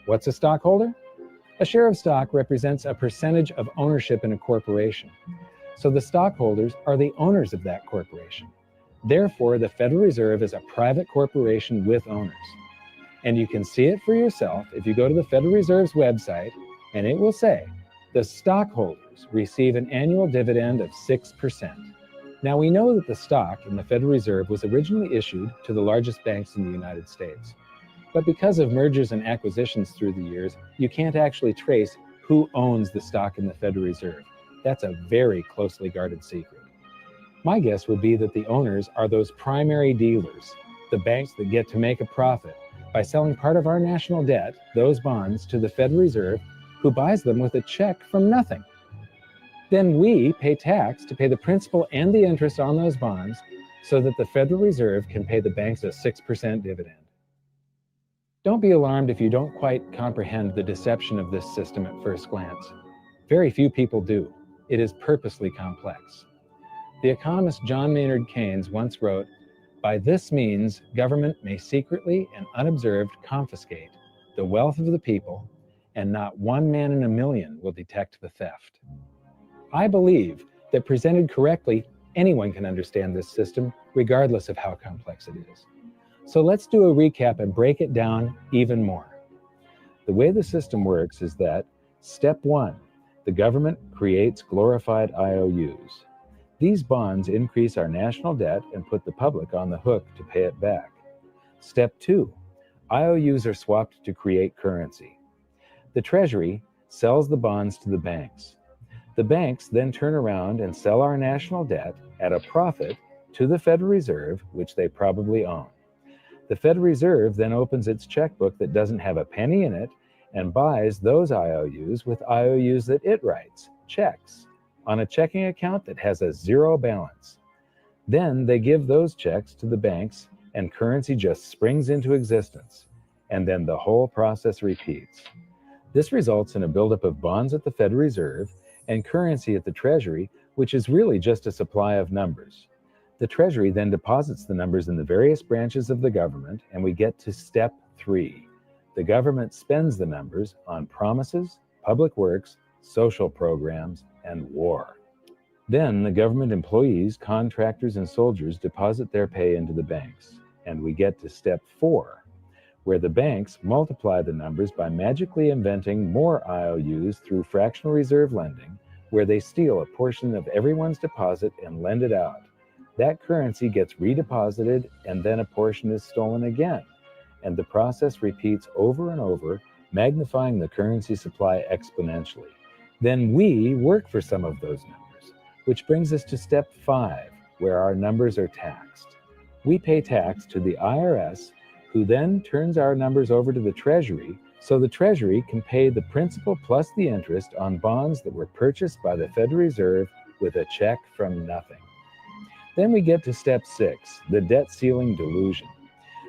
What's a stockholder? A share of stock represents a percentage of ownership in a corporation. So the stockholders are the owners of that corporation. Therefore, the Federal Reserve is a private corporation with owners. And you can see it for yourself if you go to the Federal Reserve's website, and it will say the stockholders receive an annual dividend of 6%. Now, we know that the stock in the Federal Reserve was originally issued to the largest banks in the United States. But because of mergers and acquisitions through the years, you can't actually trace who owns the stock in the Federal Reserve. That's a very closely guarded secret. My guess would be that the owners are those primary dealers, the banks that get to make a profit by selling part of our national debt, those bonds, to the Federal Reserve, who buys them with a check from nothing. Then we pay tax to pay the principal and the interest on those bonds so that the Federal Reserve can pay the banks a 6% dividend. Don't be alarmed if you don't quite comprehend the deception of this system at first glance. Very few people do. It is purposely complex. The economist John Maynard Keynes once wrote, "By this means, government may secretly and unobserved confiscate the wealth of the people, and not one man in a million will detect the theft." I believe that presented correctly, anyone can understand this system, regardless of how complex it is. So let's do a recap and break it down even more. The way the system works is that, step 1, the government creates glorified IOUs. These bonds increase our national debt and put the public on the hook to pay it back. Step 2, IOUs are swapped to create currency. The Treasury sells the bonds to the banks. The banks then turn around and sell our national debt at a profit to the Federal Reserve, which they probably own. The Federal Reserve then opens its checkbook that doesn't have a penny in it and buys those IOUs with IOUs that it writes, checks, on a checking account that has a zero balance. Then they give those checks to the banks and currency just springs into existence. And then the whole process repeats. This results in a buildup of bonds at the Federal Reserve and currency at the Treasury, which is really just a supply of numbers. The Treasury then deposits the numbers in the various branches of the government, and we get to step 3. The government spends the numbers on promises, public works, social programs, and war. Then the government employees, contractors, and soldiers deposit their pay into the banks, and we get to step 4, where the banks multiply the numbers by magically inventing more IOUs through fractional reserve lending, where they steal a portion of everyone's deposit and lend it out. That currency gets redeposited, and then a portion is stolen again. And the process repeats over and over, magnifying the currency supply exponentially. Then we work for some of those numbers, which brings us to step 5, where our numbers are taxed. We pay tax to the IRS, who then turns our numbers over to the Treasury, so the Treasury can pay the principal plus the interest on bonds that were purchased by the Federal Reserve with a check from nothing. Then we get to step 6, the debt ceiling delusion.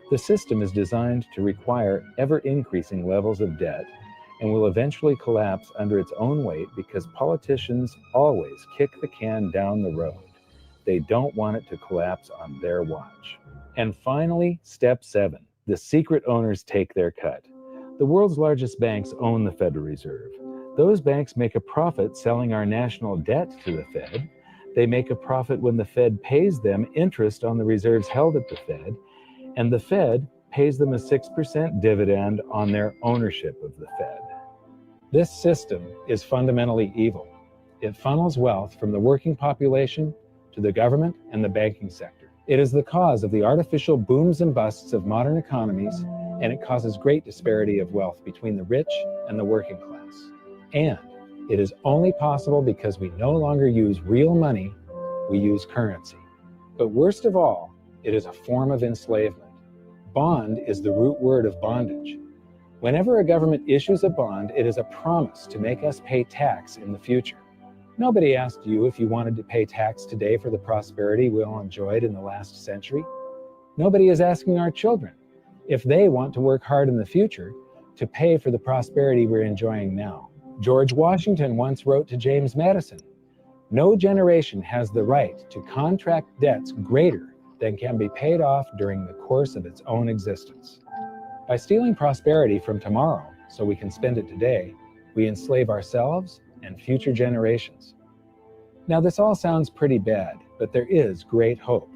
The system is designed to require ever-increasing levels of debt and will eventually collapse under its own weight because politicians always kick the can down the road. They don't want it to collapse on their watch. And finally, step 7, the secret owners take their cut. The world's largest banks own the Federal Reserve. Those banks make a profit selling our national debt to the Fed. They make a profit when the Fed pays them interest on the reserves held at the Fed, and the Fed pays them a 6% dividend on their ownership of the Fed. This system is fundamentally evil. It funnels wealth from the working population to the government and the banking sector. It is the cause of the artificial booms and busts of modern economies, and it causes great disparity of wealth between the rich and the working class. And it is only possible because we no longer use real money, we use currency. But worst of all, it is a form of enslavement. Bond is the root word of bondage. Whenever a government issues a bond, it is a promise to make us pay tax in the future. Nobody asked you if you wanted to pay tax today for the prosperity we all enjoyed in the last century. Nobody is asking our children if they want to work hard in the future to pay for the prosperity we're enjoying now. George Washington once wrote to James Madison, "No generation has the right to contract debts greater than can be paid off during the course of its own existence. By stealing prosperity from tomorrow so we can spend it today, we enslave ourselves and future generations. Now, this all sounds pretty bad, but there is great hope,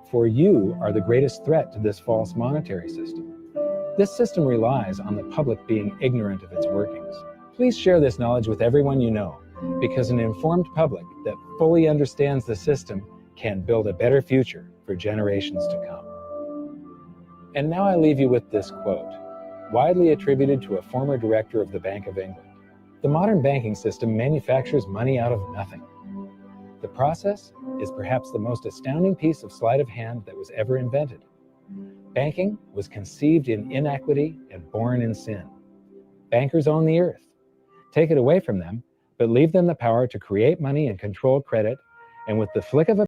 for you are the greatest threat to this false monetary system. This system relies on the public being ignorant of its workings. Please share this knowledge with everyone you know, because an informed public that fully understands the system can build a better future for generations to come. And now I leave you with this quote, widely attributed to a former director of the Bank of England. The modern banking system manufactures money out of nothing. The process is perhaps the most astounding piece of sleight of hand that was ever invented. Banking was conceived in inequity and born in sin. Bankers own the earth. Take it away from them, but leave them the power to create money and control credit, and with the flick of a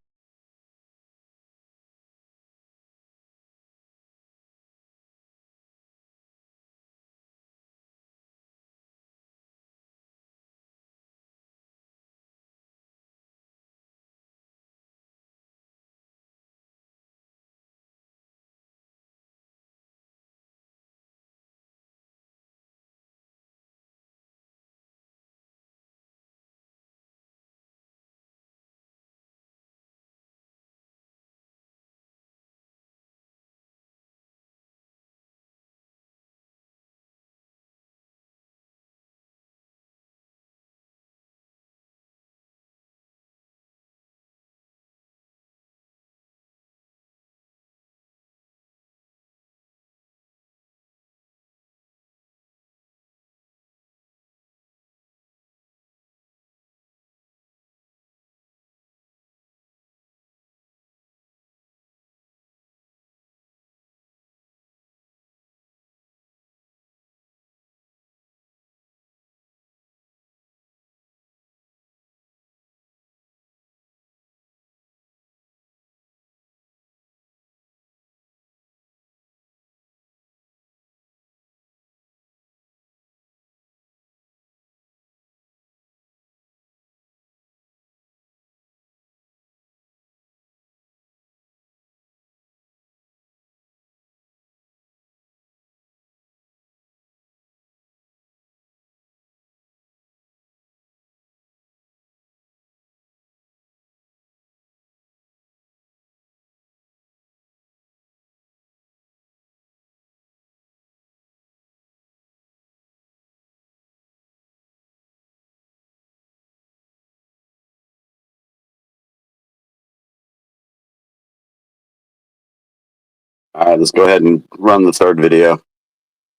All right, let's go ahead and run the third video.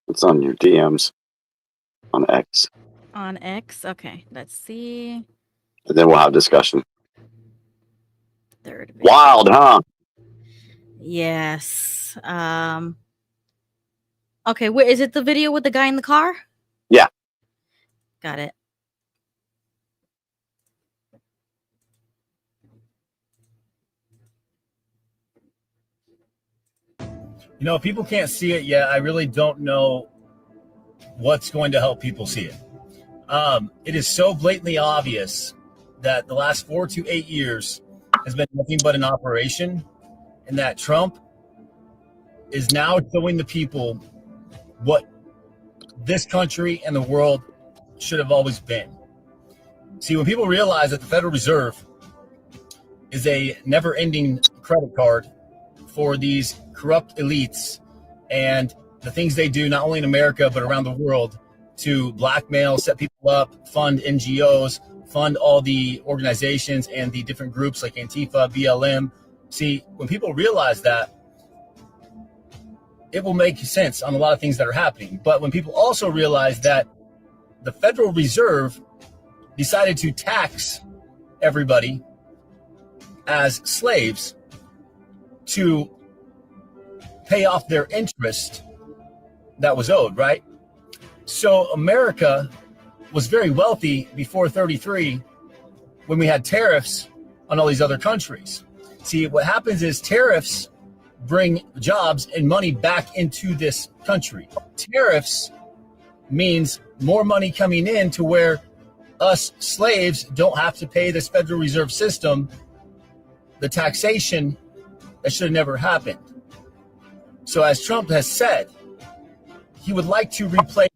It's on your DMs on X. On X? Okay, let's see. And then we'll have discussion. Third video. Wild, huh? Yes. Okay, where is it, the video with the guy in the car? Yeah. Got it. You know, people can't see it yet. I really don't know what's going to help people see it. It is so blatantly obvious that the last 4 to 8 years has been nothing but an operation, and that Trump is now showing the people what this country and the world should have always been. See, when people realize that the Federal Reserve is a never-ending credit card for these corrupt elites and the things they do not only in America but around the world to blackmail, set people up, fund NGOs, fund all the organizations and the different groups like Antifa, BLM. See, when people realize that, it will make sense on a lot of things that are happening. But when people also realize that the Federal Reserve decided to tax everybody as slaves to pay off their interest that was owed, right? So America was very wealthy before 33 when we had tariffs on all these other countries. See, what happens is tariffs bring jobs and money back into this country. Tariffs means more money coming in to where us slaves don't have to pay this Federal Reserve System the taxation That should have never happened. So as Trump has said, he would like to replace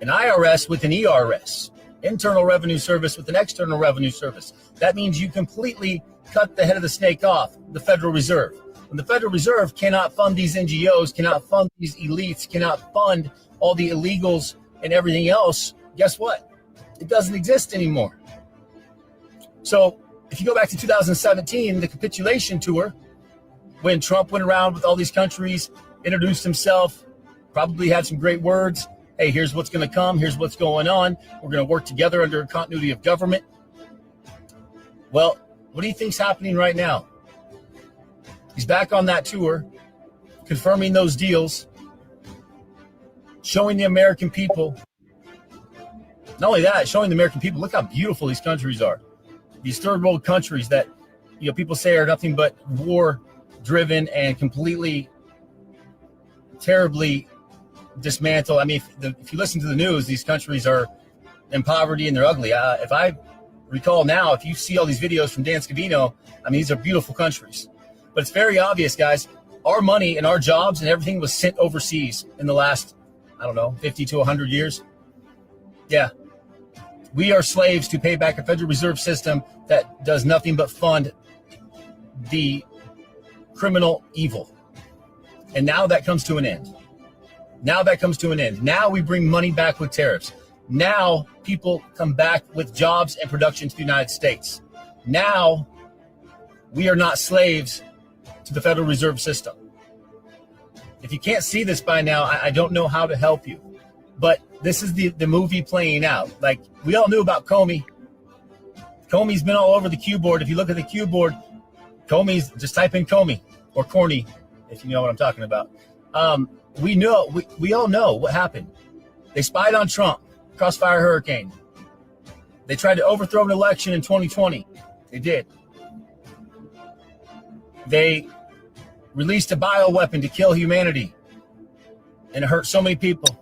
an IRS with an ERS, Internal Revenue Service with an External Revenue Service. That means you completely cut the head of the snake off, the Federal Reserve. When the Federal Reserve cannot fund these NGOs, cannot fund these elites, cannot fund all the illegals and everything else, guess what? It doesn't exist anymore. So if you go back to 2017, the capitulation tour, when Trump went around with all these countries, introduced himself, probably had some great words. Hey, here's what's going to come. Here's what's going on. We're going to work together under a continuity of government. Well, what do you think's happening right now? He's back on that tour, confirming those deals, showing the American people. Not only that, showing the American people, look how beautiful these countries are. These third world countries that, people say are nothing but war-driven and completely, terribly dismantled. I mean, if you listen to the news, these countries are in poverty and they're ugly. If I recall now, if you see all these videos from Dan Scavino, I mean, these are beautiful countries. But it's very obvious, guys, our money and our jobs and everything was sent overseas in the last, 50 to 100 years. Yeah. We are slaves to pay back a Federal Reserve System that does nothing but fund the criminal evil. And now that comes to an end. Now we bring money back with tariffs. Now people come back with jobs and production to the United States. Now we are not slaves to the Federal Reserve System. If you can't see this by now, I don't know how to help you. But this is the movie playing out. Like, we all knew about Comey. Comey's been all over the Q board. If you look at the Q board, Comey's, just type in Comey or Corny, if you know what I'm talking about. We all know what happened. They spied on Trump, Crossfire Hurricane. They tried to overthrow an election in 2020. They did. They released a bioweapon to kill humanity, and it hurt so many people.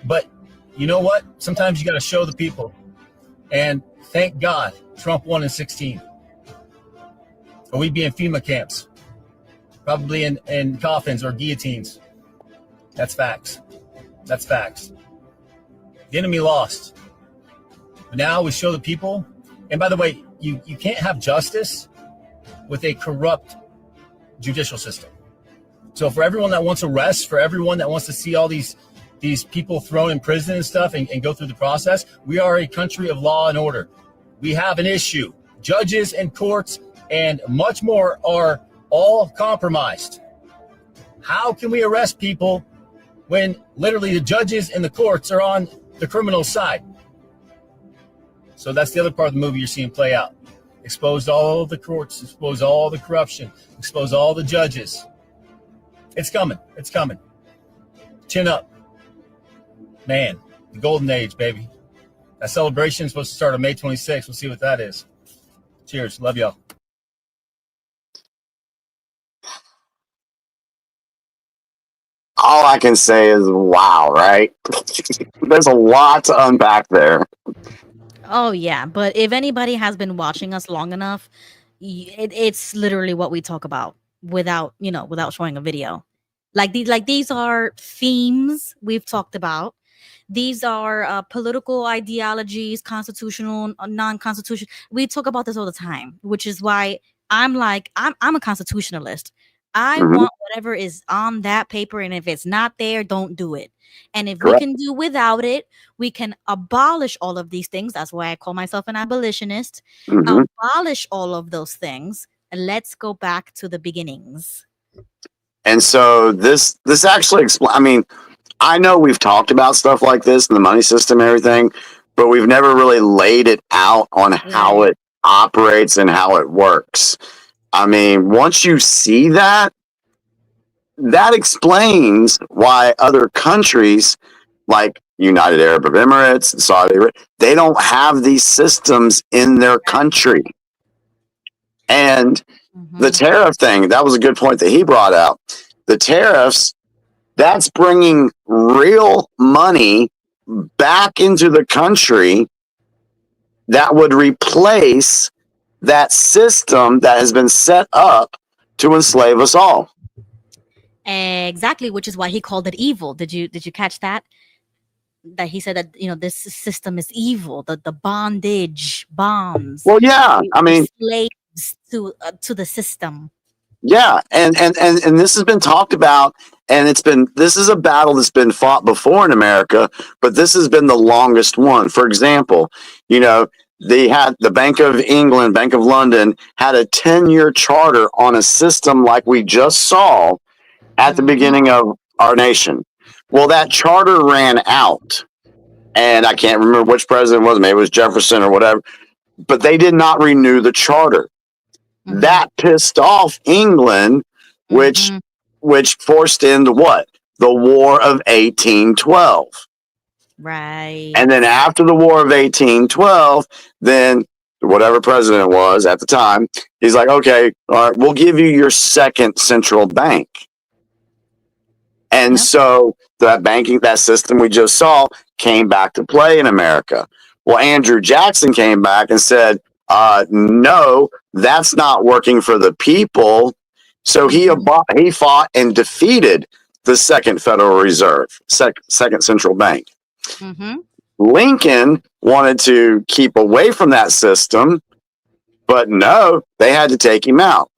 But you know what? Sometimes you got to show the people. And thank God Trump won in 2016. Or we'd be in FEMA camps, probably in coffins or guillotines. That's facts. The enemy lost. But now we show the people. And by the way, you can't have justice with a corrupt judicial system. So for everyone that wants arrests, for everyone that wants to see all these people thrown in prison and stuff and go through the process, we are a country of law and order. We have an issue. Judges and courts and much more are all compromised. How can we arrest people when literally the judges and the courts are on the criminal side? So that's the other part of the movie you're seeing play out. Expose all the courts, expose all the corruption, expose all the judges. It's coming. Chin up. Man, the golden age, baby. That celebration is supposed to start on May 26th. We'll see what that is. Cheers. Love y'all. All I can say is wow, right? There's a lot to unpack there. Oh yeah, but if anybody has been watching us long enough, it's literally what we talk about without showing a video. These are themes we've talked about. These are political ideologies, constitutional, non-constitutional. We talk about this all the time, which is why I'm a constitutionalist. I want whatever is on that paper, and if it's not there, don't do it. And if we can do without it, we can abolish all of these things. That's why I call myself an abolitionist. Abolish all of those things, and let's go back to the beginnings. And so this actually explains. I mean, I know we've talked about stuff like this in the money system and everything, but we've never really laid it out on how it operates and how it works. I mean, once you see that explains why other countries like United Arab Emirates, Saudi Arabia, they don't have these systems in their country. And the tariff thing, that was a good point that he brought out. The tariffs, that's bringing real money back into the country that would replace that system that has been set up to enslave us all. Exactly, which is why he called it evil. Did you catch that? That he said that this system is evil. The bondage bonds. Well, yeah, I mean, slaves to the system. yeah, and this has been talked about, and this is a battle that's been fought before in America, but this has been the longest one. For example, they had the Bank of England, Bank of London had a 10-year charter on a system like we just saw at the beginning of our nation. Well, that charter ran out, and I can't remember which president it was. Maybe it was Jefferson or whatever, but they did not renew the charter. That pissed off England, which forced into what? The War of 1812. Right. And then after the War of 1812, then whatever president it was at the time, he's like, okay, all right, we'll give you your second central bank. And so that system we just saw came back to play in America. Well, Andrew Jackson came back and said, no, that's not working for the people. So he fought and defeated the Second Federal Reserve, Second Central Bank. Lincoln wanted to keep away from that system, but no, they had to take him out.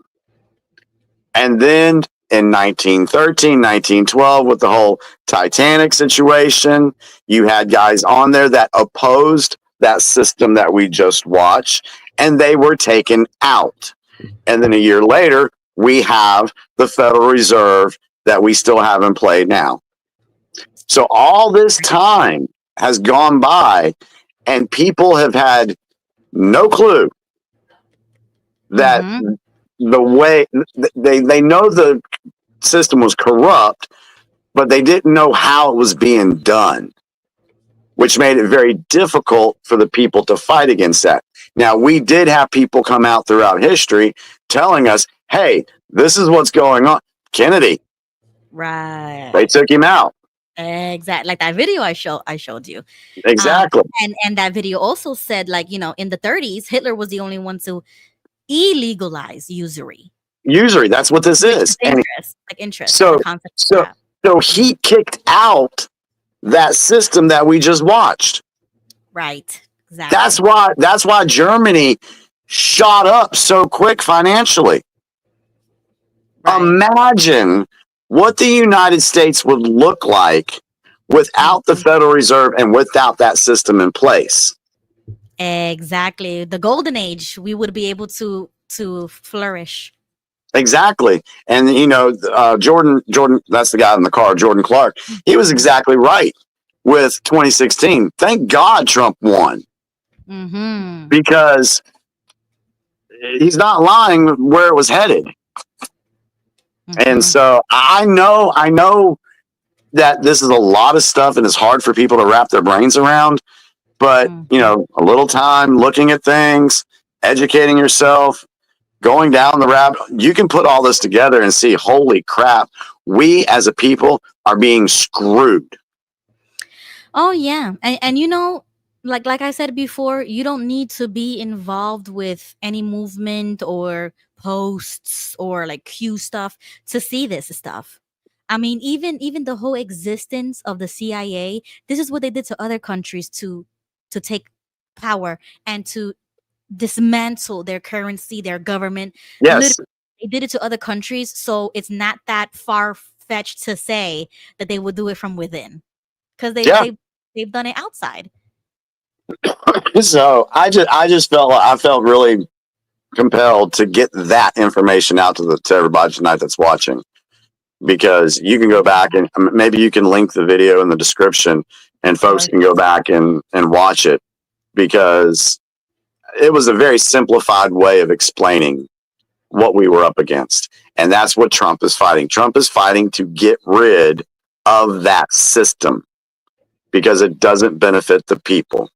And then in 1913, 1912, with the whole Titanic situation, you had guys on there that opposed that system that we just watched, and they were taken out. And then a year later, we have the Federal Reserve that we still have in play now. So all this time has gone by, and people have had no clue that the way they know the system was corrupt, but they didn't know how it was being done, which made it very difficult for the people to fight against that. Now, we did have people come out throughout history telling us, hey, this is what's going on. Kennedy. Right. They took him out. Exactly. Like that video I showed you. Exactly. And that video also said, like, in the 30s, Hitler was the only one to illegalize usury. Usury, that's what this is. Interest. So he kicked out that system that we just watched. Right. Exactly. That's why Germany shot up so quick financially. Right. Imagine what the United States would look like without the Federal Reserve and without that system in place. Exactly. The golden age, we would be able to flourish. Exactly. And Jordan, that's the guy in the car, Jordan Clark. He was exactly right with 2016. Thank God Trump won. Because he's not lying where it was headed. And so I know that this is a lot of stuff and it's hard for people to wrap their brains around, but a little time looking at things, educating yourself, going down the rabbit, you can put all this together and see, holy crap, we as a people are being screwed. Oh yeah. And like I said before, you don't need to be involved with any movement or posts or like Q stuff to see this stuff. I mean, even the whole existence of the CIA, this is what they did to other countries to take power and to dismantle their currency, their government. Yes. Literally, they did it to other countries, so it's not that far-fetched to say that they would do it from within, because they've done it outside. So I felt really compelled to get that information out to everybody tonight that's watching, because you can go back and maybe you can link the video in the description and folks can go back and watch it, because it was a very simplified way of explaining what we were up against. And that's what Trump is fighting. Trump is fighting to get rid of that system because it doesn't benefit the people.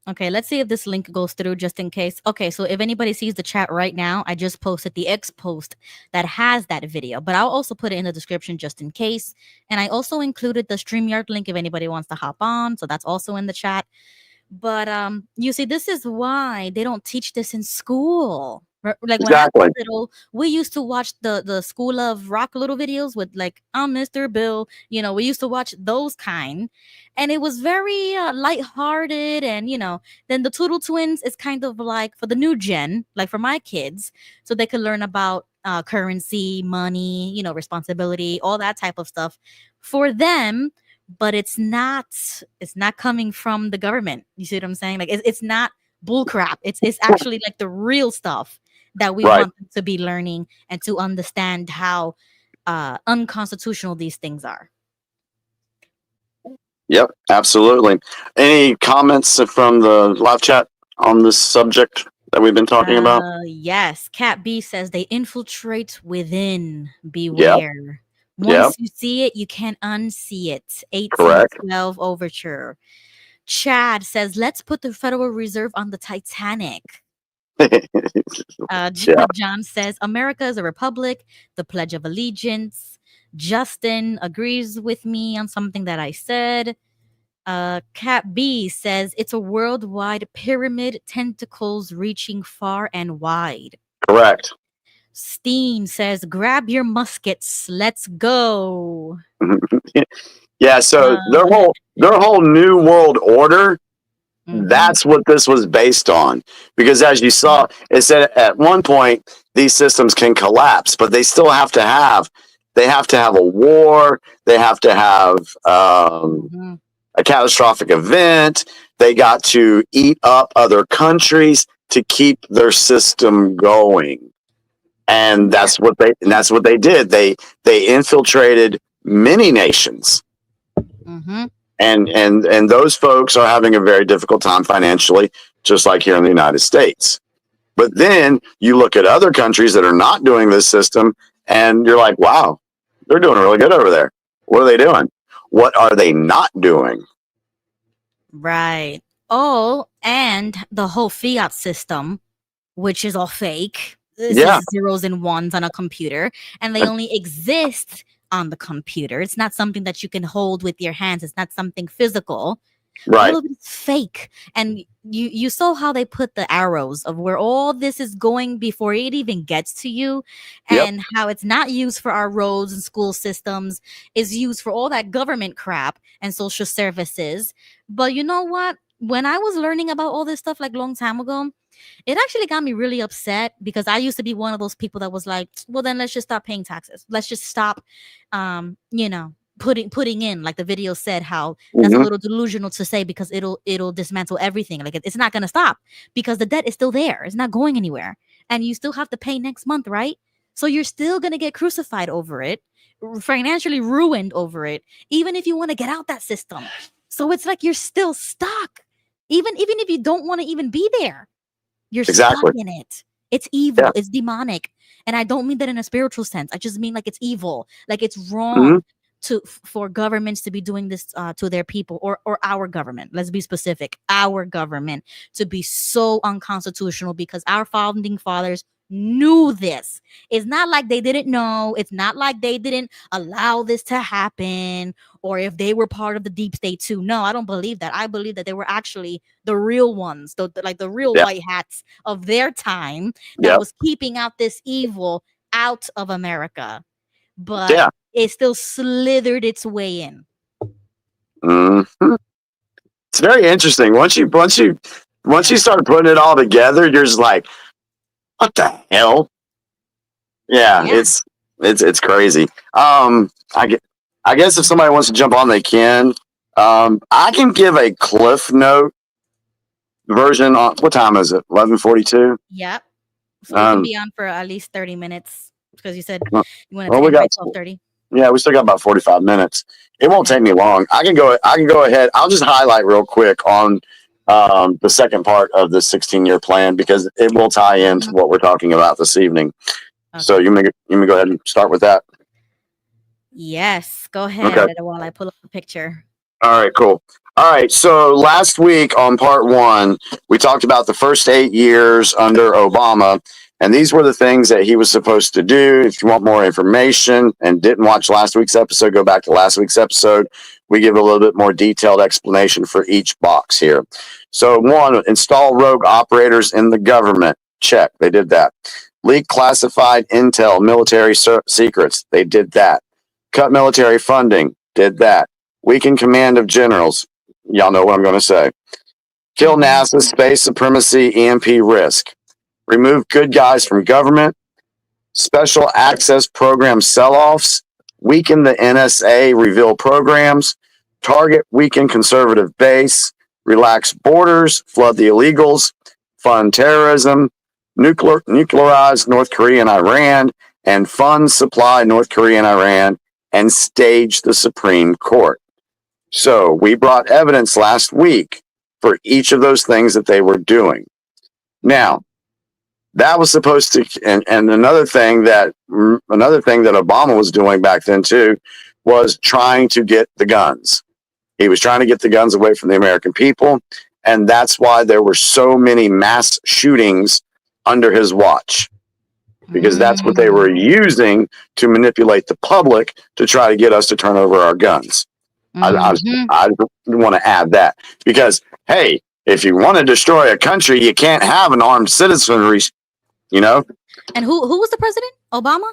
Okay, let's see if this link goes through just in case. Okay, so if anybody sees the chat right now, I just posted the X post that has that video, but I'll also put it in the description just in case. And I also included the StreamYard link if anybody wants to hop on. So that's also in the chat. But you see, this is why they don't teach this in school. Like when I Exactly. was little, we used to watch the School of Rock little videos with like, I'm Mr. Bill. You know, we used to watch those kind, and it was very lighthearted. And then the Toodle Twins is kind of like for the new gen, like for my kids, so they could learn about currency, money, responsibility, all that type of stuff for them. But it's not coming from the government. You see what I'm saying? Like it's not bull crap. It's actually like the real stuff that we Right. want them to be learning and to understand how unconstitutional these things are. Yep, absolutely. Any comments from the live chat on this subject that we've been talking about? Yes. Cat B says they infiltrate within. Yep. Beware. Yep. Once you see it, you can't unsee it. Correct. 1812 Overture. Chad says, let's put the Federal Reserve on the Titanic. Yeah. John says, America is a republic, the Pledge of Allegiance. Justin agrees with me on something that I said. Cat B says, it's a worldwide pyramid, tentacles reaching far and wide. Correct. Steen says, grab your muskets, let's go. Yeah, so their whole new world order, that's what this was based on. Because as you saw, it said at one point these systems can collapse, but they still have to have a war, they have to have a catastrophic event, they got to eat up other countries to keep their system going. And that's what they did. They infiltrated many nations. And those folks are having a very difficult time financially, just like here in the United States. But then you look at other countries that are not doing this system, and you're like, wow, they're doing really good over there. What are they doing? What are they not doing? Right. Oh, and the whole fiat system, which is all fake. This is zeros and ones on a computer, and they only exist on the computer. It's not something that you can hold with your hands. It's not something physical. Right. All of it's fake. And you saw how they put the arrows of where all this is going before it even gets to you, and how it's not used for our roads and school systems, is used for all that government crap and social services. But you know what? When I was learning about all this stuff like long time ago, it actually got me really upset, because I used to be one of those people that was like, well, then let's just stop paying taxes. Let's just stop, putting in, like the video said, how that's a little delusional to say, because it'll dismantle everything. Like it's not going to stop, because the debt is still there. It's not going anywhere. And you still have to pay next month, right? So you're still going to get crucified over it, financially ruined over it, even if you want to get out that system. So it's like you're still stuck. Even if you don't want to even be there. You're stuck in it. It's evil. It's demonic. And I don't mean that in a spiritual sense. I just mean like it's evil. Like it's wrong for governments to be doing this to their people, or our government. Let's be specific. Our government to be so unconstitutional, because our founding fathers knew this. It's not like they didn't know. It's not like they didn't allow this to happen, or if they were part of the deep state too. No, I don't believe that. I believe that they were actually the real ones, the real white hats of their time that was keeping out this evil out of America. But it still slithered its way in. It's very interesting. Once you start putting it all together, you're just like, what the hell? Yeah. It's crazy. I guess if somebody wants to jump on, they can. I can give a Cliff Note version on, what time is it? 11:42. Yep. So we can be on for at least 30 minutes, because you said you want to we got 12:30. Yeah, we still got about 45 minutes. It won't take me long. I can go ahead. I'll just highlight real quick on the second part of the 16-year plan, because it will tie into what we're talking about this evening. So you may go ahead and start with that. Yes, go ahead while I pull up the picture. All right, cool. All right, so last week on part 1, we talked about the first 8 years under Obama And these were the things that he was supposed to do. If you want more information and didn't watch last week's episode, go back to last week's episode. We give a little bit more detailed explanation for each box here. So 1, install rogue operators in the government. Check. They did that. Leak classified intel, military secrets. They did that. Cut military funding. Did that. Weaken command of generals. Y'all know what I'm going to say. Kill NASA, space supremacy, EMP risk. Remove good guys from government. Special access program sell-offs. Weaken the NSA, reveal programs. Target, weaken conservative base. Relax borders. Flood the illegals. Fund terrorism. Nuclearize North Korea and Iran. And fund, supply North Korea and Iran. And stage the Supreme Court. So we brought evidence last week for each of those things that they were doing. Now, that was supposed to, and another thing that Obama was doing back then too, was trying to get the guns. He was trying to get the guns away from the American people, and that's why there were so many mass shootings under his watch, because that's what they were using to manipulate the public to try to get us to turn over our guns. I want to add that, because, hey, if you want to destroy a country, you can't have an armed citizenry. You know, and who was the president? Obama?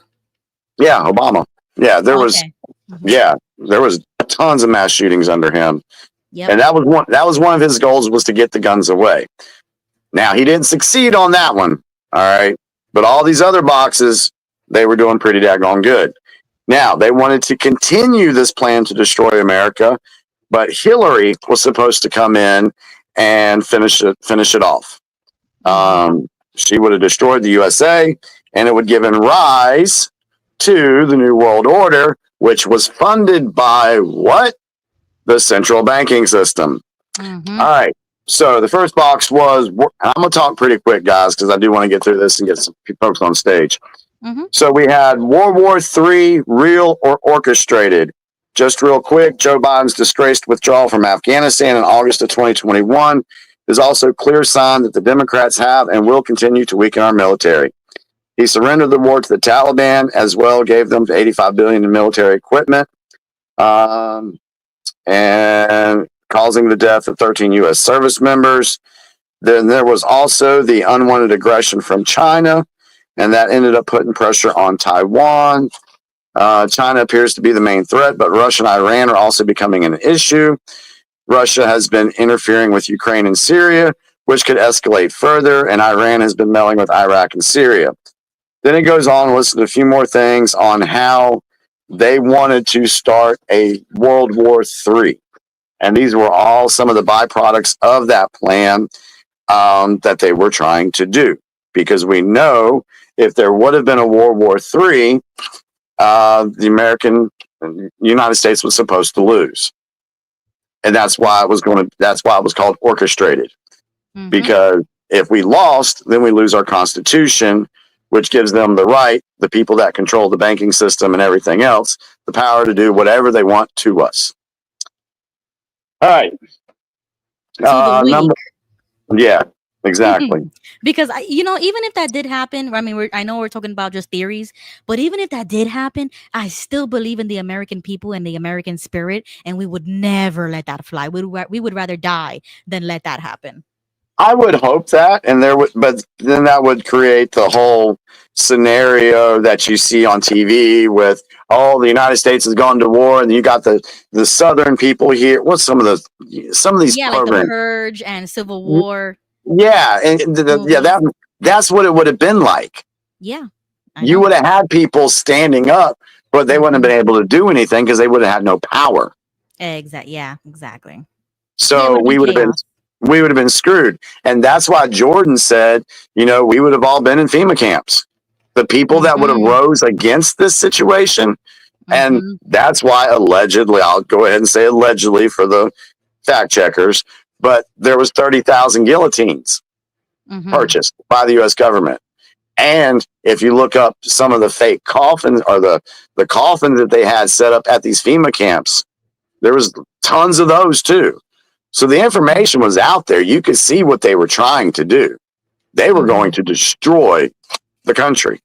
Yeah, Obama. Yeah, there was tons of mass shootings under him. Yep. And that was one of his goals, was to get the guns away. Now, he didn't succeed on that one. All right. But all these other boxes, they were doing pretty daggone good. Now, they wanted to continue this plan to destroy America, but Hillary was supposed to come in and finish it off. She would have destroyed the USA, and it would give rise to the New World Order, which was funded by what? The central banking system. All right. So the first box was, I'm going to talk pretty quick, guys, because I do want to get through this and get some folks on stage. So we had World War III, real or orchestrated. Just real quick, Joe Biden's disgraced withdrawal from Afghanistan in August of 2021 is also a clear sign that the Democrats have and will continue to weaken our military. He surrendered the war to the Taliban, as well gave them $85 billion in military equipment, and causing the death of 13 U.S. service members. Then there was also the unwanted aggression from China, and that ended up putting pressure on Taiwan. China appears to be the main threat, but Russia and Iran are also becoming an issue. Russia has been interfering with Ukraine and Syria, which could escalate further, and Iran has been meddling with Iraq and Syria. Then it goes on to list a few more things on how they wanted to start a World War III. And these were all some of the byproducts of that plan that they were trying to do. Because we know if there would have been a World War III, the United States was supposed to lose. And that's why it was called orchestrated. Because if we lost, then we lose our Constitution, which gives them the right, the people that control the banking system and everything else, the power to do whatever they want to us. All right. Yeah, exactly. Because even if that did happen, I mean, I know we're talking about just theories, but even if that did happen, I still believe in the American people and the American spirit, and we would never let that fly. We would rather die than let that happen. I would hope that, but then that would create the whole scenario that you see on TV with, the United States has gone to war, and you got the Southern people here. What's some of these programs? Like the Purge and Civil War. Yeah, and that's what it would have been like. Yeah, you would have had people standing up, but they wouldn't have been able to do anything because they would have had no power. Exactly. Yeah, exactly. So we would have been screwed, and that's why Jordan said, we would have all been in FEMA camps. The people that would have rose against this situation, and that's why allegedly, I'll go ahead and say allegedly for the fact checkers, but there was 30,000 guillotines purchased by the U.S. government. And if you look up some of the fake coffins or the coffins that they had set up at these FEMA camps, there was tons of those too. So the information was out there. You could see what they were trying to do. They were going to destroy the country.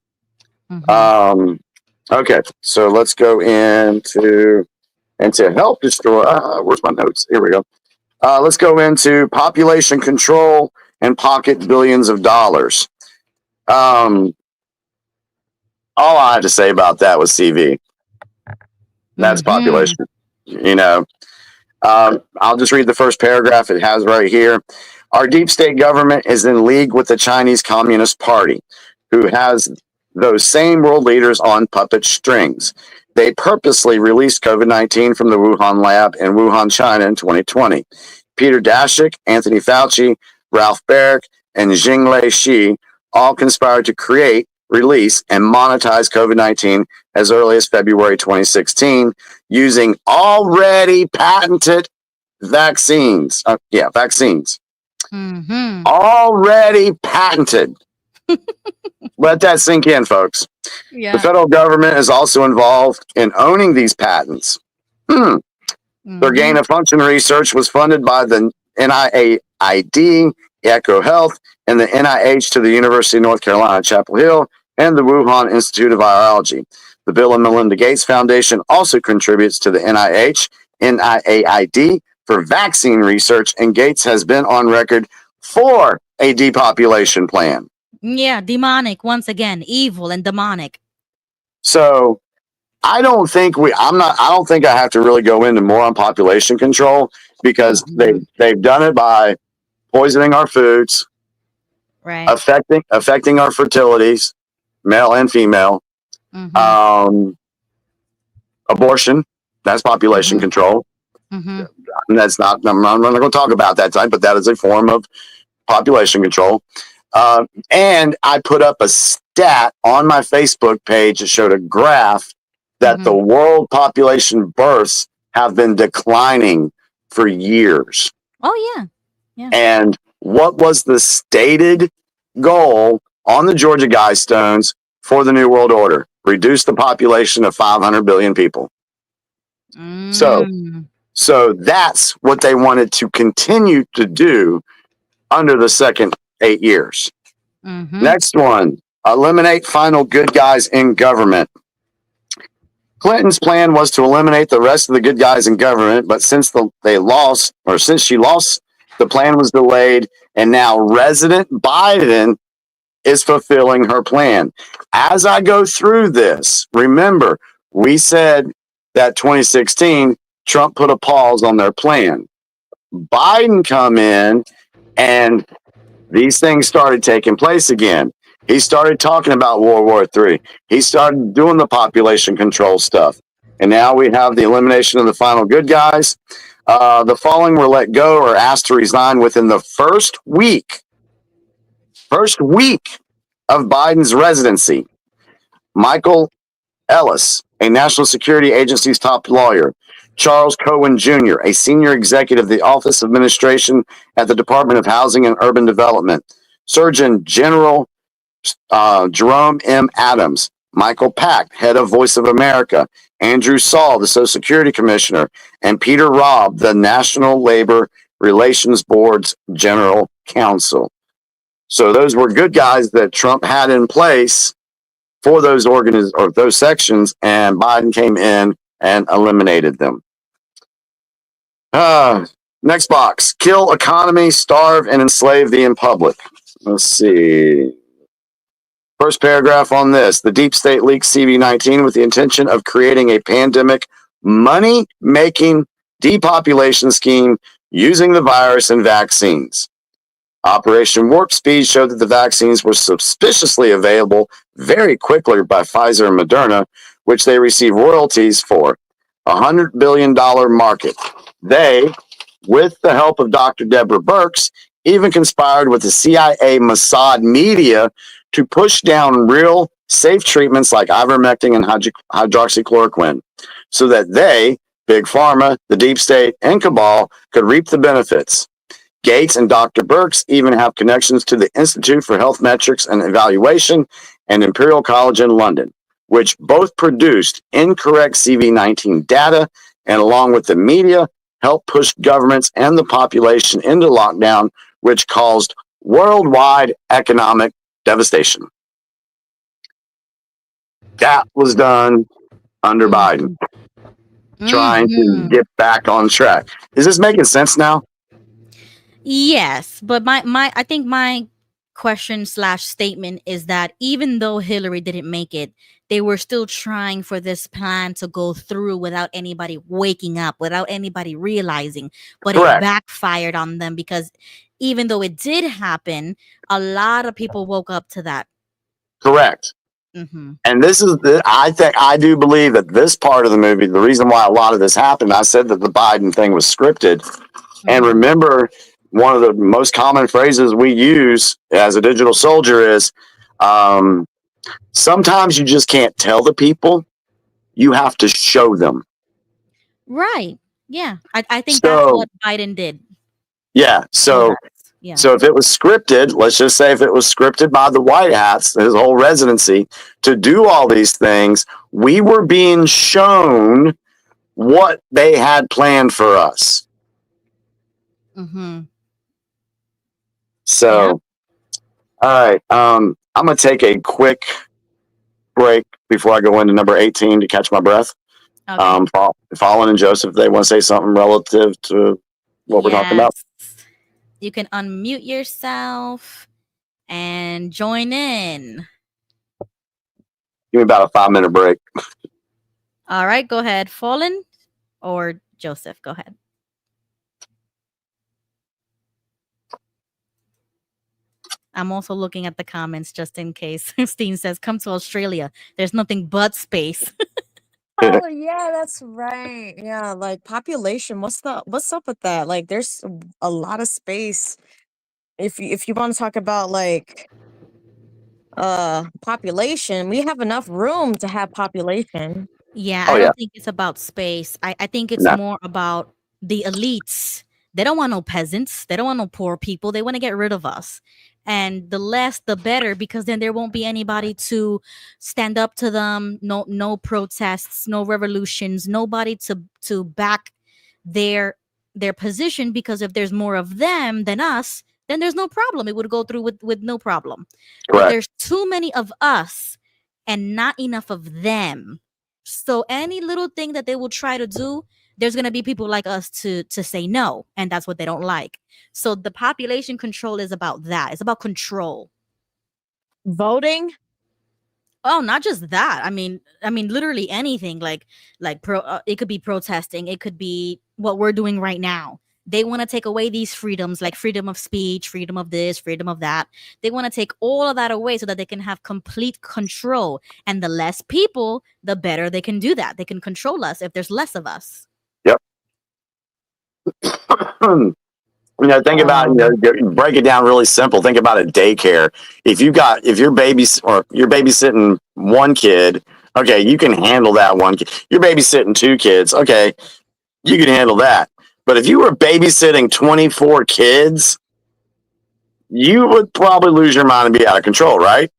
Okay, so let's go into help destroy. Where's my notes? Here we go. Let's go into population control and pocket billions of dollars. All I had to say about that was CV. That's population. You know, I'll just read the first paragraph. It has right here. Our deep state government is in league with the Chinese Communist Party, who has those same world leaders on puppet strings. They purposely released COVID-19 from the Wuhan lab in Wuhan, China in 2020. Peter Daszak, Anthony Fauci, Ralph Baric, and Jinglei Shi all conspired to create, release, and monetize COVID-19 as early as February 2016 using already patented vaccines. Vaccines. Already patented. Let that sink in, folks. Yeah. The federal government is also involved in owning these patents. Their gain of function research was funded by the NIAID, Echo Health, and the NIH to the University of North Carolina, Chapel Hill, and the Wuhan Institute of Virology. The Bill and Melinda Gates Foundation also contributes to the NIH, NIAID for vaccine research, and Gates has been on record for a depopulation plan. Yeah, demonic once again, evil and demonic. So I don't think I have to really go into more on population control because they've done it by poisoning our foods, right? Affecting our fertilities, male and female. Abortion, that's population control. And that's not, I'm not going to talk about that time, but that is a form of population control. And I put up a stat on my Facebook page that showed a graph that the world population births have been declining for years. Oh, yeah. Yeah. And what was the stated goal on the Georgia Guidestones for the New World Order? Reduce the population of 500 billion people. So that's what they wanted to continue to do under the second 8 years. Next one, eliminate final good guys in government. Clinton's plan was to eliminate the rest of the good guys in government, but since she lost, the plan was delayed, and now President Biden is fulfilling her plan. As I go through this, remember, we said that 2016, Trump put a pause on their plan. Biden come in, and these things started taking place again. He started talking about World War III. He started doing the population control stuff. And now we have the elimination of the final good guys. The following were let go or asked to resign within the first week of Biden's residency. Michael Ellis, a National Security Agency's top lawyer. Charles Cohen Jr., a senior executive of the Office of Administration at the Department of Housing and Urban Development. Surgeon General Jerome M. Adams. Michael Pack, head of Voice of America. Andrew Saul, the Social Security Commissioner. And Peter Robb, the National Labor Relations Board's General Counsel. So those were good guys that Trump had in place for those those sections, and Biden came in and eliminated them. Next box, kill economy, starve, and enslave the public. Let's see. First paragraph on this. The deep state leaked CV-19 with the intention of creating a pandemic money-making depopulation scheme using the virus and vaccines. Operation Warp Speed showed that the vaccines were suspiciously available very quickly by Pfizer and Moderna, which they received royalties for. $100 billion market. They, with the help of Dr. Deborah Birx, even conspired with the CIA Mossad media to push down real safe treatments like ivermectin and hydroxychloroquine so that they, Big Pharma, the deep state, and cabal could reap the benefits. Gates and Dr. Birx even have connections to the Institute for Health Metrics and Evaluation and Imperial College in London, which both produced incorrect CV-19 data and, along with the media, helped push governments and the population into lockdown, which caused worldwide economic devastation. That was done under Biden, trying to get back on track. Is this making sense now? Yes, but I think my question / statement is that even though Hillary didn't make it, they were still trying for this plan to go through without anybody waking up, without anybody realizing. But Correct. it backfired on them because even though it did happen, a lot of people woke up to that. Correct. And this is I do believe that this part of the movie, the reason why a lot of this happened, I said that the Biden thing was scripted. And remember, one of the most common phrases we use as a digital soldier is sometimes you just can't tell the people, you have to show them. Right. Yeah. I think that's what Biden did. Yeah. So if it was scripted, let's just say if it was scripted by the White Hats, his whole residency, to do all these things, we were being shown what they had planned for us. So, all right. I'm going to take a quick break before I go into number 18 to catch my breath. Okay. Fallon and Joseph, they want to say something relative to what we're talking about. You can unmute yourself and join in. Give me about a 5-minute break. All right, go ahead. Fallon or Joseph, go ahead. I'm also looking at the comments just in case. Steen says, come to Australia. There's nothing but space. Oh yeah, that's right. Yeah, like population. What's up with that? Like, there's a lot of space. If you want to talk about like population, we have enough room to have population. Yeah, I don't think it's about space. I think it's more about the elites. They don't want no peasants. They don't want no poor people. They want to get rid of us. And the less, the better, because then there won't be anybody to stand up to them. No protests, no revolutions, nobody to back their position. Because if there's more of them than us, then there's no problem. It would go through with no problem. Correct. But there's too many of us and not enough of them. So any little thing that they will try to do, there's going to be people like us to say no, and that's what they don't like. So the population control is about that. It's about control. Voting? Oh, not just that. I mean literally anything it could be protesting, it could be what we're doing right now. They want to take away these freedoms, like freedom of speech, freedom of this, freedom of that. They want to take all of that away so that they can have complete control. And the less people, the better they can do that. They can control us if there's less of us. Yep. Think about break it down really simple. Think about it, daycare. If you're babysitting one kid, okay, you can handle that one kid. You're babysitting 2 kids, okay, you can handle that. But if you were babysitting 24 kids, you would probably lose your mind and be out of control, right?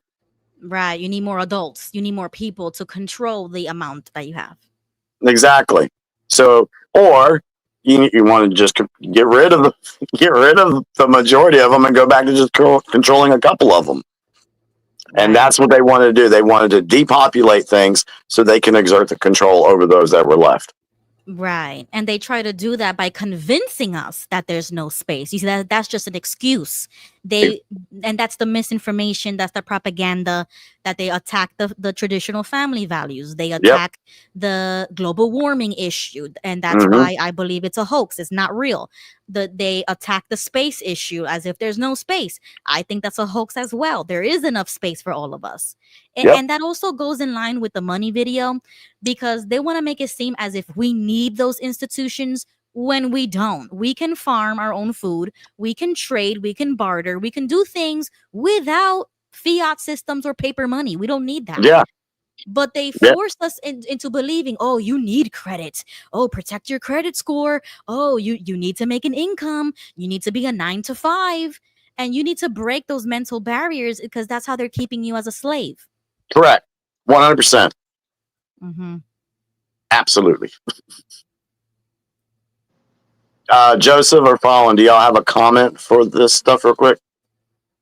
Right. You need more adults. You need more people to control the amount that you have. Exactly. So, or you want to just get rid of the majority of them and go back to just controlling a couple of them. And that's what they wanted to do. They wanted to depopulate things so they can exert the control over those that were left. Right. And they try to do that by convincing us that there's no space. You see, that's just an excuse. And that's the misinformation, that's the propaganda, that they attack the traditional family values. They attack the global warming issue. And that's why I believe it's a hoax. It's not real. They attack the space issue as if there's no space. I think that's a hoax as well. There is enough space for all of us. And that also goes in line with the money video, because they want to make it seem as if we need those institutions when we don't. We can farm our own food. We can trade. We can barter. We can do things without fiat systems or paper money. We don't need that. Yeah. But they force us into believing, oh, you need credit. Oh, protect your credit score. Oh, you need to make an income. You need to be a 9 to 5. And you need to break those mental barriers, because that's how they're keeping you as a slave. Correct. 100%. Absolutely. Joseph or Fallon, do y'all have a comment for this stuff real quick?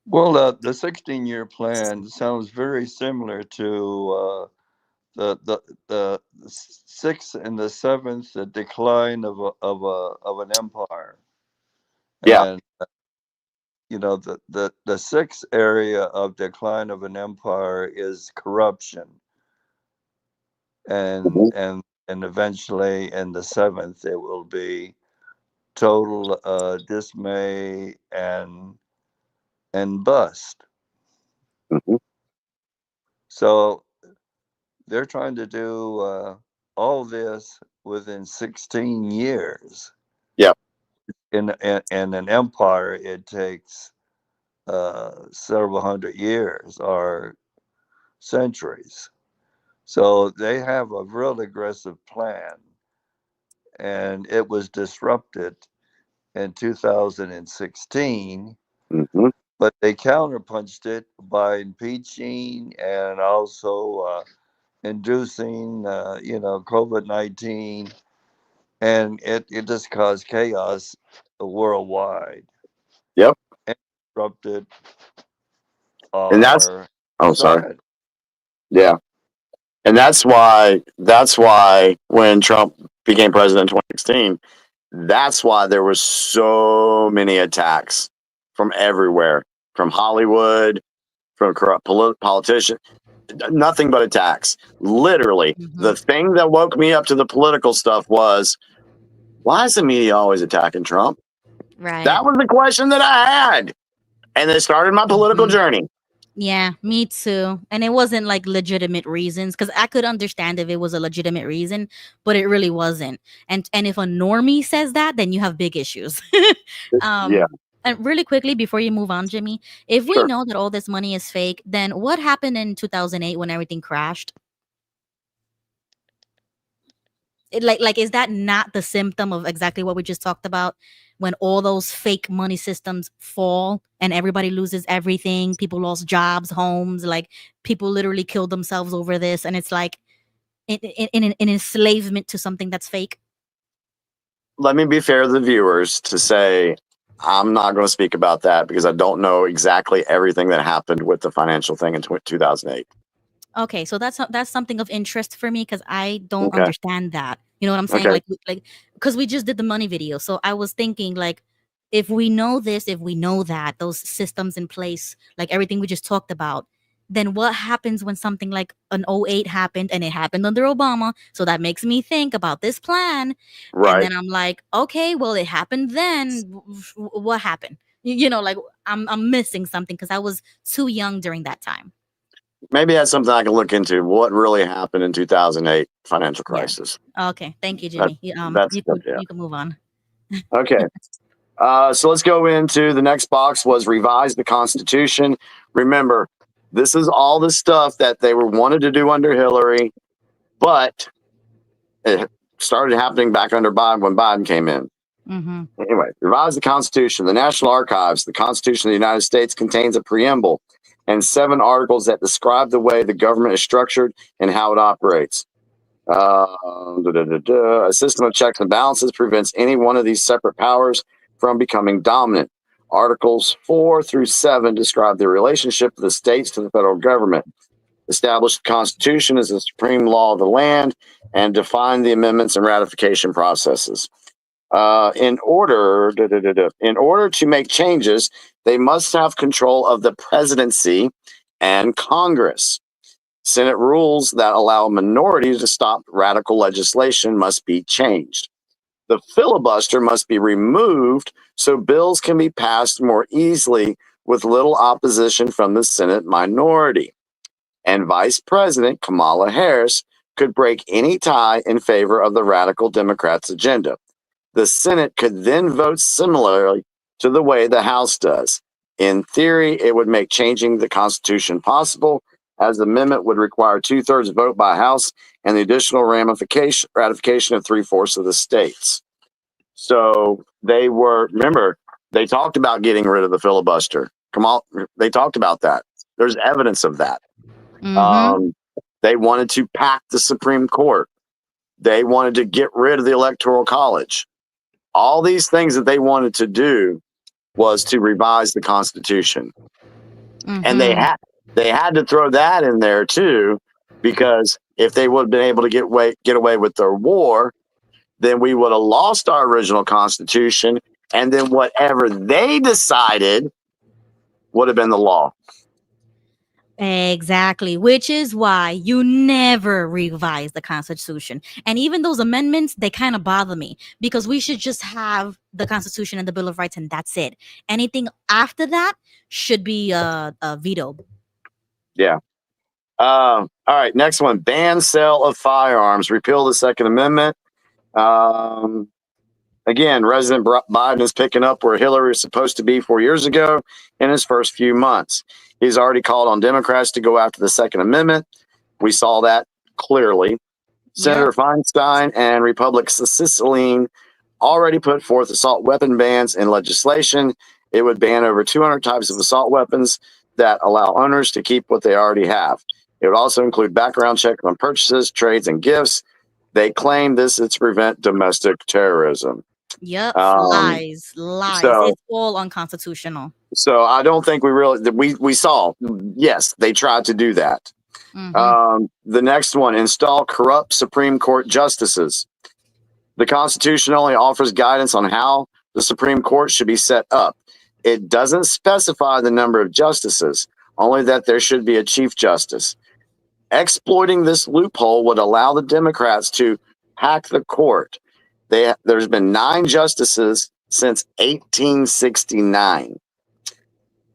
Well, the 16-year plan sounds very similar to the sixth and the seventh, the decline of an empire. Yeah. And the sixth area of decline of an empire is corruption, Mhm. and eventually in the seventh it will be total dismay and bust. Mhm. So they're trying to do all this within 16 years. Yep. In an empire, it takes several hundred years or centuries. So they have a real aggressive plan, and it was disrupted in 2016. Mhm. But they counterpunched it by impeaching and also inducing, COVID-19, and it just caused chaos worldwide Yep. and disrupted And that's our oh, sorry. society. Yeah. And that's why when Trump became president in 2016, that's why there was so many attacks from everywhere, from Hollywood, from corrupt politicians, nothing but attacks. Literally, the thing that woke me up to the political stuff was, why is the media always attacking Trump? Right. That was the question that I had. And it started my political journey. Yeah, me too. And it wasn't like legitimate reasons, because I could understand if it was a legitimate reason, but it really wasn't. And if a normie says that, then you have big issues. Yeah. And really quickly before you move on, Jimmy, if we Sure. know that all this money is fake, then what happened in 2008 when everything crashed? Like is that not the symptom of exactly what we just talked about, when all those fake money systems fall and everybody loses everything, people lost jobs, homes, like people literally killed themselves over this, and it's like an enslavement to something that's fake. Let me be fair to the viewers to say I'm not going to speak about that because I don't know exactly everything that happened with the financial thing in 2008. Okay, so that's something of interest for me, because I don't Okay. understand that. You know what I'm saying? Okay. Like because we just did the money video, so I was thinking, like, if we know this, if we know that those systems in place, like everything we just talked about, then what happens when something like an '08 happened, and it happened under Obama? So that makes me think about this plan, and Right. then I'm like, okay, well, it happened then. What happened? Like I'm missing something because I was too young during that time. Maybe that's something I can look into. What really happened in 2008 financial Yeah. crisis? Okay. Thank you, That, Jimmy. that's yeah. You can move on. Okay. So let's go into the next box was revise the Constitution. Remember, this is all the stuff that they wanted to do under Hillary, but it started happening back under Biden when Biden came in. Mm-hmm. Anyway, revise the Constitution. The National Archives, the Constitution of the United States contains a preamble and 7 articles that describe the way the government is structured and how it operates. A system of checks and balances prevents any one of these separate powers from becoming dominant. Articles 4 through 7 describe the relationship of the states to the federal government. Establish the Constitution as the supreme law of the land and define the amendments and ratification processes. In order to make changes, they must have control of the presidency and Congress. Senate rules that allow minorities to stop radical legislation must be changed. The filibuster must be removed so bills can be passed more easily with little opposition from the Senate minority. And Vice President Kamala Harris could break any tie in favor of the radical Democrats' agenda. The Senate could then vote similarly to the way the House does. In theory, it would make changing the Constitution possible, as the amendment would require 2/3 vote by House and the additional ratification of 3/4 of the states. So remember, they talked about getting rid of the filibuster. They talked about that. There's evidence of that. Mm-hmm. They wanted to pack the Supreme Court. They wanted to get rid of the Electoral College. All these things that they wanted to do was to revise the Constitution. Mm-hmm. And they had to throw that in there too, because if they would have been able to get away with their war, then we would have lost our original Constitution, and then whatever they decided would have been the law. Exactly, which is why you never revise the Constitution. And even those amendments, they kind of bother me because we should just have the Constitution and the Bill of Rights, and that's it. Anything after that should be vetoed. Yeah. All right, next one. Ban sale of firearms. Repeal the Second Amendment. Again, President Biden is picking up where Hillary was supposed to be 4 years ago in his first few months. He's already called on Democrats to go after the Second Amendment. We saw that clearly. Senator Feinstein and Republican Cicilline already put forth assault weapon bans in legislation. It would ban over 200 types of assault weapons that allow owners to keep what they already have. It would also include background check on purchases, trades, and gifts. They claim this is to prevent domestic terrorism. Yep, lies. So, it's all unconstitutional. So I don't think we saw. Yes, they tried to do that. The next one: install corrupt Supreme Court justices. The Constitution only offers guidance on how the Supreme Court should be set up. It doesn't specify the number of justices, only that there should be a Chief Justice. Exploiting this loophole would allow the Democrats to hack the court. There's been 9 justices since 1869.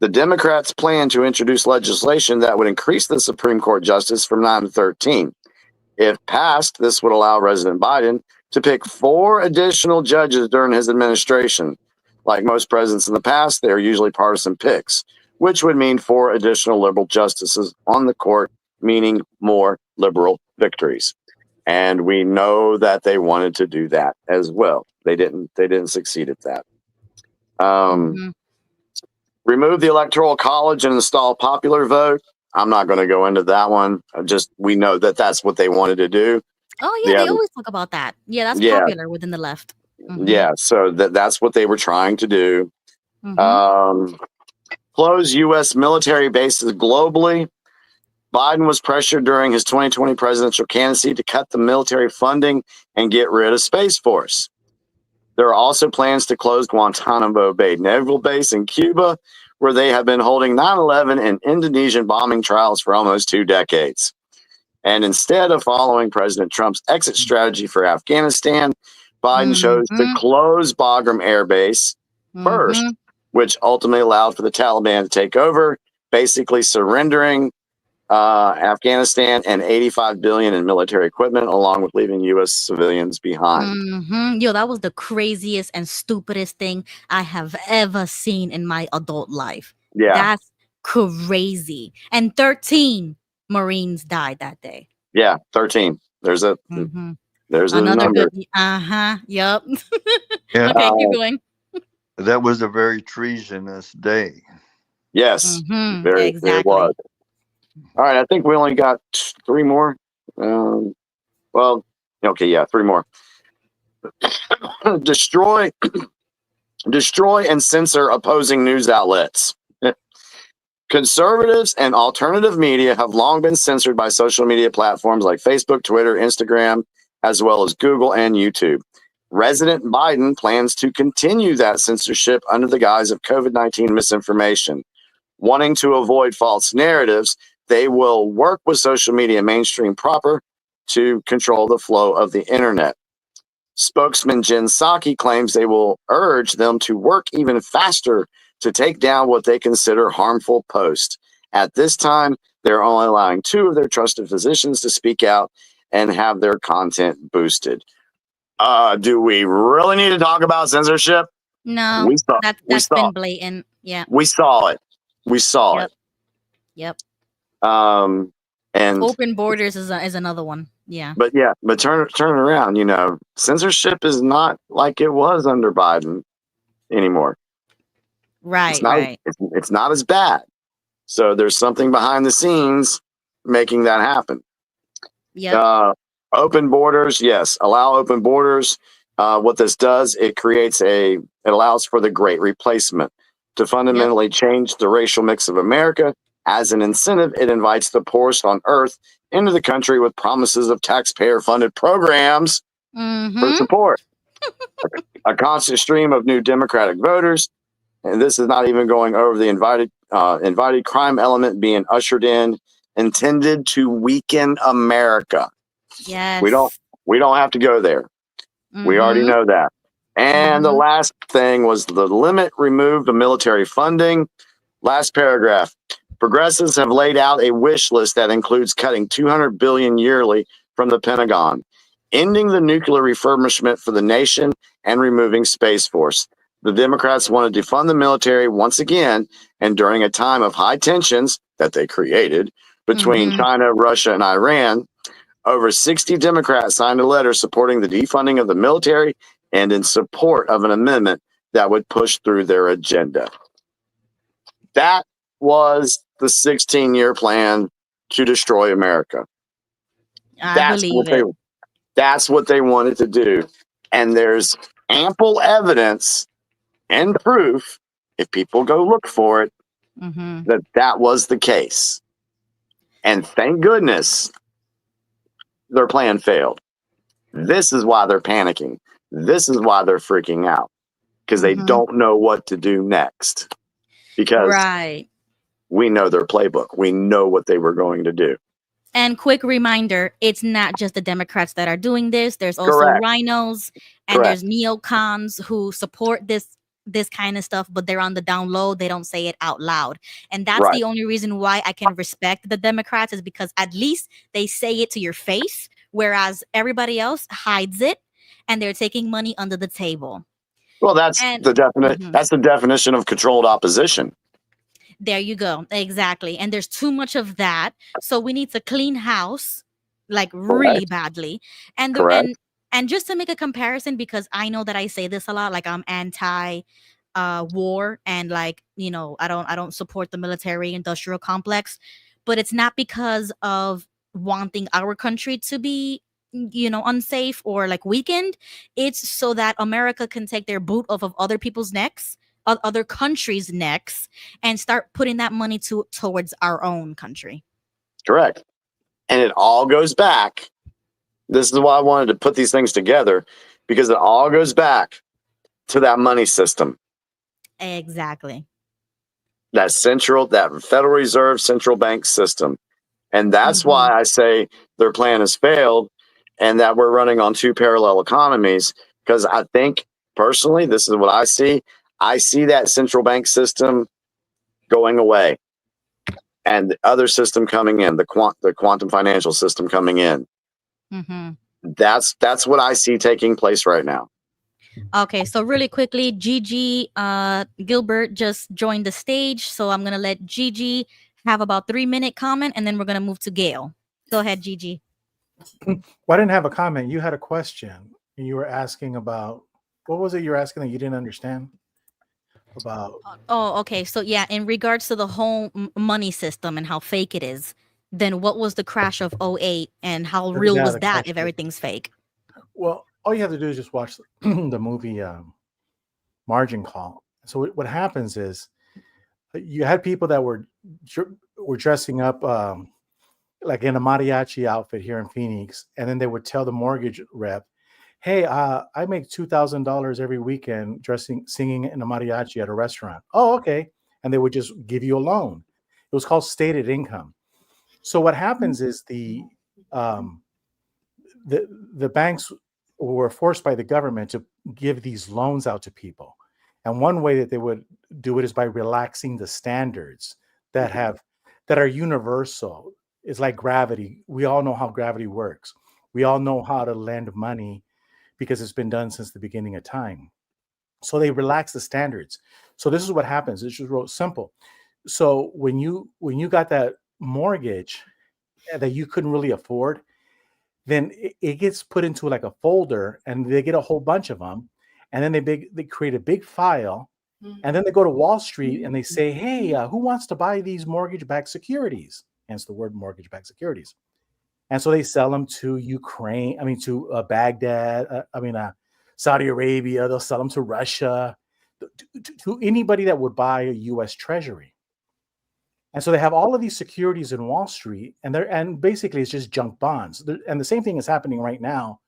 The Democrats plan to introduce legislation that would increase the Supreme Court justice from 9 to 13. If passed, this would allow President Biden to pick 4 additional judges during his administration. Like most presidents in the past, they are usually partisan picks, which would mean 4 additional liberal justices on the court, meaning more liberal victories. And we know that they wanted to do that as well. They didn't succeed at that. Remove the Electoral College and install popular vote. I'm not going to go into that one. We know that that's what they wanted to do. Oh yeah, they always talk about that. Yeah, that's popular within the left. Yeah, so that's what they were trying to do. Close U.S. military bases globally. Biden was pressured during his 2020 presidential candidacy to cut the military funding and get rid of Space Force. There are also plans to close Guantanamo Bay Naval Base in Cuba, where they have been holding 9/11 and Indonesian bombing trials for almost 2 decades. And instead of following President Trump's exit strategy for Afghanistan, Biden chose to close Bagram Air Base first, which ultimately allowed for the Taliban to take over, basically surrendering Afghanistan and $85 billion in military equipment, along with leaving U.S. civilians behind. Yo, that was the craziest and stupidest thing I have ever seen in my adult life. Yeah, that's crazy. And 13 Marines died that day. Yeah, 13. There's there's another number. good. Yep. Yeah. Okay, keep going. That was a very treasonous day. Yes, exactly. it was. All right, I think we only got 3 more. Well, okay, yeah, 3 more. Destroy and censor opposing news outlets. Conservatives and alternative media have long been censored by social media platforms like Facebook, Twitter, Instagram, as well as Google and YouTube. President Biden plans to continue that censorship under the guise of COVID-19 misinformation. Wanting to avoid false narratives, they will work with social media mainstream proper to control the flow of the internet. Spokesman Jen Psaki claims they will urge them to work even faster to take down what they consider harmful posts. At this time, they're only allowing 2 of their trusted physicians to speak out and have their content boosted. Do we really need to talk about censorship? No, that's been blatant. Yeah. We saw it. Yep. And open borders is another one. Yeah. But turn it around. Censorship is not like it was under Biden anymore. Right. It's not as bad. So there's something behind the scenes making that happen. Yeah. Open borders, yes. Allow open borders. What this does, it allows for the great replacement to fundamentally change the racial mix of America. As an incentive, it invites the poorest on earth into the country with promises of taxpayer-funded programs for support. A constant stream of new Democratic voters, and this is not even going over the invited crime element being ushered in, intended to weaken America. Yes. We don't have to go there. We already know that. And the last thing was the limit removed of military funding. Last paragraph. Progressives have laid out a wish list that includes cutting $200 billion yearly from the Pentagon, ending the nuclear refurbishment for the nation, and removing Space Force. The Democrats want to defund the military once again, and during a time of high tensions that they created between China, Russia, and Iran, over 60 Democrats signed a letter supporting the defunding of the military and in support of an amendment that would push through their agenda. That was the 16-year plan to destroy America. That's what they wanted to do. And there's ample evidence and proof, if people go look for it, that was the case. And thank goodness their plan failed. This is why they're panicking. This is why they're freaking out, because they don't know what to do next. Because we know their playbook. We know what they were going to do. And quick reminder, it's not just the Democrats that are doing this. There's also rhinos and there's neocons who support this kind of stuff, but they're on the down low. They don't say it out loud. And that's the only reason why I can respect the Democrats, is because at least they say it to your face, whereas everybody else hides it and they're taking money under the table. Well, that's the definition of controlled opposition. There you go. Exactly. And there's too much of that. So we need to clean house, like really badly. And and just to make a comparison, because I know that I say this a lot, like I'm anti war, and like, you know, I don't support the military industrial complex, but it's not because of wanting our country to be, you know, unsafe or like weakened. It's so that America can take their boot off of other people's necks, other countries' necks, and start putting that money towards our own country. Correct. And it all goes back. This is why I wanted to put these things together, because it all goes back to that money system. Exactly. That Federal Reserve central bank system. And that's why I say their plan has failed and that we're running on two parallel economies, because I think personally, this is what I see. I see that central bank system going away and the other system coming in, the quantum financial system coming in. That's what I see taking place right now. Okay, so really quickly, Gigi Gilbert just joined the stage, so I'm gonna let Gigi have about 3-minute comment, and then we're gonna move to Gail. Go ahead, Gigi. Well, I didn't have a comment. You had a question, and you were asking about, what was it you were asking that you didn't understand about? Oh, okay. So yeah, in regards to the whole money system and how fake it is, then what was the crash of 2008 and how real was that if everything's fake? Well, all you have to do is just watch the movie Margin Call. So what happens is you had people that were dressing up like in a mariachi outfit here in Phoenix, and then they would tell the mortgage rep, "Hey, I make $2,000 every weekend singing in a mariachi at a restaurant." "Oh, okay." And they would just give you a loan. It was called stated income. So what happens is the banks were forced by the government to give these loans out to people. And one way that they would do it is by relaxing the standards that are universal. It's like gravity. We all know how gravity works. We all know how to lend money because it's been done since the beginning of time. So they relax the standards. So this is what happens. It's just real simple. So when you got that mortgage that you couldn't really afford, then it gets put into like a folder, and they get a whole bunch of them, and then they create a big file, and then they go to Wall Street and they say, "Hey, who wants to buy these mortgage-backed securities?" Hence the word mortgage-backed securities. And so they sell them to to Baghdad, Saudi Arabia. They'll sell them to Russia, to anybody that would buy a U.S. Treasury. And so they have all of these securities in Wall Street, and basically it's just junk bonds. And the same thing is happening right now,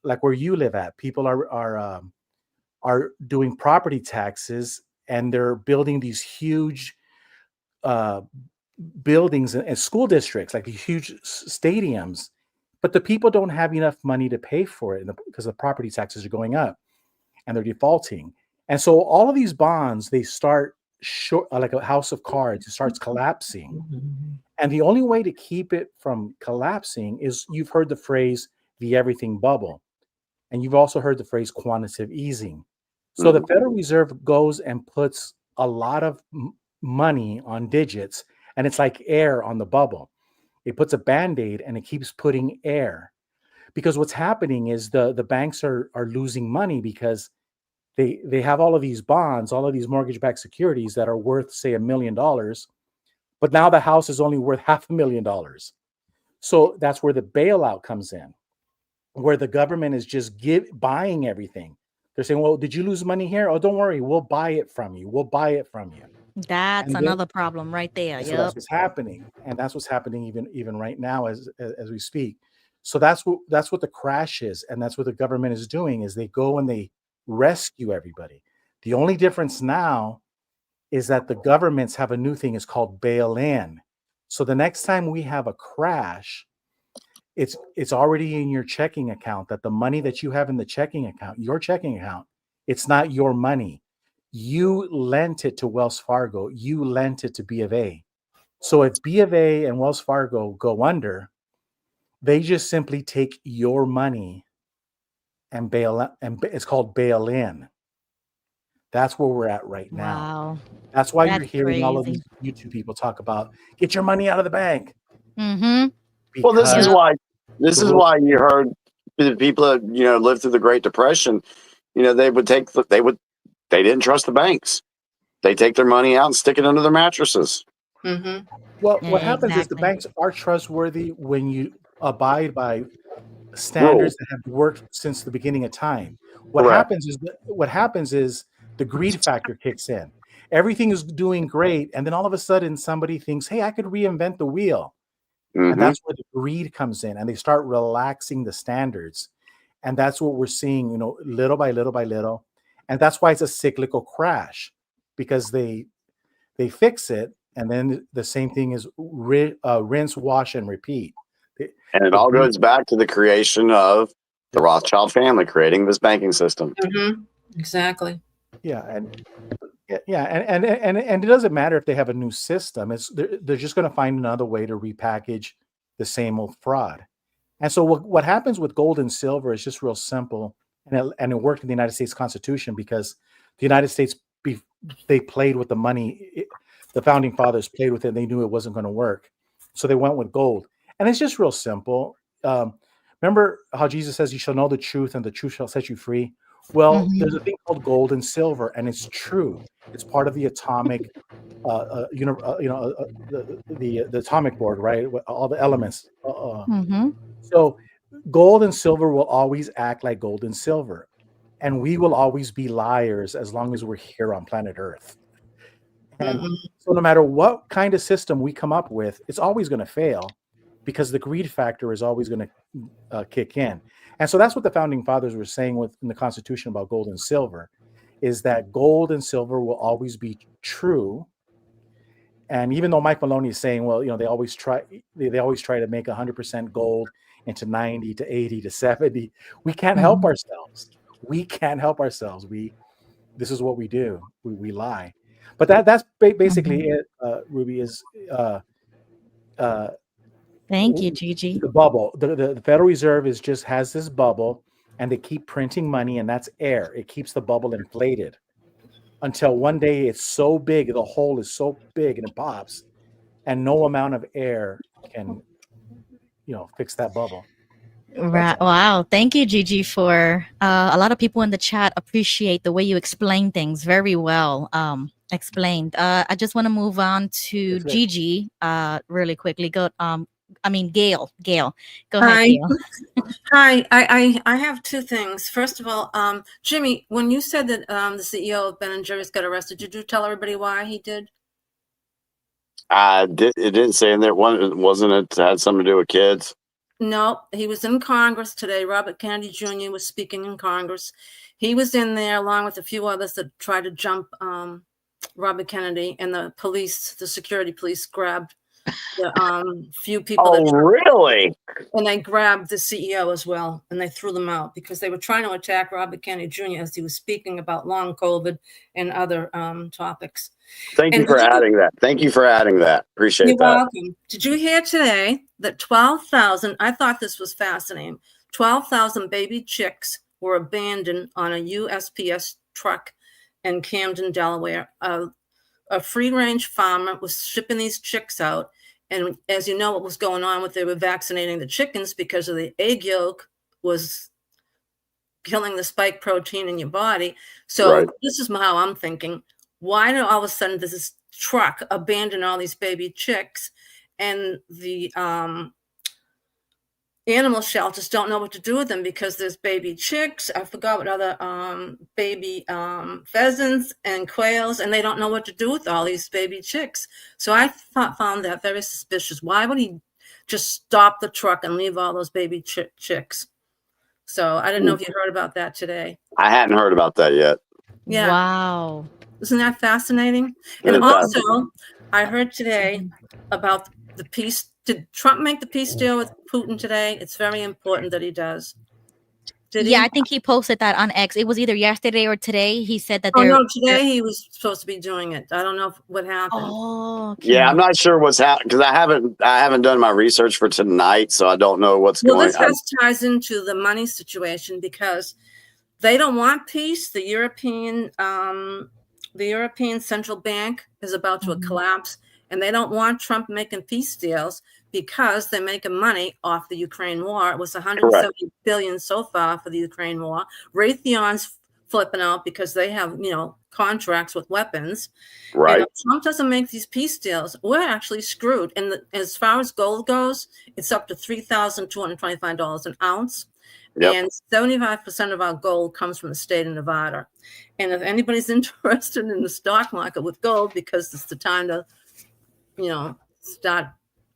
like where you live at. People are doing property taxes, and they're building these huge buildings and school districts, like these huge stadiums. But the people don't have enough money to pay for it because the property taxes are going up, and they're defaulting. And so all of these bonds, they start short, like a house of cards. It starts collapsing. And the only way to keep it from collapsing is, you've heard the phrase, the everything bubble. And you've also heard the phrase quantitative easing. So the Federal Reserve goes and puts a lot of money on digits, and it's like air on the bubble. It puts a Band-Aid and it keeps putting air. Because what's happening is the banks are losing money because they have all of these bonds, all of these mortgage-backed securities that are worth, say, $1 million, but now the house is only worth $500,000. So that's where the bailout comes in, where the government is just buying everything. They're saying, well, did you lose money here? Oh, don't worry, we'll buy it from you. We'll buy it from you. That's another problem right there. So that's what's happening, and that's what's happening even right now as we speak. So that's what the crash is, and that's what the government is doing, is they go and they rescue everybody. The only difference now is that the governments have a new thing. It's called bail-in. So the next time we have a crash, it's already in your checking account, that the money that you have in the checking account, your checking account, it's not your money. You lent it to Wells Fargo. You lent it to B of A. So if B of A and Wells Fargo go under, they just simply take your money and bail out, and it's called bail-in. That's where we're at right now. Wow. That's why you're hearing all of these YouTube people talk about, get your money out of the bank. Well, this is why you heard the people that lived through the Great Depression. They didn't trust the banks. They take their money out and stick it under their mattresses. Well, what happens is the banks are trustworthy when you abide by standards that have worked since the beginning of time. What happens is the greed factor kicks in. Everything is doing great, and then all of a sudden somebody thinks, hey, I could reinvent the wheel. And that's where the greed comes in, and they start relaxing the standards. And that's what we're seeing, little by little by little. And that's why it's a cyclical crash, because they fix it, and then the same thing is rinse, wash, and repeat. And it all goes back to the creation of the Rothschild family, creating this banking system. Exactly. Yeah, and it doesn't matter if they have a new system. They're just going to find another way to repackage the same old fraud. And so what happens with gold and silver is just real simple, and it worked in the United States Constitution because the United States, they played with the money. The founding fathers played with it. They knew it wasn't going to work, so they went with gold. And it's just real simple. Remember how Jesus says, "You shall know the truth, and the truth shall set you free." Well, there's a thing called gold and silver, and it's true. It's part of the atomic, the atomic board, right? All the elements. So, gold and silver will always act like gold and silver, and we will always be liars as long as we're here on planet Earth. And so, no matter what kind of system we come up with, it's always going to fail, because the greed factor is always going to kick in. And so that's what the founding fathers were saying in the Constitution about gold and silver, is that gold and silver will always be true. And even though Mike Maloney is saying, well, they always try to make 100% gold into 90 to 80 to 70, we can't help ourselves. We can't help ourselves. This is what we do. We lie. But that's basically it, Ruby, is thank you, Gigi. The bubble. The Federal Reserve has this bubble, and they keep printing money, and that's air. It keeps the bubble inflated until one day it's so big, the hole is so big, and it pops, and no amount of air can, fix that bubble. Right. Wow. Thank you, Gigi, for a lot of people in the chat appreciate the way you explain things very well. Explained. I just want to move on to Gigi really quickly. Gail. Go ahead, Gail. Hi. I have two things. First of all, Jimmy, when you said that the CEO of Ben & Jerry's got arrested, did you tell everybody why he did? It didn't say in there. Wasn't it had something to do with kids? No, he was in Congress today. Robert Kennedy Jr. was speaking in Congress. He was in there along with a few others that tried to jump Robert Kennedy, and the police, the security police, grabbed the few people. Oh, really? And they grabbed the CEO as well, and they threw them out because they were trying to attack Robert Kennedy Jr. as he was speaking about long COVID and other topics. Thank you for adding that. Thank you for adding that. Appreciate You're that. welcome. Did you hear today that 12,000, I thought this was fascinating, 12,000 baby chicks were abandoned on a USPS truck in Camden, Delaware. A free-range farmer was shipping these chicks out. And as you know, what was going on with, they were vaccinating the chickens because of the egg yolk was killing the spike protein in your body. So This is how I'm thinking. Why do all of a sudden does this truck abandon all these baby chicks, and the animal shelters don't know what to do with them because there's baby chicks. I forgot what other baby pheasants and quails, and they don't know what to do with all these baby chicks. So I found that very suspicious. Why would he just stop the truck and leave all those baby chicks? So I didn't know if you heard about that today. I hadn't heard about that yet. Yeah. Wow. Isn't that fascinating? And also, I heard today about the peace. Did Trump make the peace deal with Putin today? It's very important that he does. Did he? Yeah, I think he posted that on X. It was either yesterday or today. He said that no, today he was supposed to be doing it. I don't know what happened. Oh, okay. Yeah, I'm not sure what's happening because I haven't done my research for tonight, so I don't know what's going on. This ties into the money situation because they don't want peace. The European Central Bank is about to collapse, and they don't want Trump making peace deals because they're making money off the Ukraine war. It was 170 billion so far for the Ukraine war. Raytheon's flipping out because they have, contracts with weapons. Right. And if Trump doesn't make these peace deals, we're actually screwed. And as far as gold goes, it's up to $3,225 an ounce. Yep. And 75% of our gold comes from the state of Nevada. And if anybody's interested in the stock market with gold, because it's the time to, start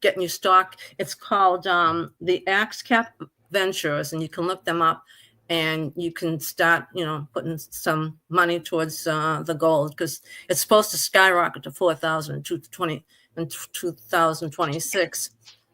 getting your stock, it's called the Axe Cap Ventures, and you can look them up and you can start, putting some money towards the gold because it's supposed to skyrocket to 4,000 in 2026.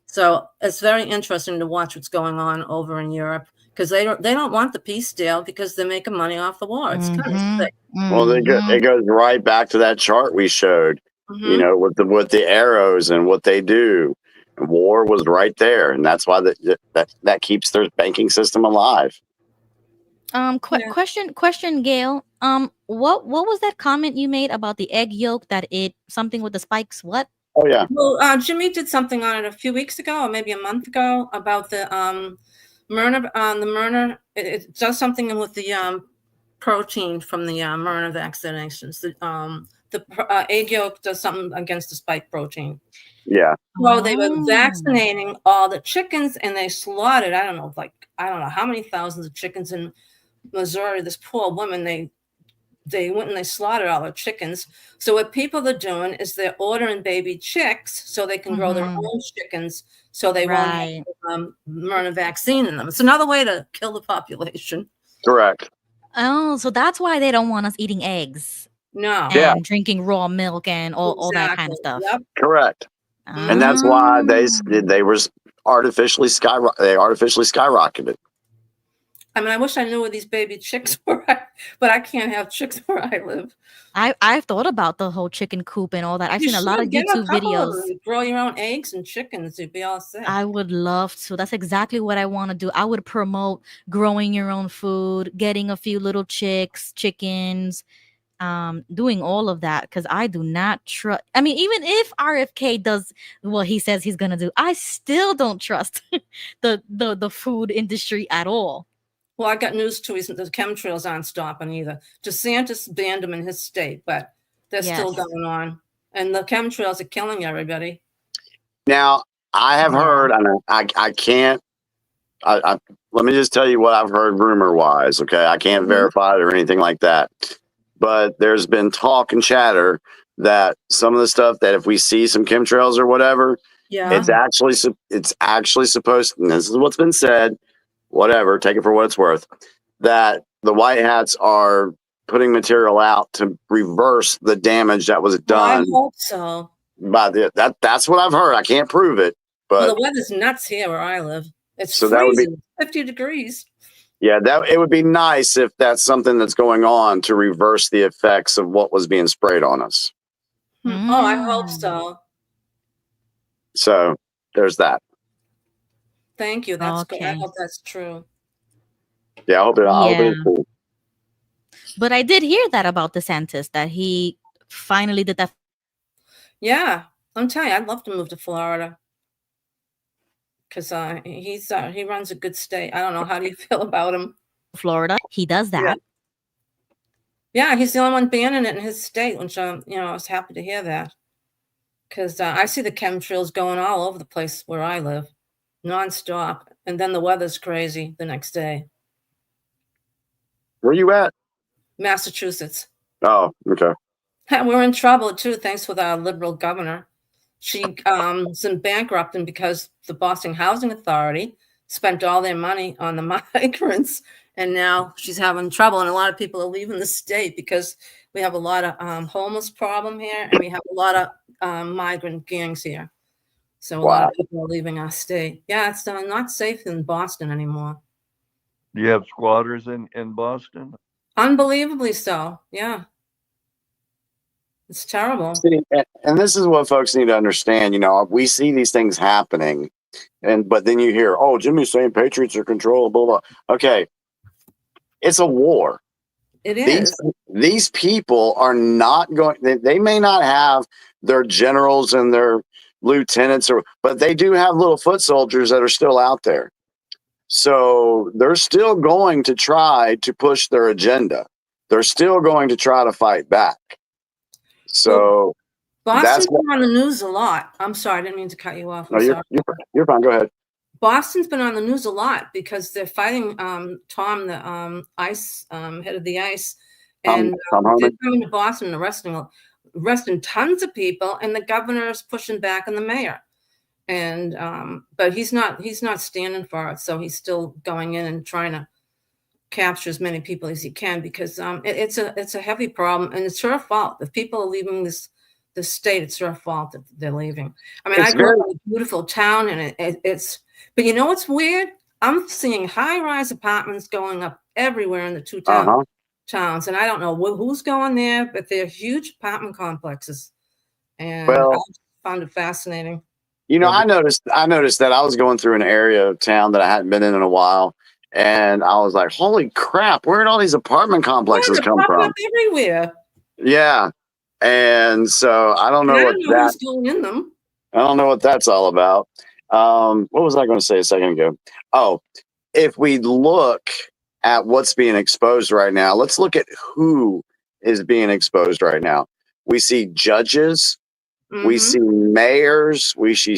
So it's very interesting to watch what's going on over in Europe because they don't want the peace deal because they're making money off the war. It's kind of sick. Well, it goes right back to that chart we showed, with the arrows and what they do. And war was right there, and that's why that keeps their banking system alive. Question, Gail. What was that comment you made about the egg yolk that something with the spikes? What? Oh yeah. Well, Jimmy did something on it a few weeks ago, or maybe a month ago, about the Myrna. The Myrna, it does something with the protein from the Myrna vaccinations. The egg yolk does something against the spike protein. Yeah. Well, they were vaccinating all the chickens, and they slaughtered. I don't know how many thousands of chickens in Missouri. This poor woman, they went and they slaughtered all her chickens. So what people are doing is they're ordering baby chicks so they can grow their own chickens, so they won't have Myrna vaccine in them. It's another way to kill the population. Correct. Oh, so that's why they don't want us eating eggs. No. And drinking raw milk and all that kind of stuff. Yep. Correct. And that's why they were artificially skyrocketed. I mean, I wish I knew where these baby chicks were, but I can't have chicks where I live. I've thought about the whole chicken coop and all that. I've seen a lot of YouTube videos. Grow your own eggs and chickens. You'd be all set. I would love to. That's exactly what I want to do. I would promote growing your own food, getting a few little chickens, doing all of that because I do not trust. I mean, even if RFK does what he says he's gonna do, I still don't trust the food industry at all. Well, I got news too. The chemtrails aren't stopping either. DeSantis banned them in his state, but they're still going on. And the chemtrails are killing everybody. Now, I have heard, and I can't, let me just tell you what I've heard rumor-wise, okay? I can't verify it or anything like that. But there's been talk and chatter that some of the stuff that if we see some chemtrails or whatever, Yeah. it's actually supposed, and this is what's been said, whatever, take it for what it's worth, that the white hats are putting material out to reverse the damage that was I done hope so. by that's what I've heard. I can't prove it, Well, but the weather's nuts here where I live. It's so that would be, freezing, 50 degrees. yeah, that it would be nice if that's something that's going on to reverse the effects of what was being sprayed on us. Oh, I hope so. So there's that. Thank you. That's good. I Okay. hope that's true. Yeah, I hope it Yeah. is cool. But I did hear that about DeSantis, that he finally did that. Yeah, I'm telling you, I'd love to move to Florida because he runs a good state. I don't know. How do you feel about him? Florida, he does that. Yeah, he's the only one banning it in his state, which I was happy to hear that because I see the chemtrails going all over the place where I live, nonstop, and then the weather's crazy the next day. Where you at? Massachusetts. Oh, okay. We're in trouble too, thanks with our liberal governor. She is in bankrupting because the Boston Housing Authority spent all their money on the migrants, and now she's having trouble. And a lot of people are leaving the state because we have a lot of homeless problem here, and we have a lot of migrant gangs here. So a lot of people are leaving our state. Yeah, it's not safe in Boston anymore. Do you have squatters in Boston? Unbelievably so. Yeah. It's terrible. See, and this is what folks need to understand. We see these things happening, but then you hear, "Oh, Jimmy's saying patriots are controlled." Blah blah. Okay, it's a war. It is. These people are not going. They may not have their generals and their lieutenants, but they do have little foot soldiers that are still out there. So they're still going to try to push their agenda. They're still going to try to fight back. So Boston's been on the news a lot. I'm sorry, I didn't mean to cut you off. No, you're fine. Go ahead. Boston's been on the news a lot because they're fighting Tom, the ice head of the ice, and they're coming to Boston and arresting tons of people, and the governor is pushing back on the mayor. And but he's not standing for it, so he's still going in and trying to capture as many people as he can because it's a heavy problem, and it's her fault. If people are leaving this state, it's her fault that they're leaving. I mean, I grew up in a beautiful town, and it's but you know what's weird? I'm seeing high-rise apartments going up everywhere in the two towns, and I don't know who's going there, but they're huge apartment complexes, and I found it fascinating. I noticed that I was going through an area of town that I hadn't been in a while, and I was like, "Holy crap! Where did all these apartment complexes come from?" Everywhere. Yeah, and so I don't know who's going in them. I don't know what that's all about. What was I going to say a second ago? Oh, if we look at what's being exposed right now, let's look at who is being exposed right now. We see judges. We see mayors, we see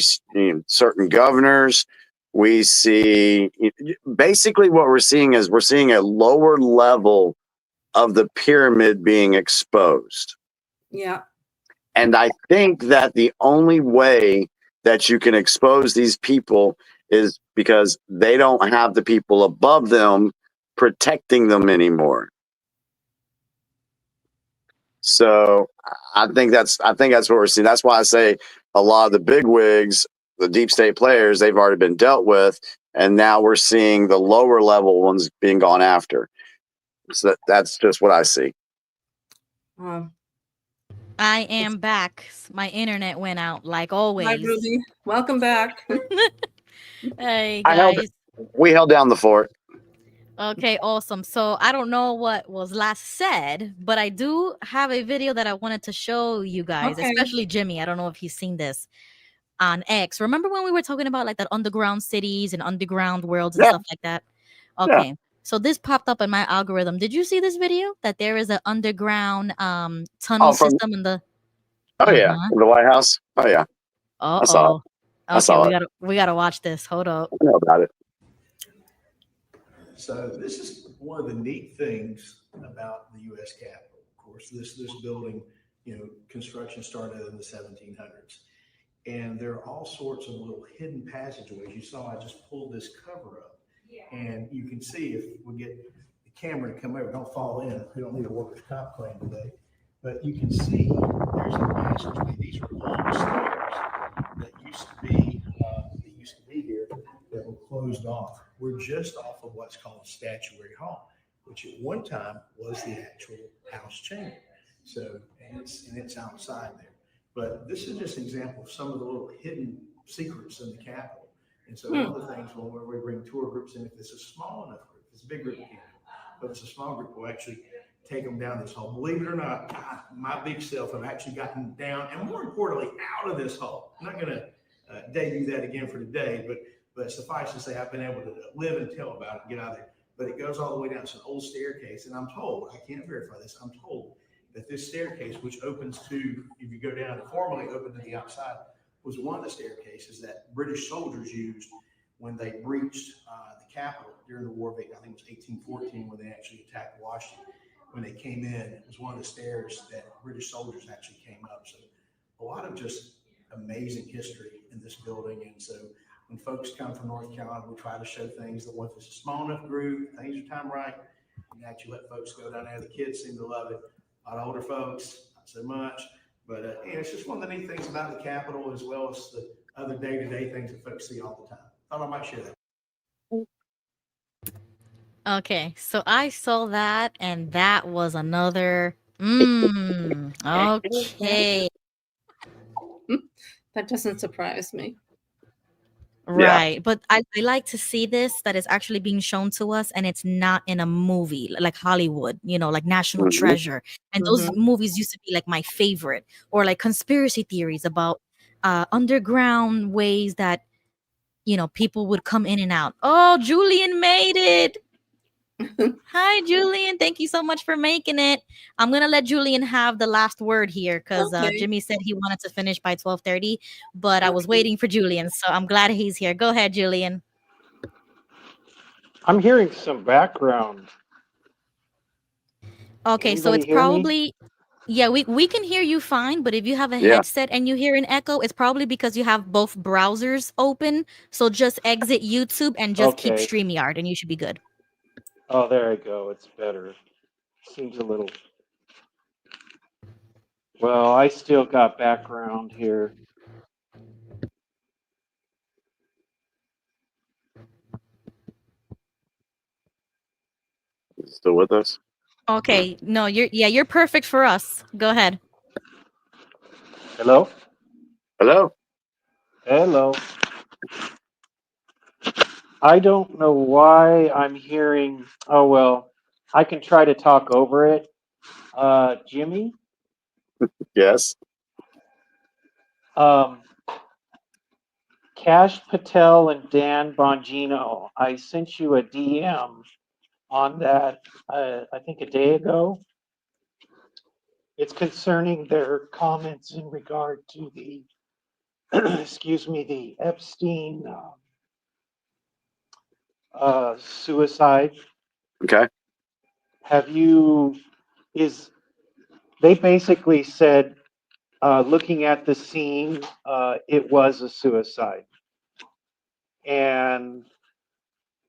certain governors, we see basically what we're seeing is a lower level of the pyramid being exposed. Yeah. And I think that the only way that you can expose these people is because they don't have the people above them protecting them anymore. So I think that's what we're seeing. That's why I say a lot of the big wigs, the deep state players, they've already been dealt with, and now we're seeing the lower level ones being gone after. So that's just what I see. I am back. My internet went out like always. Hi, Ruby. Welcome back. Hey guys. We held down the fort. Okay, awesome. So I don't know what was last said, but I do have a video that I wanted to show you guys, especially Jimmy. I don't know if he's seen this on X. Remember when we were talking about like that underground cities and underground worlds and stuff like that? Okay. Yeah. So this popped up in my algorithm. Did you see this video that there is an underground tunnel system in the yeah, the White House? Oh yeah. I saw it. Okay, we gotta watch this. Hold up. I know about it. So this is one of the neat things about the U.S. Capitol. Of course, this building construction started in the 1700s. And there are all sorts of little hidden passageways. You saw I just pulled this cover up. And you can see if we get the camera to come over, don't fall in. We don't need a workers' comp claim today. But you can see there's a passageway. These are long stairs that used to be here that were closed off. We're just off of what's called Statuary Hall, which at one time was the actual House chamber. So, and it's outside there. But this is just an example of some of the little hidden secrets in the Capitol. And so one of the things when we bring tour groups in, if it's a small enough group, if it's a big group, but it's a small group, we'll actually take them down this hall. Believe it or not, my big self have actually gotten down and more importantly, out of this hall. I'm not going to debut that again for today, but suffice to say, I've been able to live and tell about it and get out of there. But it goes all the way down. It's an old staircase. And I'm told, I can't verify this, I'm told that this staircase, which opens to, if you go down, formally open to the outside, was one of the staircases that British soldiers used when they breached the Capitol during the War of I think it was 1814 when they actually attacked Washington. When they came in, it was one of the stairs that British soldiers actually came up. So a lot of just amazing history in this building. And so when folks come from North Carolina, we try to show things that once it's a small enough group, things are timed right, you can actually let folks go down there. The kids seem to love it. A lot of older folks, not so much. But and it's just one of the neat things about the Capitol, as well as the other day-to-day things that folks see all the time. Thought I might share that. Okay, so I saw that, and that was another. Okay. That doesn't surprise me. Right. But I like to see this that is actually being shown to us and it's not in a movie like Hollywood, like National Treasure. And those movies used to be like my favorite, or like conspiracy theories about underground ways that, people would come in and out. Oh, Julian made it. Hi, Julian. Thank you so much for making it. I'm going to let Julian have the last word here because Jimmy said he wanted to finish by 12:30, but I was waiting for Julian, so I'm glad he's here. Go ahead, Julian. I'm hearing some background. Okay, so it's probably... Yeah, we can hear you fine, but if you have a headset and you hear an echo, it's probably because you have both browsers open. So just exit YouTube and just keep StreamYard and you should be good. Oh, there I go. It's better. Seems a little... Well, I still got background here. Still with us? Okay, no, you're perfect for us. Go ahead. Hello? Hello? Hello. I don't know why I'm hearing... Oh, well, I can try to talk over it. Jimmy? Yes. Cash Patel and Dan Bongino, I sent you a DM on that, I think a day ago. It's concerning their comments in regard to the, excuse me, the Epstein suicide. Okay. They basically said, looking at the scene, it was a suicide. And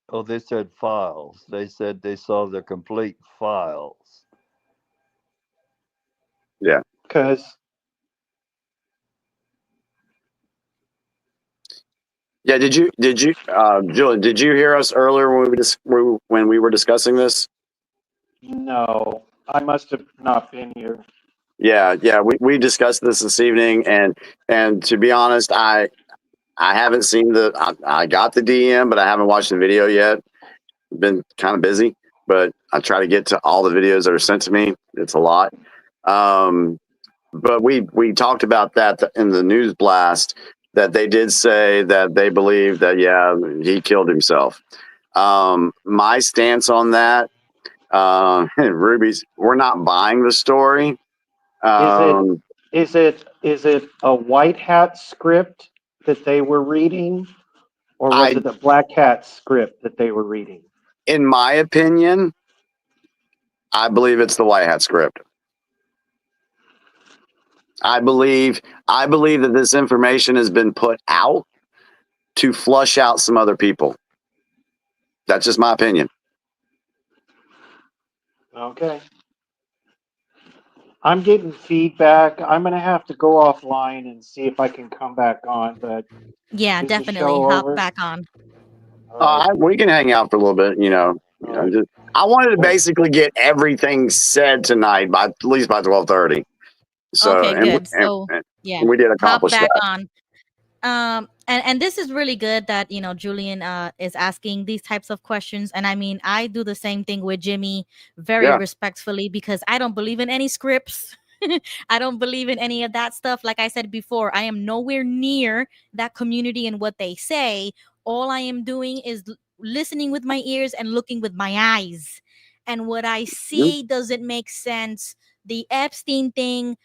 Oh, they said files. They said they saw the complete files. Yeah. Because did you Julian, did you hear us earlier when we were discussing this? No, I must have not been here. Yeah, we discussed this evening, and to be honest, I haven't seen I got the DM, but I haven't watched the video yet. Been kind of busy, but I try to get to all the videos that are sent to me. It's a lot. But we talked about that in the news blast, that they did say that they believe that, he killed himself. My stance on that, Ruby's, we're not buying the story. Is it a white hat script that they were reading, or was it a black hat script that they were reading? In my opinion, I believe it's the white hat script. I believe that this information has been put out to flush out some other people. That's just my opinion. Okay. I'm getting feedback. I'm going to have to go offline and see if I can come back on, but Yeah, is the definitely show hop over? back on. We can hang out for a little bit, I wanted to basically get everything said tonight by at least by 12:30. So, Okay, good. So yeah, we did hop accomplish back that. on. And this is really good that Julian is asking these types of questions. And I mean, I do the same thing with Jimmy very Yeah. respectfully, because I don't believe in any scripts. I don't believe in any of that stuff. Like I said before, I am nowhere near that community and what they say. All I am doing is listening with my ears and looking with my eyes. And what I see doesn't make sense. The Epstein thing,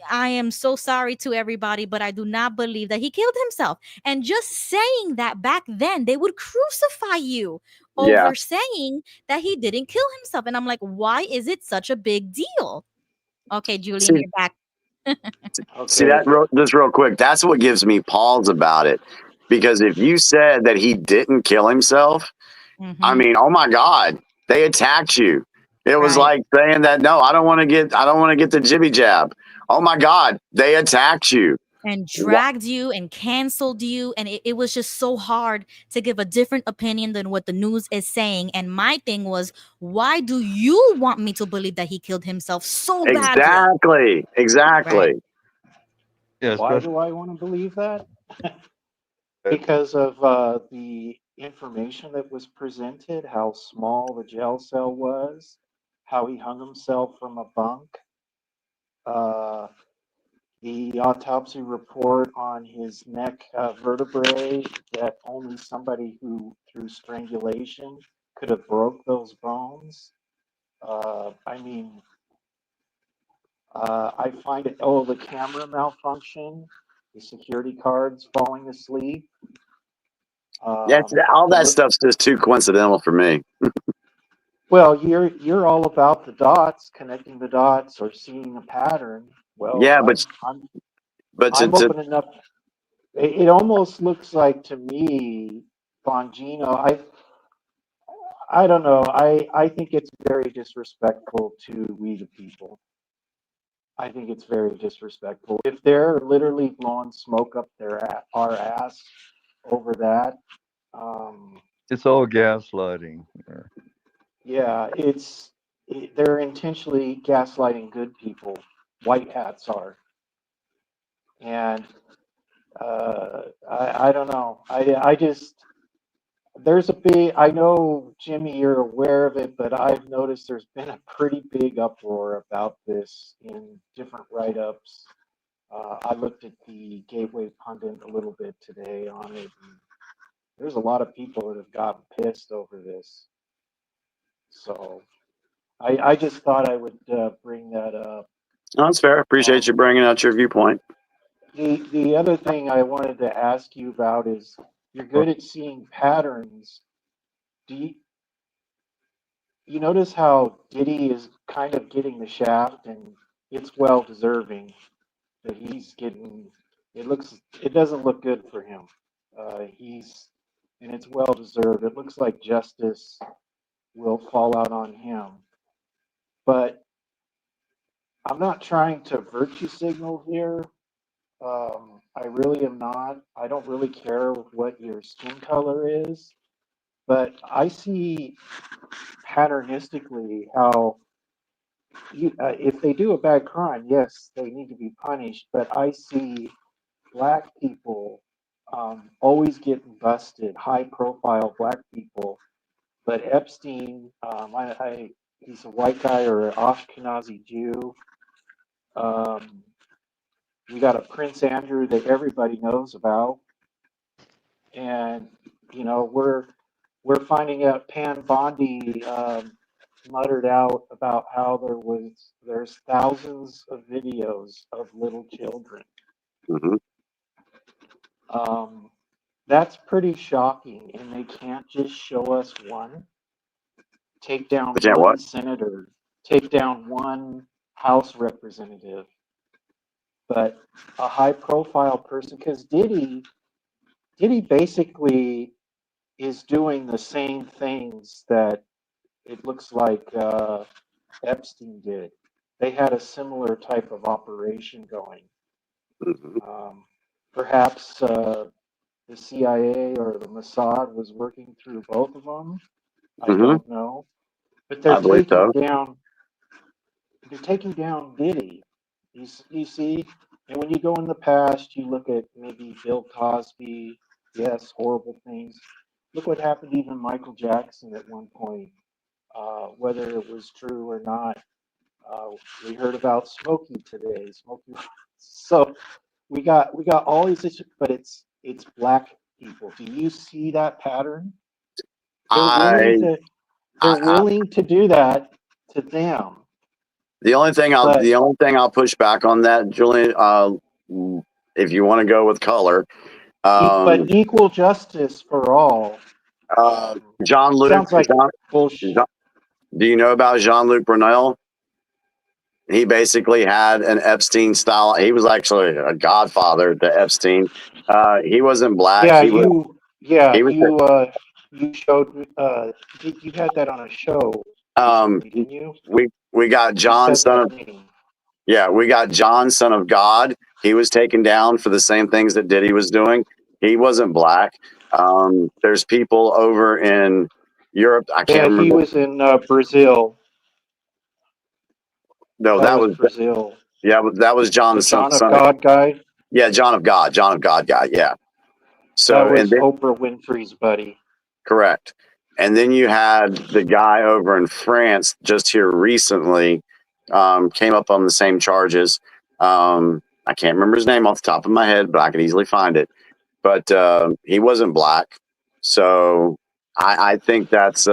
I am so sorry to everybody, but I do not believe that he killed himself. And just saying that back then, they would crucify you Yeah. over saying that he didn't kill himself. And I'm like, why is it such a big deal? Okay, Julian, you're back. See that just real quick. That's what gives me pause about it, because if you said that he didn't kill himself, I mean, oh my God, they attacked you. It was like saying that no, I don't want to get the jibby jab. Oh my God, they attacked you. And dragged you and canceled you. And it was just so hard to give a different opinion than what the news is saying. And my thing was, why do you want me to believe that he killed himself so badly? Exactly. Yeah, Why do I want to believe that? Because of the information that was presented, how small the jail cell was, how he hung himself from a bunk, the autopsy report on his neck vertebrae, that only somebody who through strangulation could have broke those bones. I mean, I find it, the camera malfunction, the security guards falling asleep. All that stuff's just too coincidental for me. Well, you're all about the dots, connecting the dots or seeing a pattern. Well, Yeah, I'm to open enough. It almost looks like to me, Bongino. I don't know. I think it's very disrespectful to we the people. I think it's very disrespectful. If they're literally blowing smoke up our ass over that, it's all gaslighting. yeah, they're intentionally gaslighting good people. White hats are, and I don't know. I just there's a big. I know Jimmy, you're aware of it, but I've noticed there's been a pretty big uproar about this in different write-ups. I looked at the Gateway Pundit a little bit today on it. And there's a lot of people that have gotten pissed over this. So I just thought I would bring that up. No, that's fair. Appreciate you bringing out your viewpoint. The other thing I wanted to ask you about is you're good at seeing patterns. Do you notice how Diddy is kind of getting the shaft, and it's well deserving that he's getting. It doesn't look good for him. And it's well deserved. It looks like justice will fall out on him. But I'm not trying to virtue signal here. I really am not. I don't really care what your skin color is, but I see patternistically how if they do a bad crime, yes, they need to be punished. But I see black people always getting busted, high-profile black people. But Epstein, he's a white guy or an Ashkenazi Jew. We got a Prince Andrew that everybody knows about, and we're finding out Pam Bondi muttered out about how there's thousands of videos of little children. That's pretty shocking, and they can't just show us one. Take down one senator, take down one House representative. but a high profile person, because Diddy basically is doing the same things that it looks like Epstein did. They had a similar type of operation going. Perhaps the CIA or the Mossad was working through both of them. I don't know, but they're I believe so. taking down Diddy. You see, and when you go in the past, you look at maybe Bill Cosby. Yes, horrible things. Look what happened to even Michael Jackson at one point. Whether it was true or not, we heard about Smokey today. Smokey. So we got all these issues, but it's black people. Do you see that pattern? They're willing to do that to them. The only thing I'll push back on that, Julian, if you want to go with color, but equal justice for all. Jean-Luc. Sounds like bullshit. Do you know about Jean-Luc Brunel? He basically had an Epstein style. He was actually a godfather to Epstein. He wasn't black. Yeah, you showed you had that on a show. Didn't you? We got John, we got John, son of God. He was taken down for the same things that Diddy was doing. He wasn't black. There's people over in Europe. I can't remember. He was in Brazil. No, that was Brazil. Yeah, that was John, the son of God guy. Yeah, John of God guy. Yeah. So that was Oprah Winfrey's buddy. Correct. And then you had the guy over in France just here recently, came up on the same charges. I can't remember his name off the top of my head, but I could easily find it. But he wasn't black. So I think that's...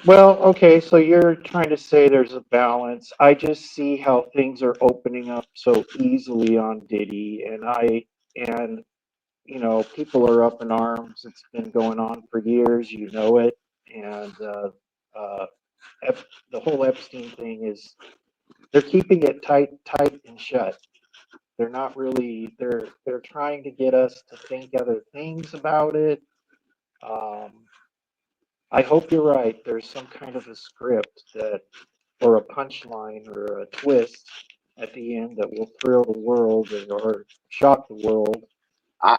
Well, okay, so you're trying to say there's a balance. I just see how things are opening up so easily on Diddy, and you know, people are up in arms. It's been going on for years, you know it, and the whole Epstein thing is they're keeping it tight and shut. They're not really. They're trying to get us to think other things about it. I hope you're right. There's some kind of a script that, or a punchline, or a twist at the end that will thrill the world or shock the world. I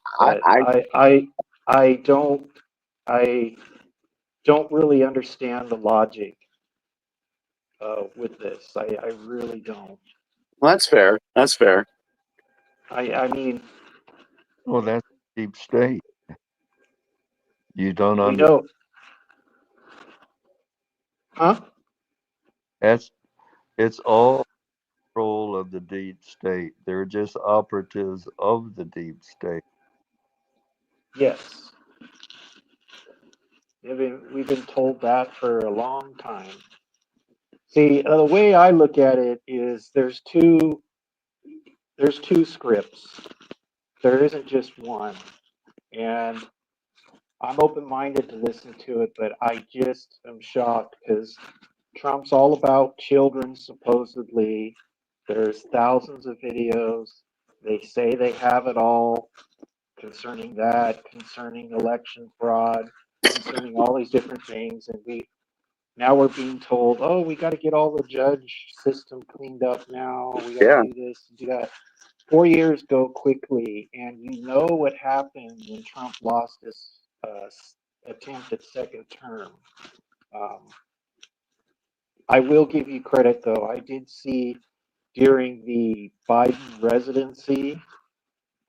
don't really understand the logic with this. I really don't. Well, that's fair. That's fair. I mean, well, that's deep state. You don't understand. Know. Huh? It's all control of the deep state. They're just operatives of the deep state. Yes. We've been told that for a long time. See, the way I look at it is there's two scripts. There isn't just one. And I'm open-minded to listen to it, but I just am shocked because Trump's all about children, supposedly. There's thousands of videos. They say they have it all concerning that, concerning election fraud, concerning all these different things. And now we're being told, oh, we got to get all the judge system cleaned up now. We got to do this, do that. 4 years go quickly, and you know what happened when Trump lost his attempt at second term. I will give you credit, though. I did see during the Biden residency,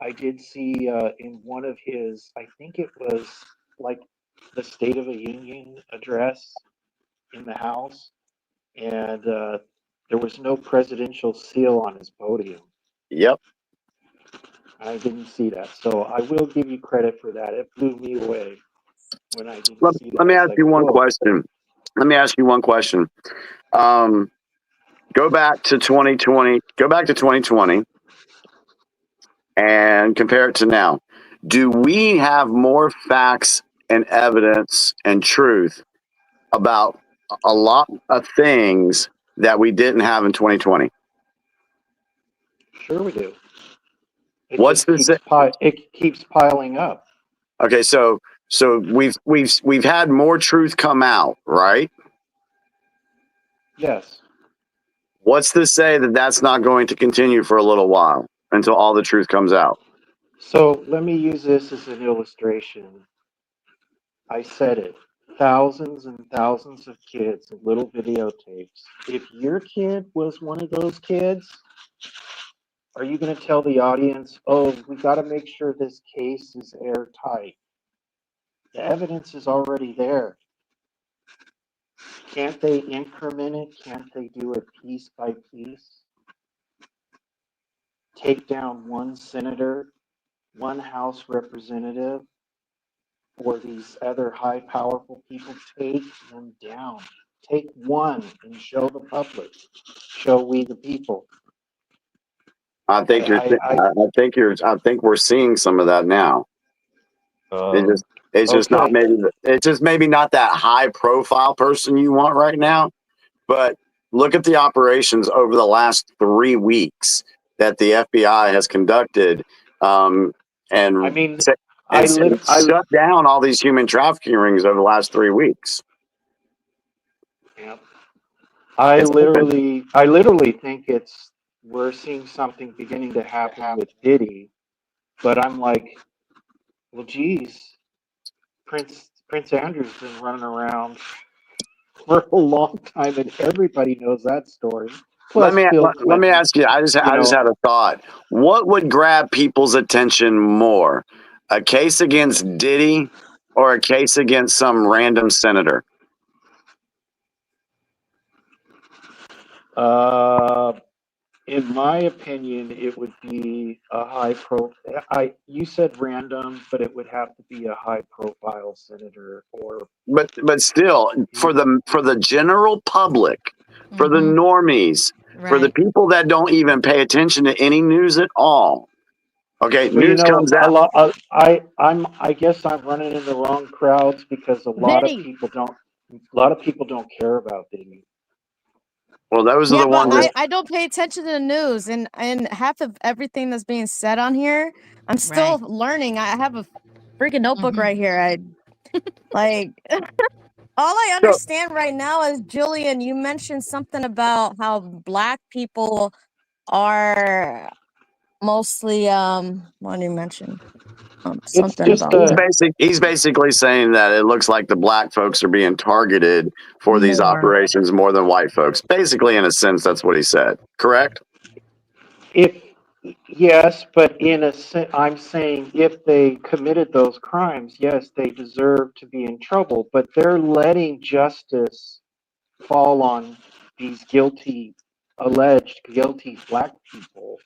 I did see in one of his, I think it was like the State of the Union address in the House, and there was no presidential seal on his podium. Yep. I didn't see that, so I will give you credit for that. It blew me away when I didn't see that. Let me ask you one question. Let me ask you one question. Go back to 2020. Go back to 2020 and compare it to now. Do we have more facts and evidence and truth about a lot of things that we didn't have in 2020? Sure we do. What's this? It keeps piling up. Okay, so we've had more truth come out, right? Yes. What's to say that that's not going to continue for a little while until all the truth comes out? So let me use this as an illustration. I said it. Thousands and thousands of kids and little videotapes. If your kid was one of those kids, are you going to tell the audience, oh, we got to make sure this case is airtight? The evidence is already there. Can't they increment it? Can't they do it piece by piece? Take down one senator, one House representative, or these other high, powerful people, take them down. Take one and show the public, show we the people. I think we're seeing some of that now. It's just not maybe not that high profile person you want right now, but look at the operations over the last 3 weeks that the FBI has conducted, and shut down all these human trafficking rings over the last 3 weeks. Yeah. I literally think we're seeing something beginning to happen with Diddy, but I'm like, well, geez, Prince Andrew's been running around for a long time, and everybody knows that story. Plus, let me ask you. I just had a thought. What would grab people's attention more, a case against Diddy or a case against some random senator? In my opinion, it would be a high profile. You said random, but it would have to be a high profile senator or. But still, for the general public, for the normies, for the people that don't even pay attention to any news at all. Okay, well, news comes out. I guess I'm running in the wrong crowds because a lot of people don't care about Diddy. Well, those are the ones. I don't pay attention to the news, and half of everything that's being said on here, I'm still learning. I have a freaking notebook right here. I like all I understand right now is, Julian, you mentioned something about how Black people are mostly what did you mention? Something about he's basically saying that it looks like the Black folks are being targeted for these operations more than white folks. Basically, in a sense, that's what he said. Correct? Yes, but I'm saying if they committed those crimes, yes, they deserve to be in trouble. But they're letting justice fall on these alleged guilty Black people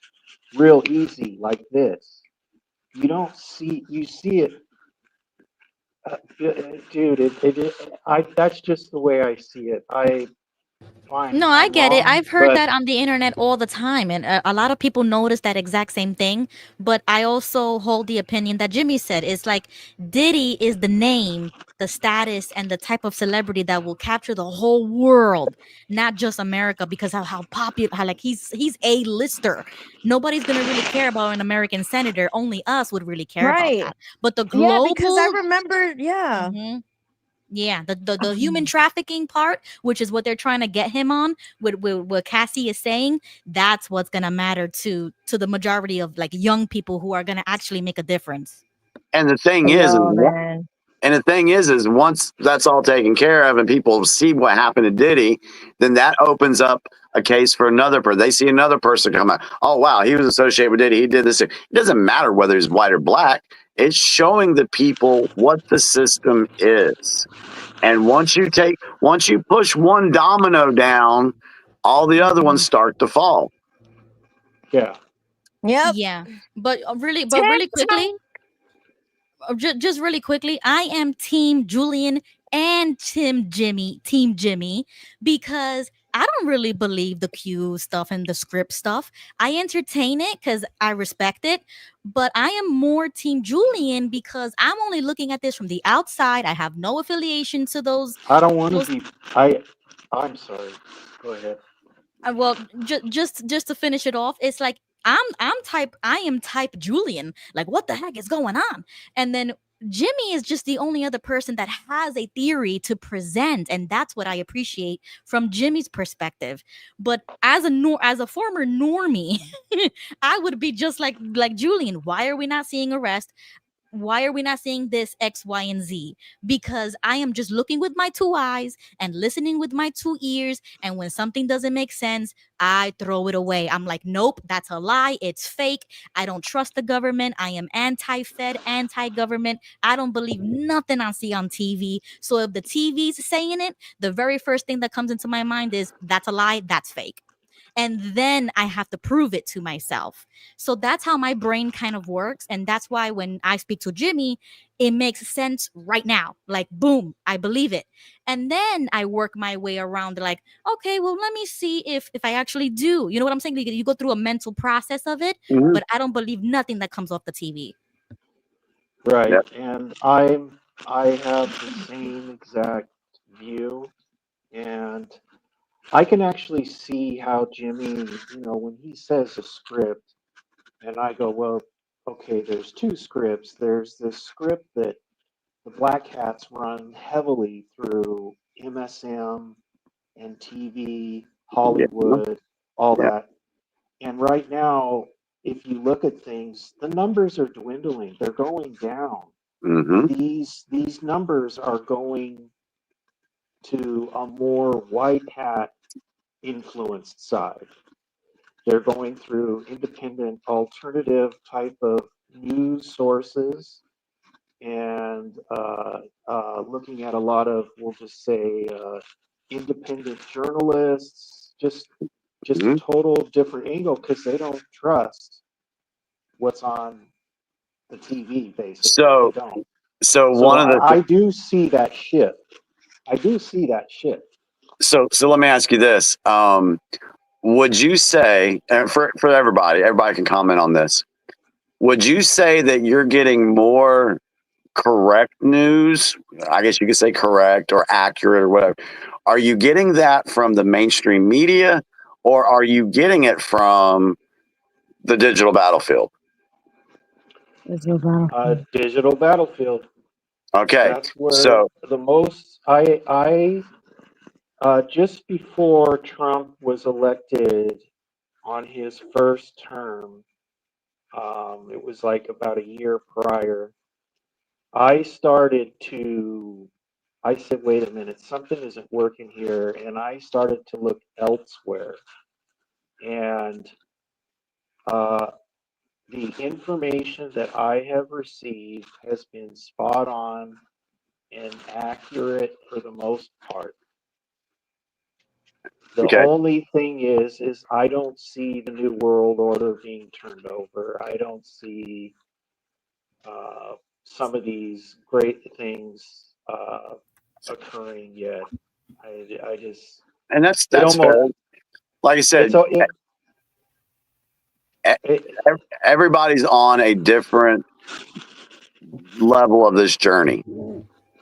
real easy like this. You see it, dude. That's just the way I see it. No, I get it. I've heard that on the internet all the time, and a lot of people notice that exact same thing. But I also hold the opinion that Jimmy said. It's like Diddy is the name, the status, and the type of celebrity that will capture the whole world, not just America, because of how popular, he's A-lister. Nobody's gonna really care about an American senator. Only us would really care about that. But the global, because I remember, yeah, the human trafficking part, which is what they're trying to get him on, with what Cassie is saying, that's what's gonna matter to the majority of young people who are gonna actually make a difference. And the thing is once that's all taken care of and people see what happened to Diddy, then that opens up a case for another person. They see another person come out. Oh, wow, he was associated with Diddy. He did this. It doesn't matter whether he's white or Black. It's showing the people what the system is. And once you push one domino down, all the other ones start to fall. Yeah. Yep. Yeah. But really quickly, just really quickly, I am Team Julian and Team Jimmy, because I don't really believe the Q stuff and the script stuff. I entertain it because I respect it, but I am more Team Julian because I'm only looking at this from the outside. I have no affiliation to those. I don't want to be. I'm sorry. Go ahead. Well, just to finish it off, it's like I am type Julian. Like, what the heck is going on? And then Jimmy is just the only other person that has a theory to present, and that's what I appreciate from Jimmy's perspective. But as a former normie, I would be just like Julian. Why are we not seeing arrest? Why are we not seeing this X, Y, and Z? Because I am just looking with my 2 eyes and listening with my 2 ears. And when something doesn't make sense, I throw it away. I'm like, nope, that's a lie. It's fake. I don't trust the government. I am anti-Fed, anti-government. I don't believe nothing I see on TV. So if the TV's saying it, the very first thing that comes into my mind is that's a lie. That's fake. And then I have to prove it to myself. So that's how my brain kind of works. And that's why when I speak to Jimmy, it makes sense right now. Like, boom, I believe it. And then I work my way around like, okay, well, let me see if I actually do. You know what I'm saying? You go through a mental process of it, but I don't believe nothing that comes off the TV. Right. Yep. And I have the same exact view. And I can actually see how Jimmy, when he says a script, and I go, well, okay, there's 2 scripts. There's this script that the Black Hats run heavily through MSM and TV, Hollywood, all that. And right now, if you look at things, the numbers are dwindling. They're going down. These numbers are going to a more white hat influenced side. They're going through independent alternative type of news sources and looking at a lot of, we'll just say, independent journalists, just a total different angle because they don't trust what's on the TV, basically. So, they don't. So one of the I do see that shift. So let me ask you this: would you say, and for everybody can comment on this? Would you say that you're getting more correct news? I guess you could say correct or accurate or whatever. Are you getting that from the mainstream media, or are you getting it from the digital battlefield? Digital battlefield. Okay, that's where so the most. I just before Trump was elected on his first term, it was like about a year prior. I said, wait a minute, something isn't working here, and I started to look elsewhere. And the information that I have received has been spot on and accurate for the most part. The only thing is I don't see the New World Order being turned over. I don't see some of these great things occurring yet. I just, and that's fair. Like I said, everybody's on a different level of this journey.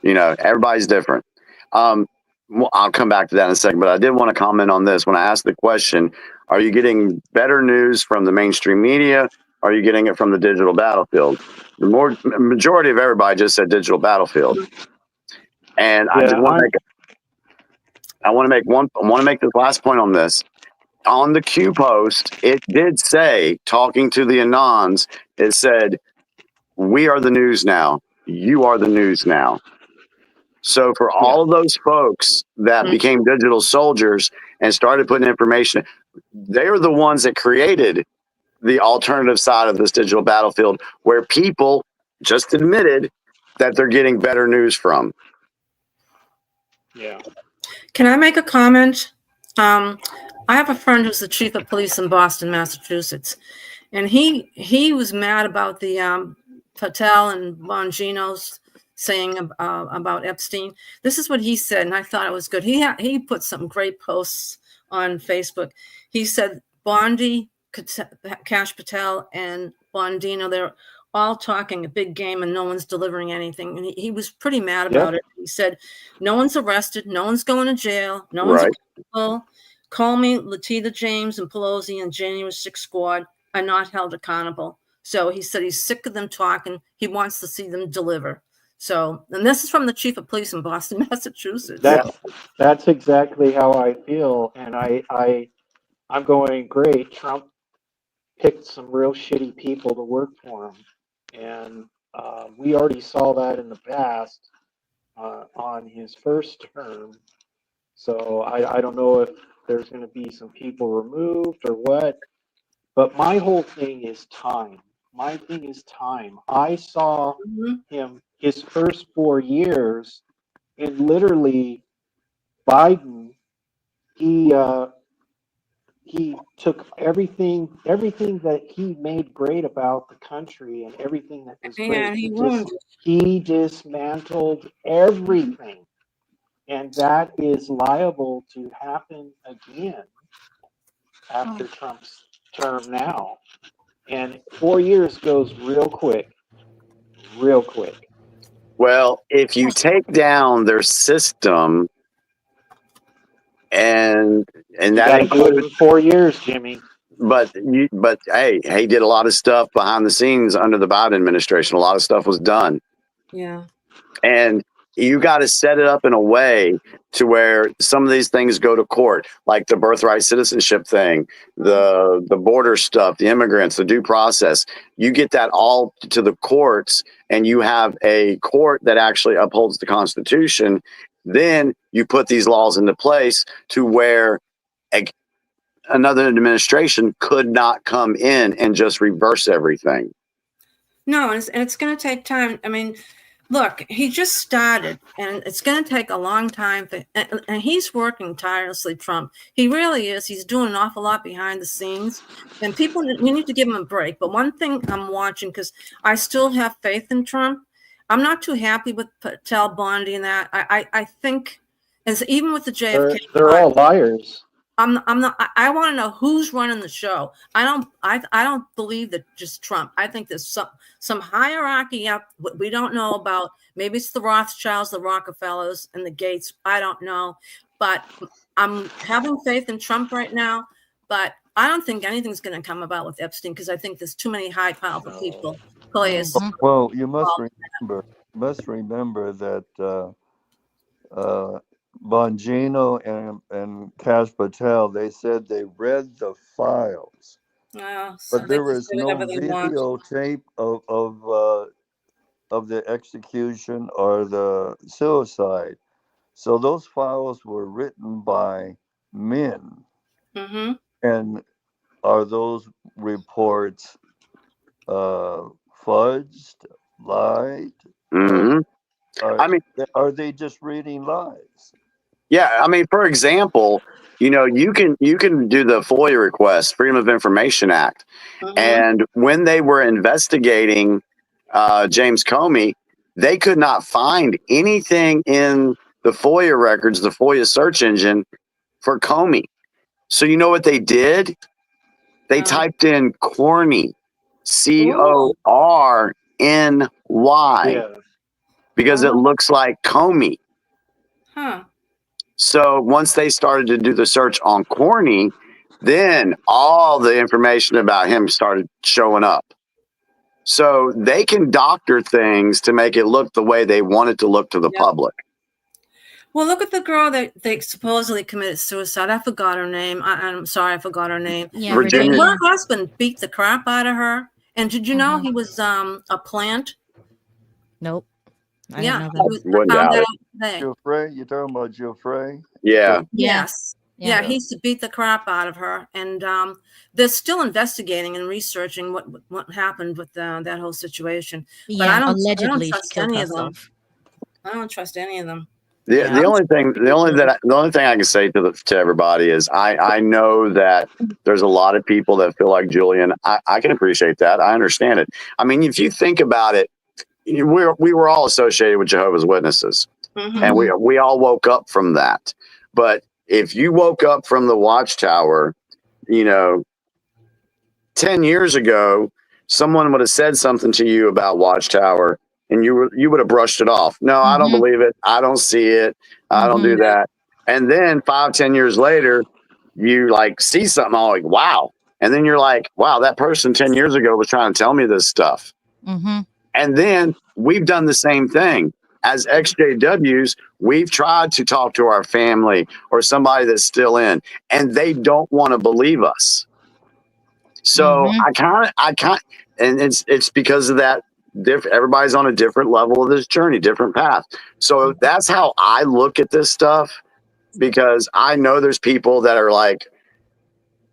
Everybody's different. I'll come back to that in a second, but I did want to comment on this. When I asked the question, are you getting better news from the mainstream media? Or are you getting it from the digital battlefield? The majority of everybody just said digital battlefield. And I want to make this last point on this. On the Q post, it did say, talking to the Anons, it said, "We are the news now. You are the news now." So for all of those folks that became digital soldiers and started putting information, they are the ones that created the alternative side of this digital battlefield, where people just admitted that they're getting better news from. Yeah. Can I make a comment? I have a friend who's the chief of police in Boston, Massachusetts, and he was mad about the Patel and Bongino's saying about Epstein. This is what he said, and I thought it was good. He put some great posts on Facebook. He said Bondi, Kash Patel, and Bondino, they're all talking a big game and no one's delivering anything. And he was pretty mad about it. He said, no one's arrested, no one's going to jail, no one's accountable. Call me Latika James and Pelosi and January 6th squad. are not held accountable. So he said he's sick of them talking. He wants to see them deliver. So, and this is from the chief of police in Boston, Massachusetts. That's exactly how I feel, and I'm going, great. Trump picked some real shitty people to work for him, and we already saw that in the past on his first term. So I don't know if there's going to be some people removed or what, but my whole thing is time. My thing is time. I saw him his first 4 years, and literally Biden, he took everything that he made great about the country and everything that was great. He dismantled everything, and that is liable to happen again after Trump's term now. And 4 years goes real quick, real quick. Well, if you take down their system, and that includes 4 years, Jimmy. But hey, he did a lot of stuff behind the scenes under the Biden administration. A lot of stuff was done. Yeah. And you got to set it up in a way to where some of these things go to court, like the birthright citizenship thing, the border stuff, the immigrants, the due process. You get that all to the courts, and you have a court that actually upholds the Constitution. Then you put these laws into place to where another administration could not come in and just reverse everything. No, and it's going to take time. I mean, look, he just started, and it's going to take a long time. And he's working tirelessly, Trump. He really is. He's doing an awful lot behind the scenes. And people, we need to give him a break. But one thing I'm watching, because I still have faith in Trump, I'm not too happy with Patel, Bondi, and that. I think, as even with the JFK, they're all liars. I'm not. I want to know who's running the show. I don't believe that just Trump. I think there's some hierarchy up we don't know about. Maybe it's the Rothschilds, the Rockefellers, and the Gates. I don't know, but I'm having faith in Trump right now. But I don't think anything's going to come about with Epstein, because I think there's too many high powerful people. Players. Well, you must remember that Bongino and Cash Patel, they said they read the files, but there was no videotape of the execution or the suicide. So those files were written by men. Mm-hmm. And are those reports fudged, lied? Mm-hmm. Are they just reading lies? Yeah, I mean, for example, you can do the FOIA request, Freedom of Information Act, and when they were investigating James Comey, they could not find anything in the FOIA records, the FOIA search engine for Comey. So you know what they did? They typed in Corny, CORNY, because it looks like Comey. Huh. So once they started to do the search on Corny, then all the information about him started showing up. So they can doctor things to make it look the way they want it to look to the public. Well, look at the girl that they supposedly committed suicide. I forgot her name. I'm sorry, I forgot her name. Yeah, Virginia. Her husband beat the crap out of her. And did you know he was a plant? Nope. I Yeah. didn't know that. Geoffrey? You're talking about Geoffrey? Yeah. Yes. Yeah, he used to beat the crap out of her. And they're still investigating and researching what happened with that whole situation. But I don't trust any of them. I don't trust any of them. The only thing I can say to everybody is I know that there's a lot of people that feel like Julian. I can appreciate that. I understand it. I mean, if you think about it, we were all associated with Jehovah's Witnesses, and we all woke up from that. But if you woke up from the Watchtower, 10 years ago, someone would have said something to you about Watchtower, and you would have brushed it off. No, I don't believe it. I don't see it. I don't do that. And then 5-10 years later, you see something, all like, wow. And then you're like, wow, that person 10 years ago was trying to tell me this stuff. Mm-hmm. And then we've done the same thing. As XJWs, we've tried to talk to our family or somebody that's still in, and they don't want to believe us. So I can't, and it's because of that. Everybody's on a different level of this journey, different path. So that's how I look at this stuff, because I know there's people that are like,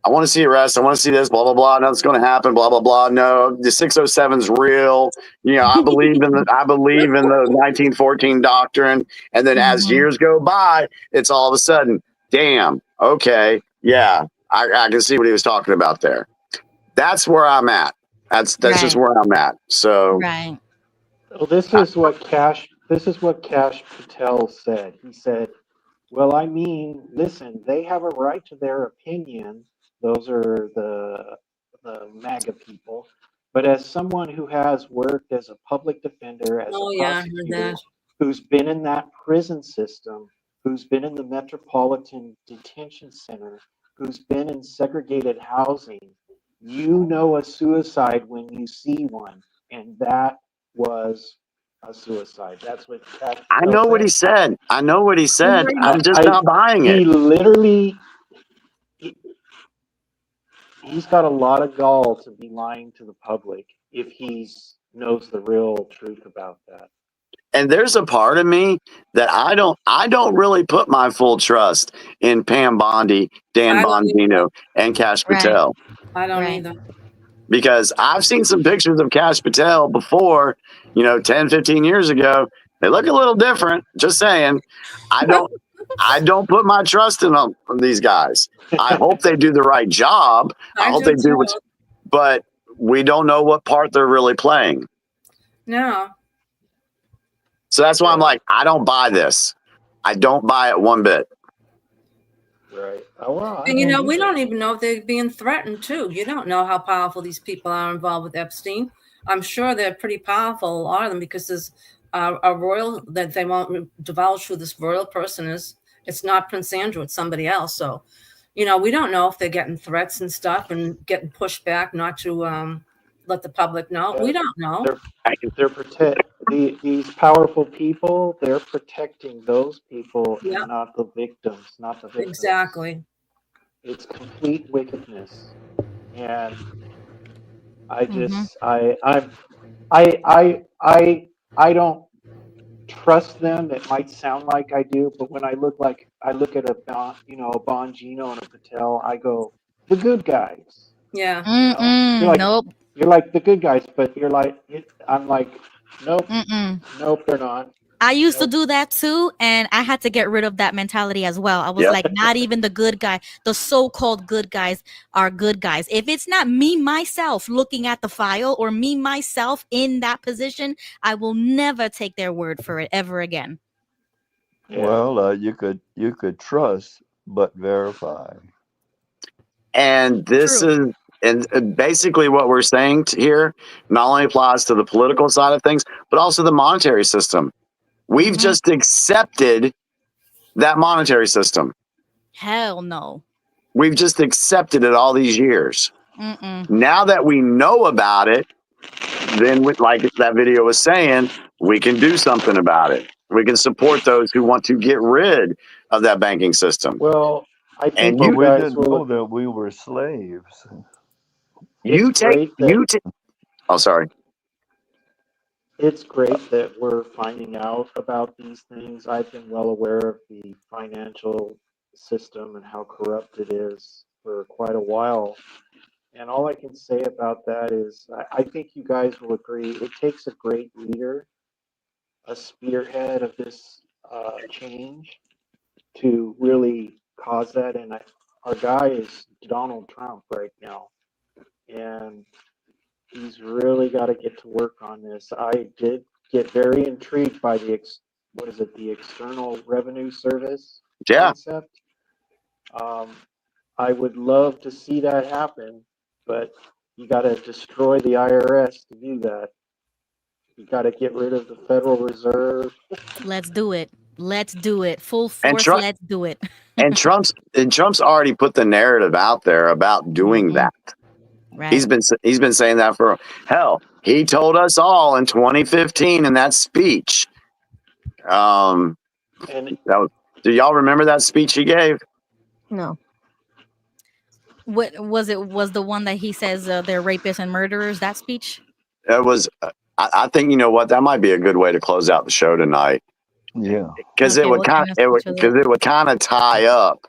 I want to see arrests. I want to see this, blah, blah, blah. Nothing's going to happen, blah, blah, blah. No, the 607 is real. You know, I believe in the 1914 doctrine. And then as years go by, it's all of a sudden, damn, okay, yeah, I can see what he was talking about there. That's where I'm at. That's just where I'm at. So Well, this is what Cash Patel said. He said, well, I mean, listen, they have a right to their opinion. Those are the MAGA people. But as someone who has worked as a public defender, as a prosecutor, who's been in that prison system, who's been in the Metropolitan Detention Center, who's been in segregated housing, you know a suicide when you see one. And that was a suicide. That's what I know what he said. I know what he said. I'm just not buying it. He literally, he's got a lot of gall to be lying to the public if he knows the real truth about that. And there's a part of me that I don't really put my full trust in Pam Bondi, Dan Bongino, and Cash Patel. I don't either. Because I've seen some pictures of Cash Patel before, 10, 15 years ago. They look a little different. Just saying. I don't put my trust in them, these guys. I hope they do the right job. I hope they do but we don't know what part they're really playing. No. So that's why I'm like, I don't buy this. I don't buy it one bit. Right. Oh, well, and we don't even know if they're being threatened too. You don't know how powerful these people are involved with Epstein. I'm sure they're pretty powerful, a lot of them, because there's a royal that they won't divulge who this royal person is. It's not Prince Andrew, it's somebody else. So, we don't know if they're getting threats and stuff and getting pushed back not to let the public know. We don't know. These powerful people, they're protecting those people and not the victims, not the victims. Exactly. It's complete wickedness. And I just I don't trust them. It might sound like I do, but when I look at a Bongino and a Patel, I go, the good guys. Yeah. You're like the good guys, but I'm like, nope, nope, they're not. I used to do that too, and I had to get rid of that mentality as well. I was like, not even the good guy, the so-called good guys are good guys. If it's not me, myself, looking at the file, or me, myself, in that position, I will never take their word for it ever again. Well, you could trust, but verify. And this is, and basically what we're saying here not only applies to the political side of things, but also the monetary system. We've just accepted that monetary system. Hell no. We've just accepted it all these years. Now that we know about it, then like that video was saying, we can do something about it. We can support those who want to get rid of that banking system. Well, I think we didn't know that we were slaves. Oh, sorry. It's great that we're finding out about these things. I've been well aware of the financial system and how corrupt it is for quite a while. And all I can say about that is I think you guys will agree it takes a great leader, a spearhead of this change to really cause that. And our guy is Donald Trump right now. And he's really got to get to work on this. I did get very intrigued by the External Revenue Service concept. I would love to see that happen, but you got to destroy the IRS to do that. You got to get rid of the Federal Reserve. Let's do it. Let's do it. Full force. Let's do it. and Trump's already put the narrative out there about doing that. Right. He's been saying that for hell. He told us all in 2015 in that speech. And Do y'all remember that speech he gave? No. What was it? Was the one that he says they're rapists and murderers? That speech? It was. I think you know what, that might be a good way to close out the show tonight. Yeah, because Okay, it would what kind kind it of would speech was because it would kind of tie up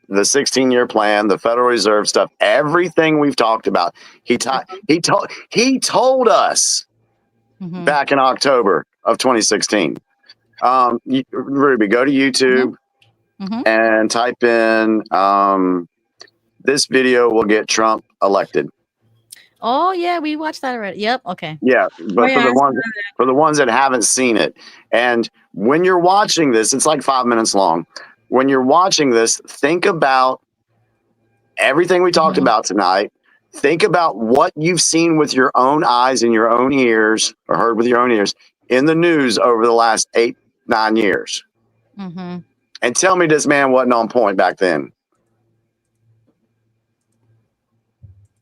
the 16-year plan, the Federal Reserve stuff, everything we've talked about. He told us Mhm. back in October of 2016. Ruby, go to YouTube Mhm. and type in this video will get Trump elected. Oh yeah, we watched that already. Yep. Okay. Yeah, but for the ones that haven't seen it, and when you're watching this, it's like 5 minutes long. When you're watching this, think about everything we talked about tonight. Think about what you've seen with your own eyes and your own ears, or heard with your own ears in the news over the last 8-9 years, Mm-hmm. and tell me this man wasn't on point back then.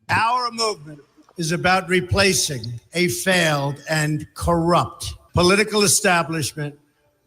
Our movement is about replacing a failed and corrupt political establishment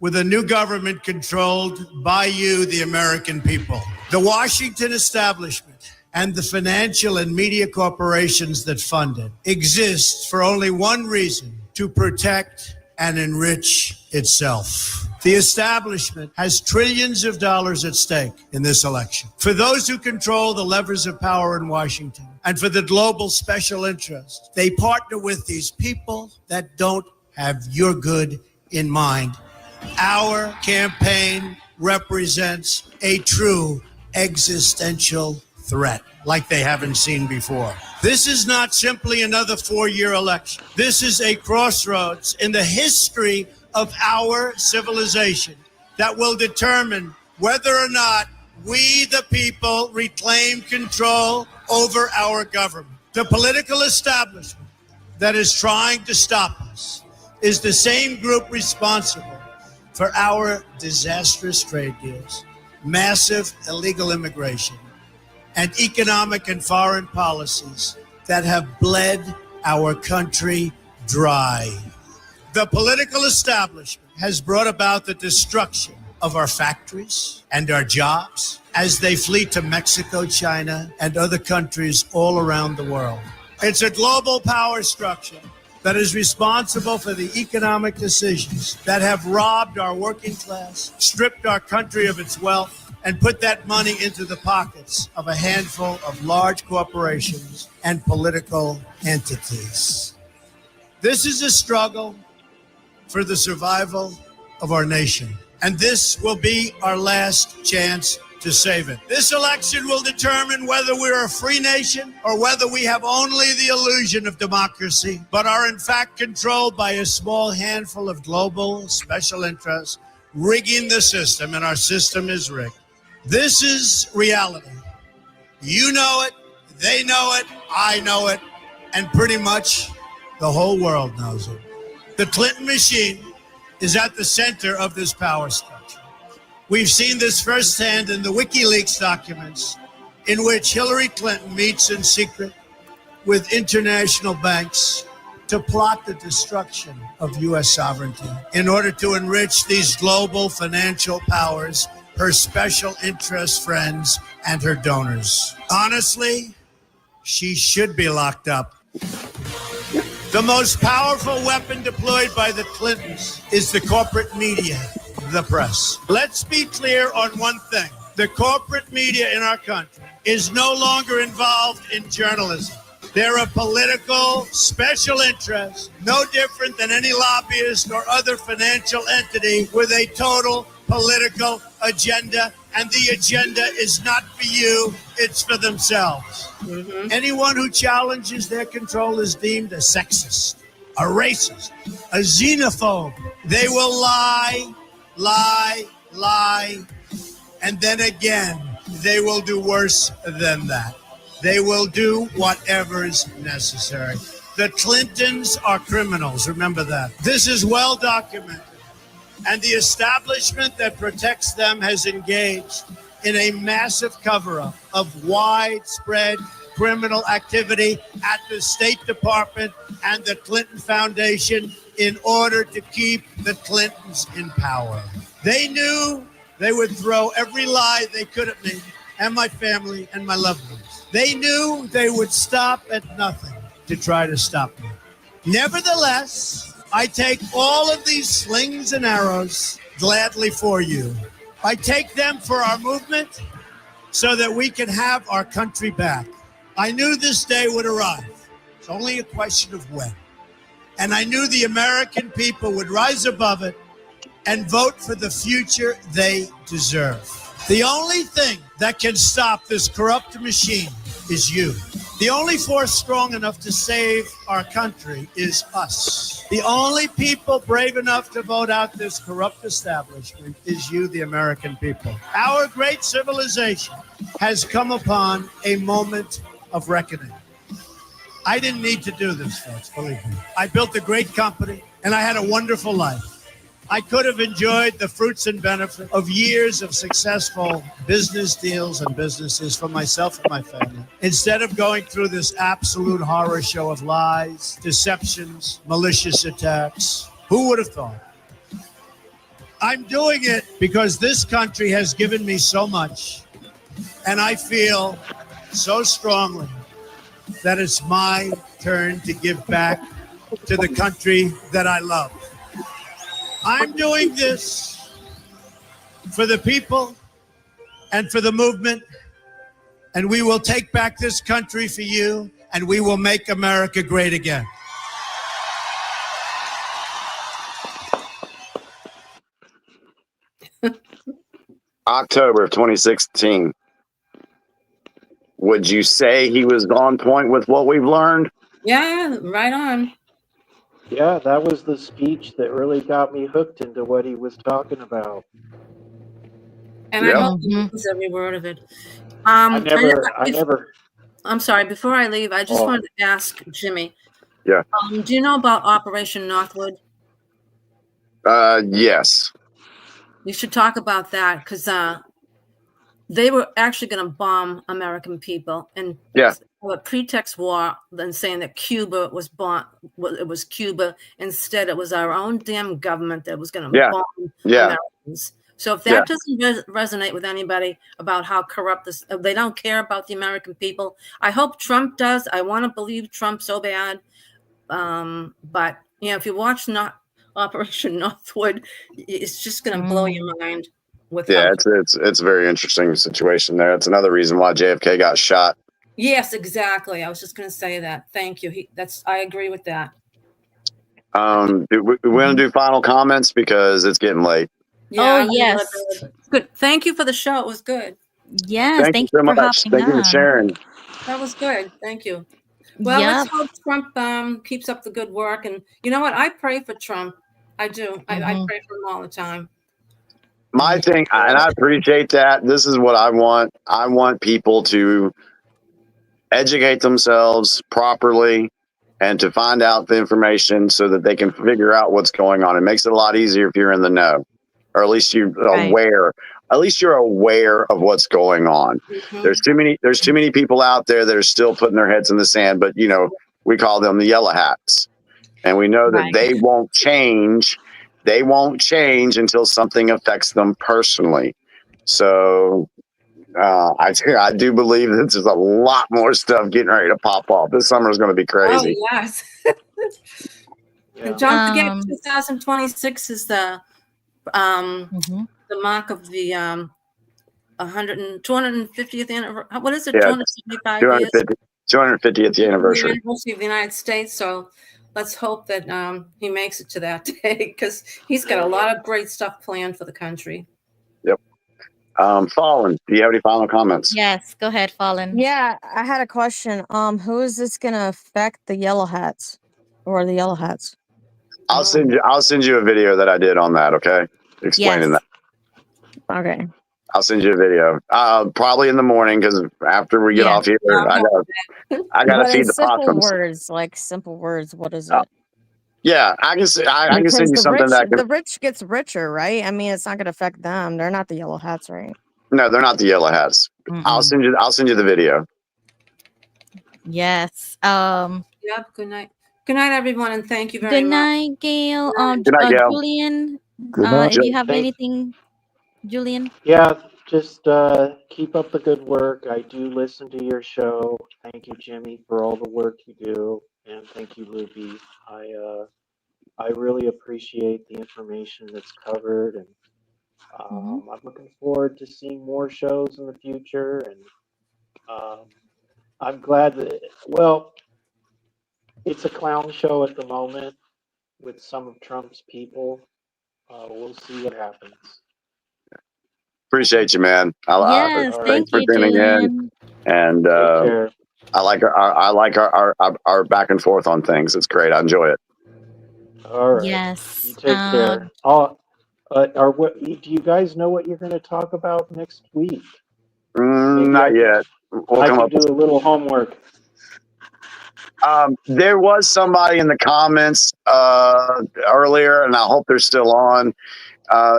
with a new government controlled by you, the American people. The Washington establishment and the financial and media corporations that fund it exist for only one reason: to protect and enrich itself. The establishment has trillions of dollars at stake in this election. For those who control the levers of power in Washington and for the global special interests, they partner with these people that don't have your good in mind. Our campaign represents a true existential threat like they haven't seen before. This is not simply another 4-year election. This is a crossroads in the history of our civilization that will determine whether or not we, the people, reclaim control over our government. The political establishment that is trying to stop us is the same group responsible for our disastrous trade deals, massive illegal immigration, and economic and foreign policies that have bled our country dry. The political establishment has brought about the destruction of our factories and our jobs as they flee to Mexico, China, and other countries all around the world. It's a global power structure that is responsible for the economic decisions that have robbed our working class, stripped our country of its wealth, and put that money into the pockets of a handful of large corporations and political entities. This is a struggle for the survival of our nation, and this will be our last chance to save it. This election will determine whether we're a free nation or whether we have only the illusion of democracy, but are in fact controlled by a small handful of global special interests rigging the system, and our system is rigged. This is reality. You know it, they know it, I know it, and pretty much the whole world knows it. The Clinton machine is at the center of this power structure. We've seen this firsthand in the WikiLeaks documents, in which Hillary Clinton meets in secret with international banks to plot the destruction of U.S. sovereignty in order to enrich these global financial powers, her special interest friends, and her donors. Honestly, she should be locked up. The most powerful weapon deployed by the Clintons is the corporate media, the press. Let's be clear on one thing. The corporate media in our country is no longer involved in journalism. They're a political special interest, no different than any lobbyist or other financial entity with a total political agenda, and the agenda is not for you, it's for themselves. Anyone who challenges their control is deemed a sexist, a racist, a xenophobe. They will lie, and then again, they will do worse than that. They will do whatever is necessary. The Clintons are criminals, remember that. This is well documented. And the establishment that protects them has engaged in a massive cover-up of widespread criminal activity at the State Department and the Clinton Foundation in order to keep the Clintons in power. They knew they would throw every lie they could at me and my family and my loved ones. They knew they would stop at nothing to try to stop me. Nevertheless, I take all of these slings and arrows gladly for you. I take them for our movement so that we can have our country back. I knew this day would arrive. It's only a question of when. And I knew the American people would rise above it and vote for the future they deserve. The only thing that can stop this corrupt machine is you. The only force strong enough to save our country is us. The only people brave enough to vote out this corrupt establishment is you, the American people. Our great civilization has come upon a moment of reckoning. I didn't need to do this, folks, believe me. I built a great company, and I had a wonderful life. I could have enjoyed the fruits and benefits of years of successful business deals and businesses for myself and my family, instead of going through this absolute horror show of lies, deceptions, malicious attacks. Who would have thought? I'm doing it because this country has given me so much, and I feel so strongly that it's my turn to give back to the country that I love. I'm doing this for the people and for the movement, and we will take back this country for you, and we will make America great again. October of 2016. Would you say he was on point with what we've learned? Yeah, right on. Yeah, that was the speech that really got me hooked into what he was talking about. And I hope he means every word of it. I never. I'm sorry. Before I leave, I just wanted to ask Jimmy. Yeah. Do you know about Operation Northwood? Yes. You should talk about that because they were actually going to bomb American people and a pretext war, then saying that Cuba was bombed. It was Cuba. Instead, it was our own damn government that was going to bomb Americans. So if that doesn't resonate with anybody about how corrupt this, they don't care about the American people. I hope Trump does. I want to believe Trump so bad. But you know, if you watch Operation Northwood, it's just going to blow your mind. It's a very interesting situation there. It's another reason why JFK got shot. Yes, exactly. I was just going to say that. Thank you. I agree with that. We want to do final comments because it's getting late. Yeah, yes. Good. Thank you for the show. It was good. Yes, thank you so much. Thank you for sharing. That was good. Thank you. Well, let's hope Trump keeps up the good work. And you know what? I pray for Trump. I do. I pray for him all the time. My thing, and I appreciate that. This is what I want. I want people to educate themselves properly and to find out the information so that they can figure out what's going on. It makes it a lot easier if you're in the know, or at least you're aware. At least you're aware of what's going on. There's too many people out there that are still putting their heads in the sand, but you know, we call them the yellow hats. And we know that they won't change. They won't change until something affects them personally. So I do believe that there's a lot more stuff getting ready to pop off. This summer is going to be crazy. Oh, yes. And don't forget, 2026 is the mark of the 250th anniversary. What is it? 275 years? 250th anniversary. Anniversary of the United States. So let's hope that he makes it to that day because he's got a lot of great stuff planned for the country. Yep. Fallen, do you have any final comments? Yes, go ahead, Fallen. Yeah, I had a question. Who is this gonna affect the yellow hats or the yellow hats? I'll send you a video that I did on that, okay? Explaining that. Okay. I'll send you a video. Probably in the morning because after we get off here, I gotta feed the possums. Simple words. What is it? Yeah, I can send you something the rich gets richer, right? I mean, it's not gonna affect them. They're not the yellow hats, right? No, they're not the yellow hats. I'll send you the video. Yes. Yep. Good night. Good night, everyone, and thank you very Good much. night, Gail. Good night, Gail. Julian. Good night. If you have Thank- anything, Julian. Yeah, just keep up the good work. I do listen to your show. Thank you, Jimmy, for all the work you do, and thank you, Luby. I really appreciate the information that's covered, and I'm looking forward to seeing more shows in the future. And I'm glad that, well, it's a clown show at the moment with some of Trump's people. We'll see what happens. Appreciate you, man. Yes, All thank Thanks for you, tuning in, Julian. and Take care. I like our back and forth on things. It's great. I enjoy it. All right. Yes. You take care. Do you guys know what you're going to talk about next week? Not yet. We'll I come can up do a little homework. There was somebody in the comments earlier, and I hope they're still on.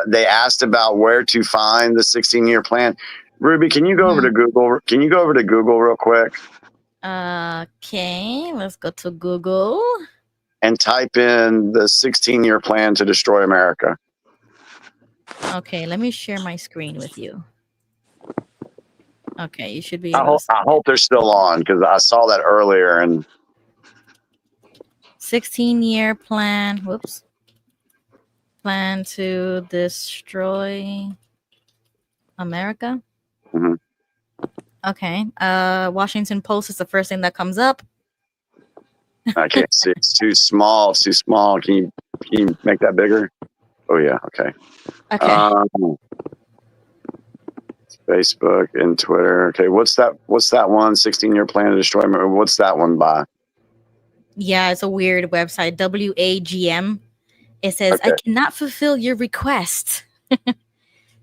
They asked about where to find the 16-year plan. Ruby, can you go over to Google? Can you go over to Google real quick Okay, let's go to Google. and type in the 16-year plan to destroy America? Okay, let me share my screen with you. Okay, you should be I able to see I hope they're still on because I saw that earlier. And 16-year plan. Whoops. Plan to destroy America. Mm-hmm. Okay. Washington Post is the first thing that comes up. I can't see. It's too small. It's too small. Can you make that bigger? Oh yeah. Okay. Okay. Facebook and Twitter. Okay. What's that one? 16-year plan to destroy America. What's that one by? Yeah, it's a weird website. WAGM. It says, Okay. I cannot fulfill your request. All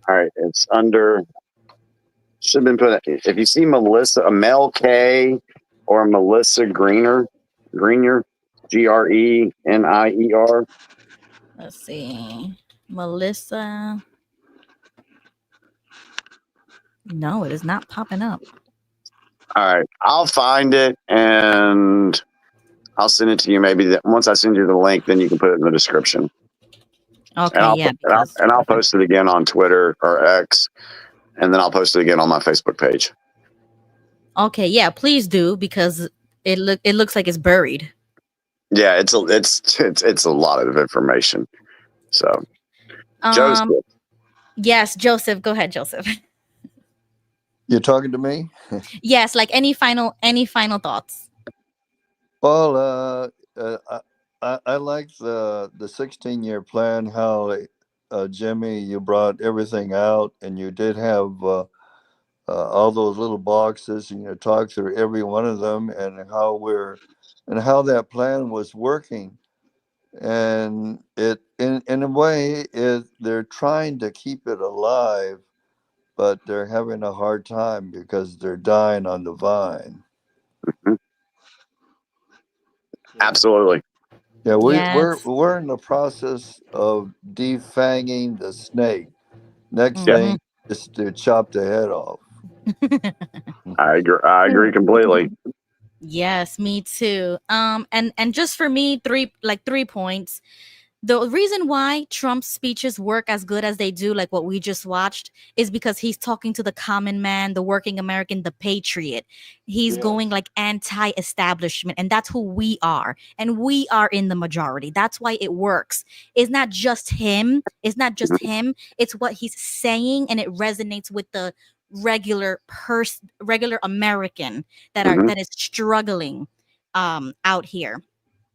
right. It's under. Should have been put. If you see Melissa, Mel K, or Melissa Greener, Grenier, GRENIER. Let's see. Melissa. No, it is not popping up. All right. I'll find it and I'll send it to you. Maybe once I send you the link, then you can put it in the description. Okay, and I'll post it again on Twitter or X, and then I'll post it again on my Facebook page. Okay, yeah, please do, because it looks like it's buried. Yeah, it's a lot of information. So, Joseph. Yes, Joseph. Go ahead, Joseph. You're talking to me? Yes, like any final thoughts? Well, I like the 16-year plan. How Jimmy, you brought everything out, and you did have all those little boxes, and you talked through every one of them, and how that plan was working. And it, in a way, they're trying to keep it alive, but they're having a hard time because they're dying on the vine. Mm-hmm. Absolutely. Yeah, we're in the process of defanging the snake. Next thing is to chop the head off. I agree completely. Yes, me too. And just for me, 3 points. The reason why Trump's speeches work as good as they do, like what we just watched, is because he's talking to the common man, the working American, the patriot. He's going like anti-establishment, and that's who we are. And we are in the majority. That's why it works. It's not just him. It's what he's saying, and it resonates with the regular American that is struggling out here.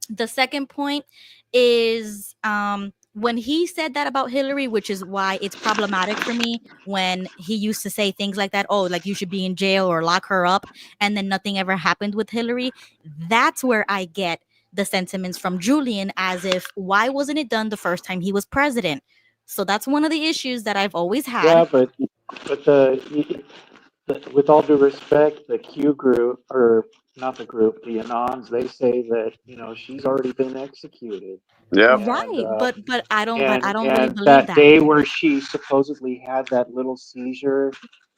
The second point is when he said that about Hillary, which is why it's problematic for me when he used to say things like that. Oh, like you should be in jail or lock her up, and then nothing ever happened with Hillary. That's where I get the sentiments from Julian, as if, why wasn't it done the first time he was president? So that's one of the issues that I've always had. Yeah, but with all due respect, the Q group, or not the group, the Anons, they say that she's already been executed. Yep. Right, but I don't really And believe that that. day where she supposedly had that little seizure,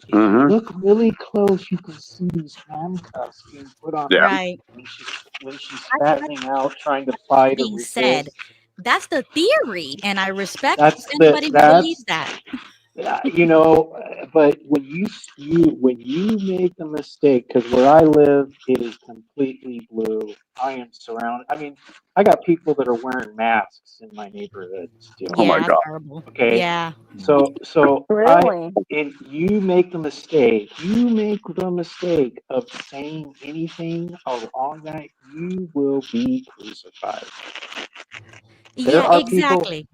if you Mm-hmm. look really close, you can see these handcuffs being put on her Yeah. Right. when she's fattening out, trying to fight or Being said, resist. that's the theory, and I respect That's anybody who believes that. you know, but when when you make a mistake, because where I live, it is completely blue. I am surrounded. I mean, I got people that are wearing masks in my neighborhood still. Oh my Yeah, that's God. horrible. Okay, Yeah. so Really? and you make the mistake. You make the mistake of saying anything along that, you will be crucified. There Yeah, are people. exactly.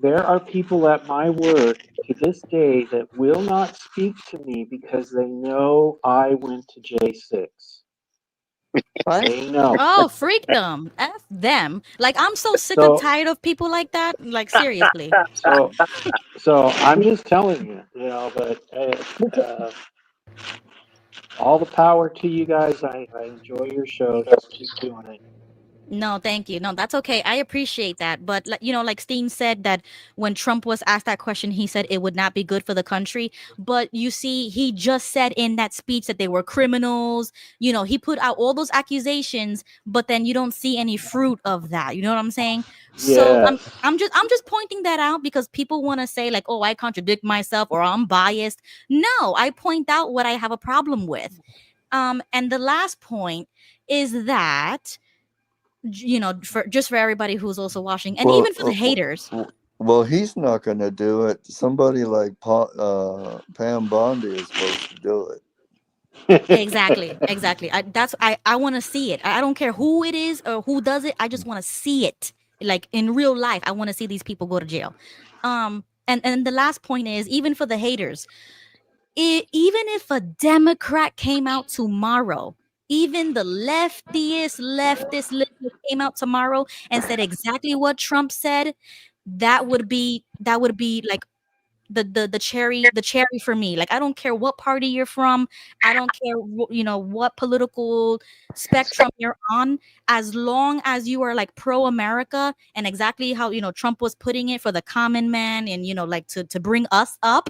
There are people at my work to this day that will not speak to me because they know I went to J6. What? They know. Oh, freak them. F them. Like, I'm so sick and So tired of people like that. Like, seriously. so so I'm just telling you, you know, but all the power to you guys. I enjoy your show. Just keep doing it. No, thank you. No, that's okay. I appreciate that. But like Steen said that when Trump was asked that question, he said it would not be good for the country. But you see, he just said in that speech that they were criminals. He put out all those accusations, but then you don't see any fruit of that. You know what I'm saying? So I'm Yes. I'm just I'm just pointing that out because people want to say like, oh, I contradict myself or I'm biased. No, I point out what I have a problem with. And the last point is that for everybody who's also watching, and Well, even for the haters. well, he's not going to do it. Somebody like Pam Bondi is supposed to do it. Exactly. I want to see it. I don't care who it is or who does it. I just want to see it, like in real life. I want to see these people go to jail. And the last point is, even for the haters, even if a Democrat came out tomorrow, even the leftist liberals came out tomorrow and said exactly what Trump said, that would be like the cherry for me. Like, I don't care what party you're from. I don't care what political spectrum you're on, as long as you are like pro America and exactly how Trump was putting it for the common man, and like to bring us up.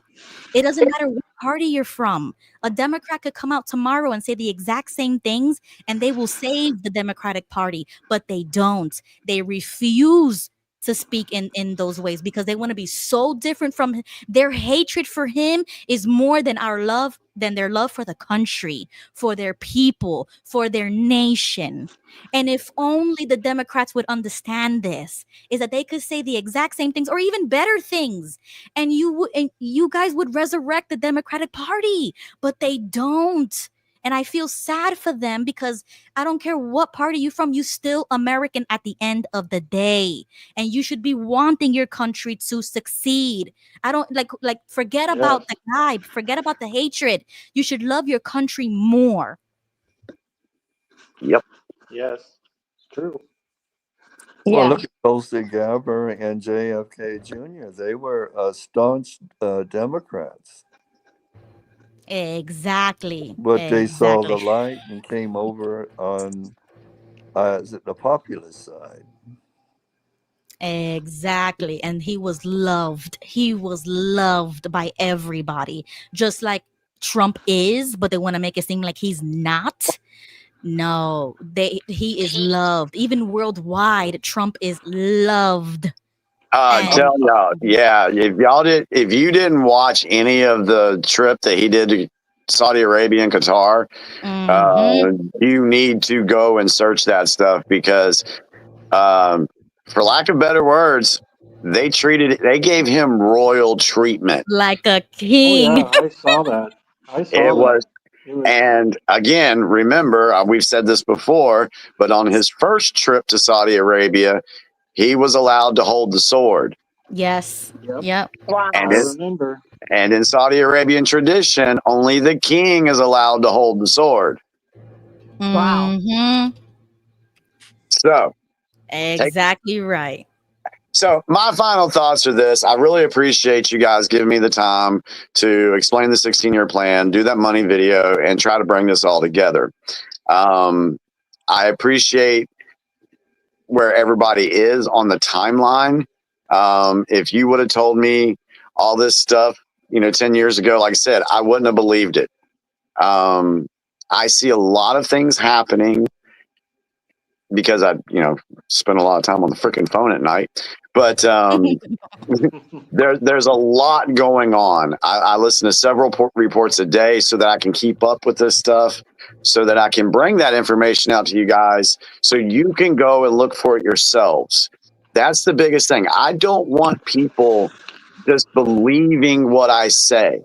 It doesn't matter what party you're from. A Democrat could come out tomorrow and say the exact same things, and they will save the Democratic Party, but they don't. They refuse to speak in those ways because they want to be so different from their hatred for him is more than their love for the country, for their people, for their nation. And if only the Democrats would understand this, is that they could say the exact same things or even better things, and you guys would resurrect the Democratic Party, but they don't. And I feel sad for them because I don't care what party you're from, you still American at the end of the day. And you should be wanting your country to succeed. I don't like forget about the guy, forget about the hatred. You should love your country more. Yep. Yes. It's true. Well, Yeah. look at Tulsi Gabbard and JFK Jr. They were staunch Democrats, Exactly. but they saw the Exactly. light and came over on the populist side. Exactly. And he was loved. He was loved by everybody, just like Trump is, but they want to make it seem like he's not. No, he is loved. Even worldwide, Trump is loved. And Tell y'all, yeah, if you didn't watch any of the trip that he did to Saudi Arabia and Qatar, you need to go and search that stuff because, for lack of better words, they gave him royal treatment. like a Oh king. yeah, I saw that. It was, and again, remember, we've said this before, but on his first trip to Saudi Arabia, he was allowed to hold the sword. Yes. Yep. Wow. And I remember. And in Saudi Arabian tradition, only the king is allowed to hold the sword. Wow. So, Exactly right. So my final thoughts are this. I really appreciate you guys giving me the time to explain the 16-year plan, do that money video, and try to bring this all together. I appreciate where everybody is on the timeline. If you would have told me all this stuff, 10 years ago, like I said, I wouldn't have believed it. I see a lot of things happening because I, spend a lot of time on the freaking phone at night. But there's a lot going on. I listen to several reports a day so that I can keep up with this stuff, so that I can bring that information out to you guys so you can go and look for it yourselves. That's the biggest thing. I don't want people just believing what I say.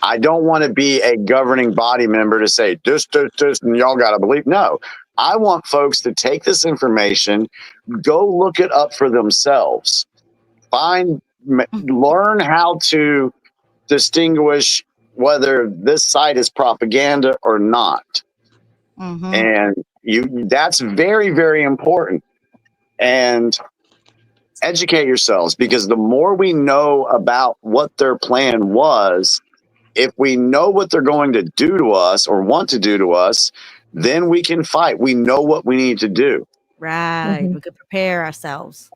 I don't want to be a governing body member to say this, and y'all got to believe. No, I want folks to take this information, go look it up for themselves, learn how to distinguish whether this site is propaganda or not. And that's very, very important. And educate yourselves, because the more we know about what their plan was, if we know what they're going to do to us or want to do to us, then we can fight. We know what we need to do. Right. We could prepare ourselves.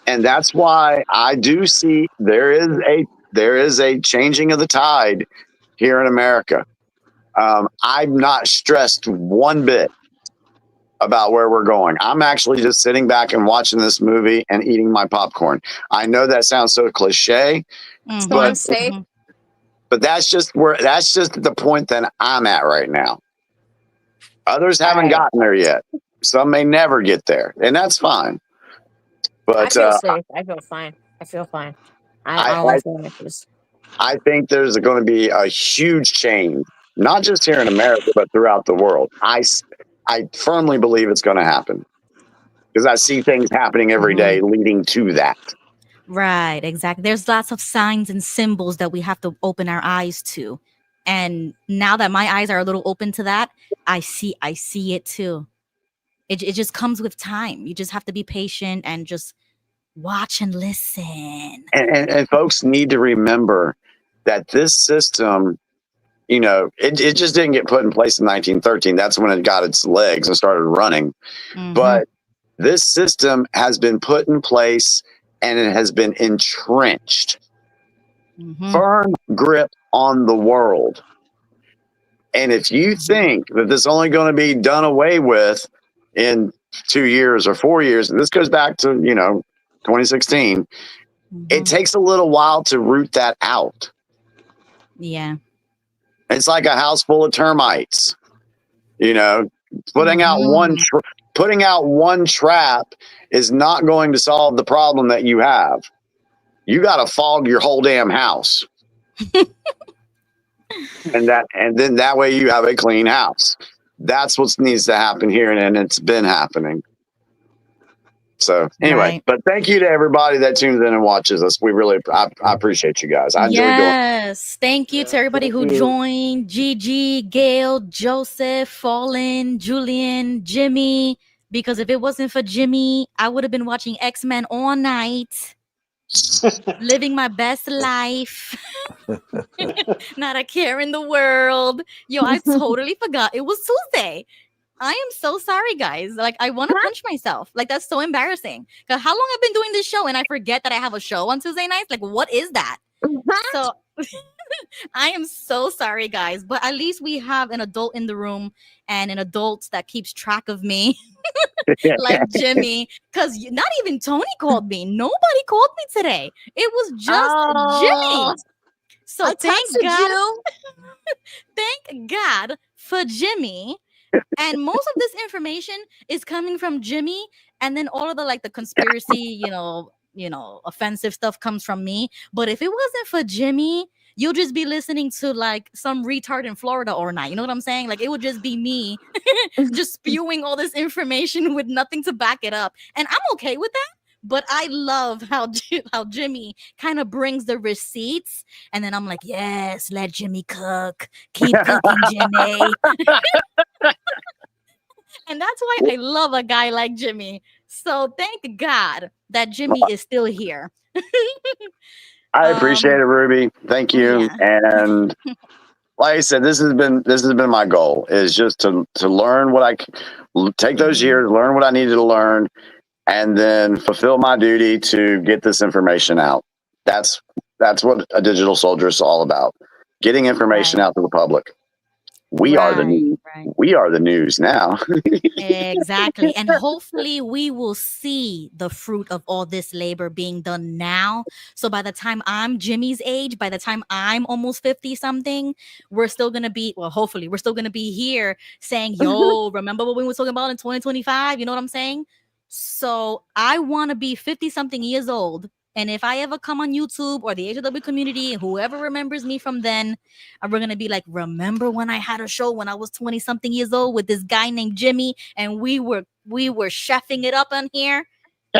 And that's why I do see there is a changing of the tide here in America. I'm not stressed one bit about where we're going. I'm actually just sitting back and watching this movie and eating my popcorn. I know that sounds so cliche, but that's just the point that I'm at right now. Others haven't gotten there yet. Some may never get there, and that's fine. But I feel safe. I feel fine. I feel fine. I don't feel anxious. I think there's going to be a huge change, not just here in America, but throughout the world. I firmly believe it's going to happen because I see things happening every day leading to that. Right, exactly. There's lots of signs and symbols that we have to open our eyes to. And now that my eyes are a little open to that, I see it too. It just comes with time. You just have to be patient and just watch and listen. And folks need to remember that this system, it just didn't get put in place in 1913. That's when it got its legs and started running. But this system has been put in place and it has been entrenched. Firm grip on the world. And if you think that this is only going to be done away with in 2 years or 4 years, and this goes back to, 2016, it takes a little while to root that out. Yeah. It's like a house full of termites. Putting out one trap is not going to solve the problem that you have. You got to fog your whole damn house. and then that way you have a clean house. That's what needs to happen here, and it's been happening. So anyway, but thank you to everybody that tunes in and watches us. We really, I appreciate you guys. I enjoy doing it. Yes. Thank you to everybody who joined. Gigi, Gail, Joseph, Fallen, Julian, Jimmy. Because if it wasn't for Jimmy, I would have been watching X-Men all night. Living my best life. Not a care in the world. Yo, I totally forgot. It was Tuesday. I am so sorry, guys. Like, I want to punch myself. Like, that's so embarrassing. Because how long I've been doing this show and I forget that I have a show on Tuesday nights? Like, what is that? So, I am so sorry, guys. But at least we have an adult in the room and an adult that keeps track of me. Like Jimmy. Because not even Tony called me. Nobody called me today. It was just Jimmy. So I thank God. you. Thank God for Jimmy. And most of this information is coming from Jimmy, and then all of the conspiracy, offensive stuff comes from me. But if it wasn't for Jimmy, you'll just be listening to some retard in Florida all night. You know what I'm saying? Like, it would just be me just spewing all this information with nothing to back it up. And I'm okay with that. But I love how Jimmy kind of brings the receipts, and then I'm like, yes, let Jimmy cook. Keep cooking, Jimmy. And that's why I love a guy like Jimmy. So thank God that Jimmy is still here. I appreciate it, Ruby. Thank you. Yeah. And like I said, this has been my goal, is just to learn what take those years, learn what I needed to learn, and then fulfill my duty to get this information out. That's what a digital soldier is all about. Getting information out to the public. We are the news. We are the news now. Exactly. And hopefully we will see the fruit of all this labor being done now. So by the time I'm Jimmy's age, by the time I'm almost 50 something, we're still going to be, well, hopefully we're still going to be here saying, yo, remember what we were talking about in 2025? You know what I'm saying? So I want to be 50 something years old. And if I ever come on YouTube or the HW community, whoever remembers me from then, we're going to be like, remember when I had a show when I was 20 something years old with this guy named Jimmy, and we were chefing it up on here?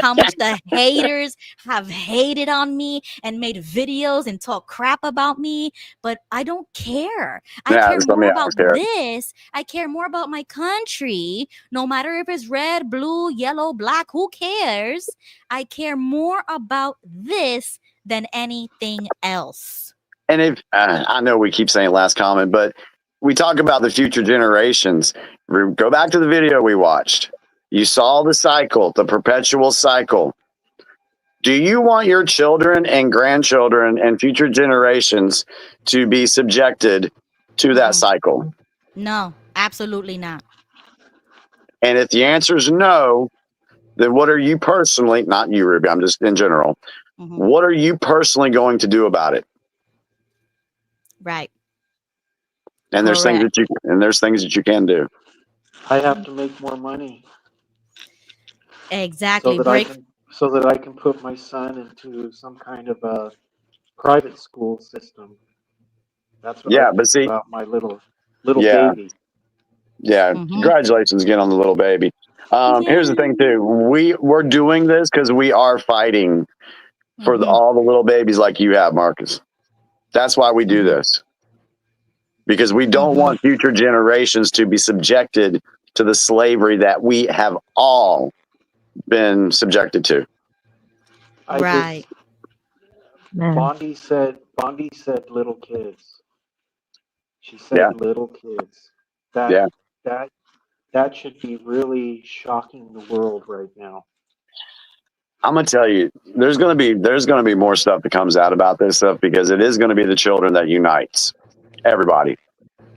How much the haters have hated on me and made videos and talk crap about me, but I don't care. I care more about this. I care more about my country, no matter if it's red, blue, yellow, black, who cares? I care more about this than anything else. And if I know we keep saying last comment, but we talk about the future generations. Go back to the video we watched. You saw the cycle, the perpetual cycle. Do you want your children and grandchildren and future generations to be subjected to that cycle? No, absolutely not. And if the answer is no, then what are you personally, not you, Ruby, I'm just in general, what are you personally going to do about it? Right. And there's things that you can do. I have to make more money. Exactly. So that I can put my son into some kind of a private school system. That's what I think about my little baby. Yeah. Congratulations again on the little baby. Here's the thing too. We're doing this because we are fighting for all the little babies like you have, Marcus. That's why we do this. Because we don't want future generations to be subjected to the slavery that we have all been subjected to. Right. Bondi said little kids. She said little kids. That should be really shocking the world right now. I'm gonna tell you, there's gonna be more stuff that comes out about this stuff, because it is gonna be the children that unites everybody.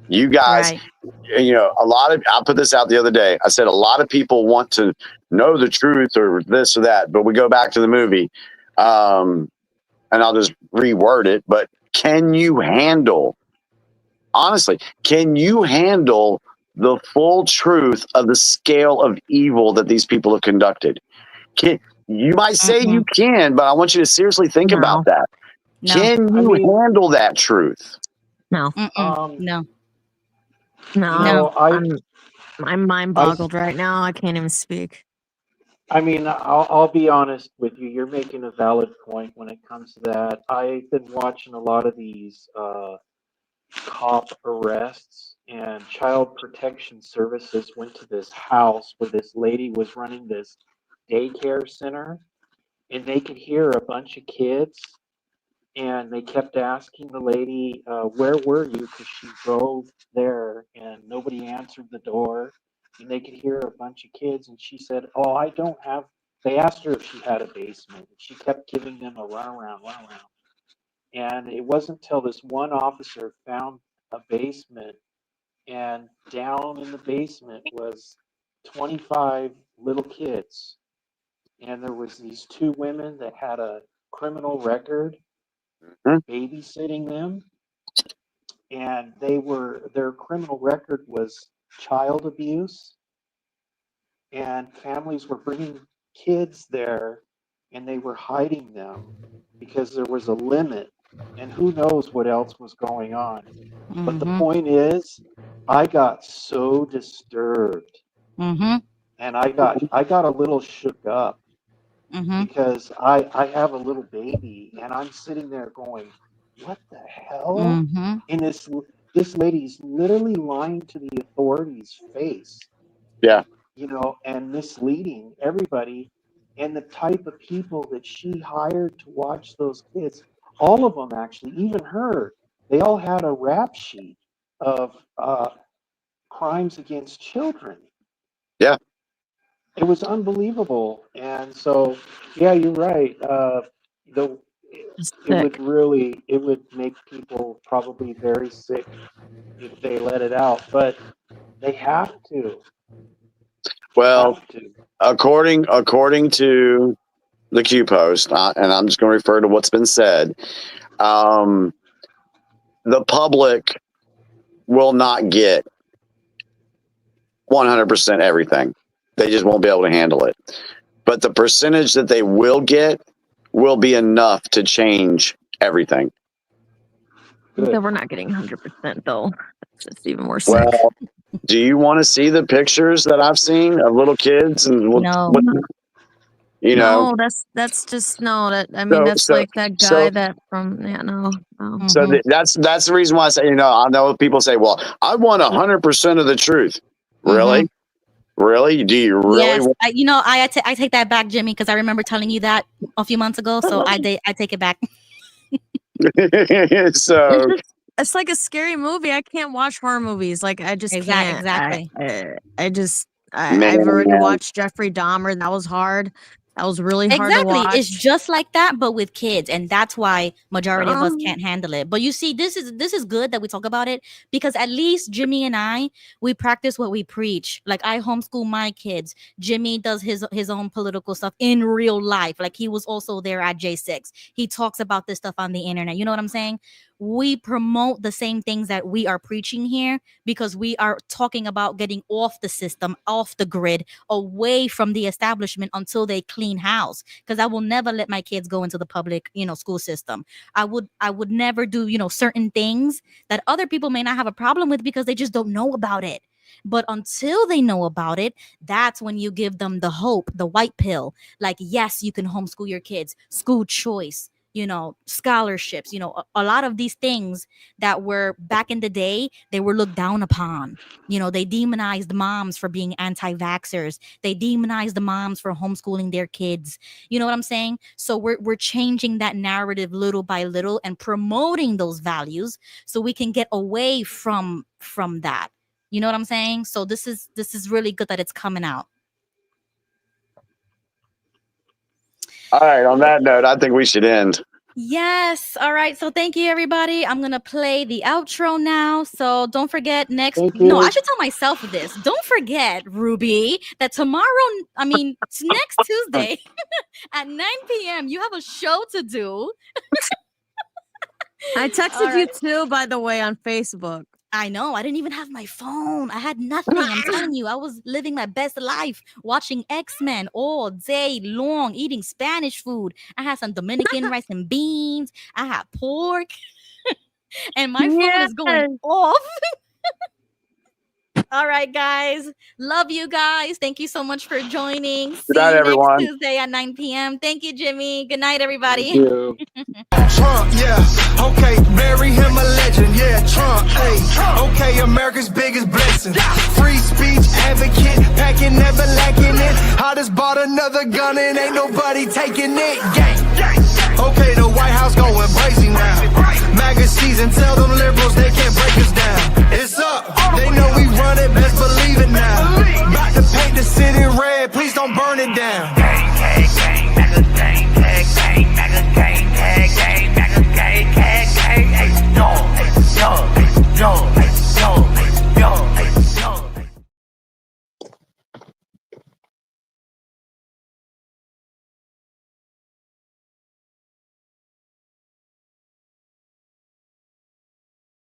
You guys, I put this out the other day. I said a lot of people want to know the truth or this or that, but we go back to the movie, and I'll just reword it. But can you handle the full truth of the scale of evil that these people have conducted? You might say you can, but I want you to seriously think about that. No. Can you handle that truth? No. No. No. I'm mind boggled right now. I can't even speak. I mean, I'll be honest with you. You're making a valid point when it comes to that. I've been watching a lot of these cop arrests, and Child Protection Services went to this house where this lady was running this daycare center, and they could hear a bunch of kids, and they kept asking the lady, where were you? Because she drove there and nobody answered the door, and they could hear a bunch of kids, and she said, oh, I don't have, they asked her if she had a basement, and she kept giving them a runaround. And it wasn't until this one officer found a basement, and down in the basement was 25 little kids. And there was these two women that had a criminal record babysitting them. And their criminal record was child abuse. And families were bringing kids there, and they were hiding them because there was a limit. And who knows what else was going on. But the point is, I got so disturbed. And I got a little shook up because I have a little baby, and I'm sitting there going, what the hell? And this lady's literally lying to the authorities' face. Yeah. And misleading everybody, and the type of people that she hired to watch those kids, all of them actually, even her, they all had a rap sheet. of crimes against children. Yeah. It was unbelievable. And so, yeah, you're right. It would make people probably very sick if they let it out, but they have to. Well, according to the Q post, and I'm just going to refer to what's been said, the public will not get 100% everything. They just won't be able to handle it. But the percentage that they will get will be enough to change everything. So we're not getting 100% though. It's just even more sick. Well, do you want to see the pictures that I've seen of little kids and No, that's just no. That's like that guy that from no. So that's the reason why I say, I know people say, well, I want 100% of the truth. Really? Really? Do you really? Yes, I take that back, Jimmy, because I remember telling you that a few months ago. So I take it back. So it's like a scary movie. I can't watch horror movies. Like I just can't. Exactly. I've already watched Jeffrey Dahmer. That was hard. That was really hard to watch. It's just like that, but with kids, and that's why majority of us can't handle it. But you see, this is good that we talk about it, because at least Jimmy and I, we practice what we preach. Like I homeschool my kids. Jimmy does his own political stuff in real life. Like he was also there at J6. He talks about this stuff on the internet. You know what I'm saying? We promote the same things that we are preaching here, because we are talking about getting off the system, off the grid, away from the establishment until they clean house. Because I will never let my kids go into the public, school system. I would never do, certain things that other people may not have a problem with because they just don't know about it. But until they know about it, that's when you give them the hope, the white pill. Like, yes, you can homeschool your kids, school choice, scholarships, a lot of these things that were back in the day, they were looked down upon. They demonized moms for being anti-vaxxers. They demonized the moms for homeschooling their kids. You know what I'm saying? So we're changing that narrative little by little and promoting those values so we can get away from that. You know what I'm saying? So this is really good that it's coming out. All right. On that note, I think we should end. Yes. All right. So thank you, everybody. I'm going to play the outro now. So don't forget I should tell myself this. Don't forget, Ruby, that next Tuesday at 9 p.m., you have a show to do. I texted you too, by the way, on Facebook. I know. I didn't even have my phone. I had nothing. I'm telling you, I was living my best life, watching X-Men all day long, eating Spanish food. I had some Dominican rice and beans. I had pork. And my phone is going off. All right, guys. Love you guys. Thank you so much for joining. Good night, everyone. Next Tuesday at 9 p.m. Thank you, Jimmy. Good night, everybody. Thank you. Trump, yeah. Okay, bury him a legend. Yeah, Trump, hey. Okay, America's biggest blessing. Free speech advocate, packing, never lacking it. I just bought another gun and ain't nobody taking it. Gang. Okay, the White House going crazy now. MAGA season, tell them liberals they can't break us down. It's up. They know we run it, best believe it now. About to paint the city red, please don't burn it down. Gang,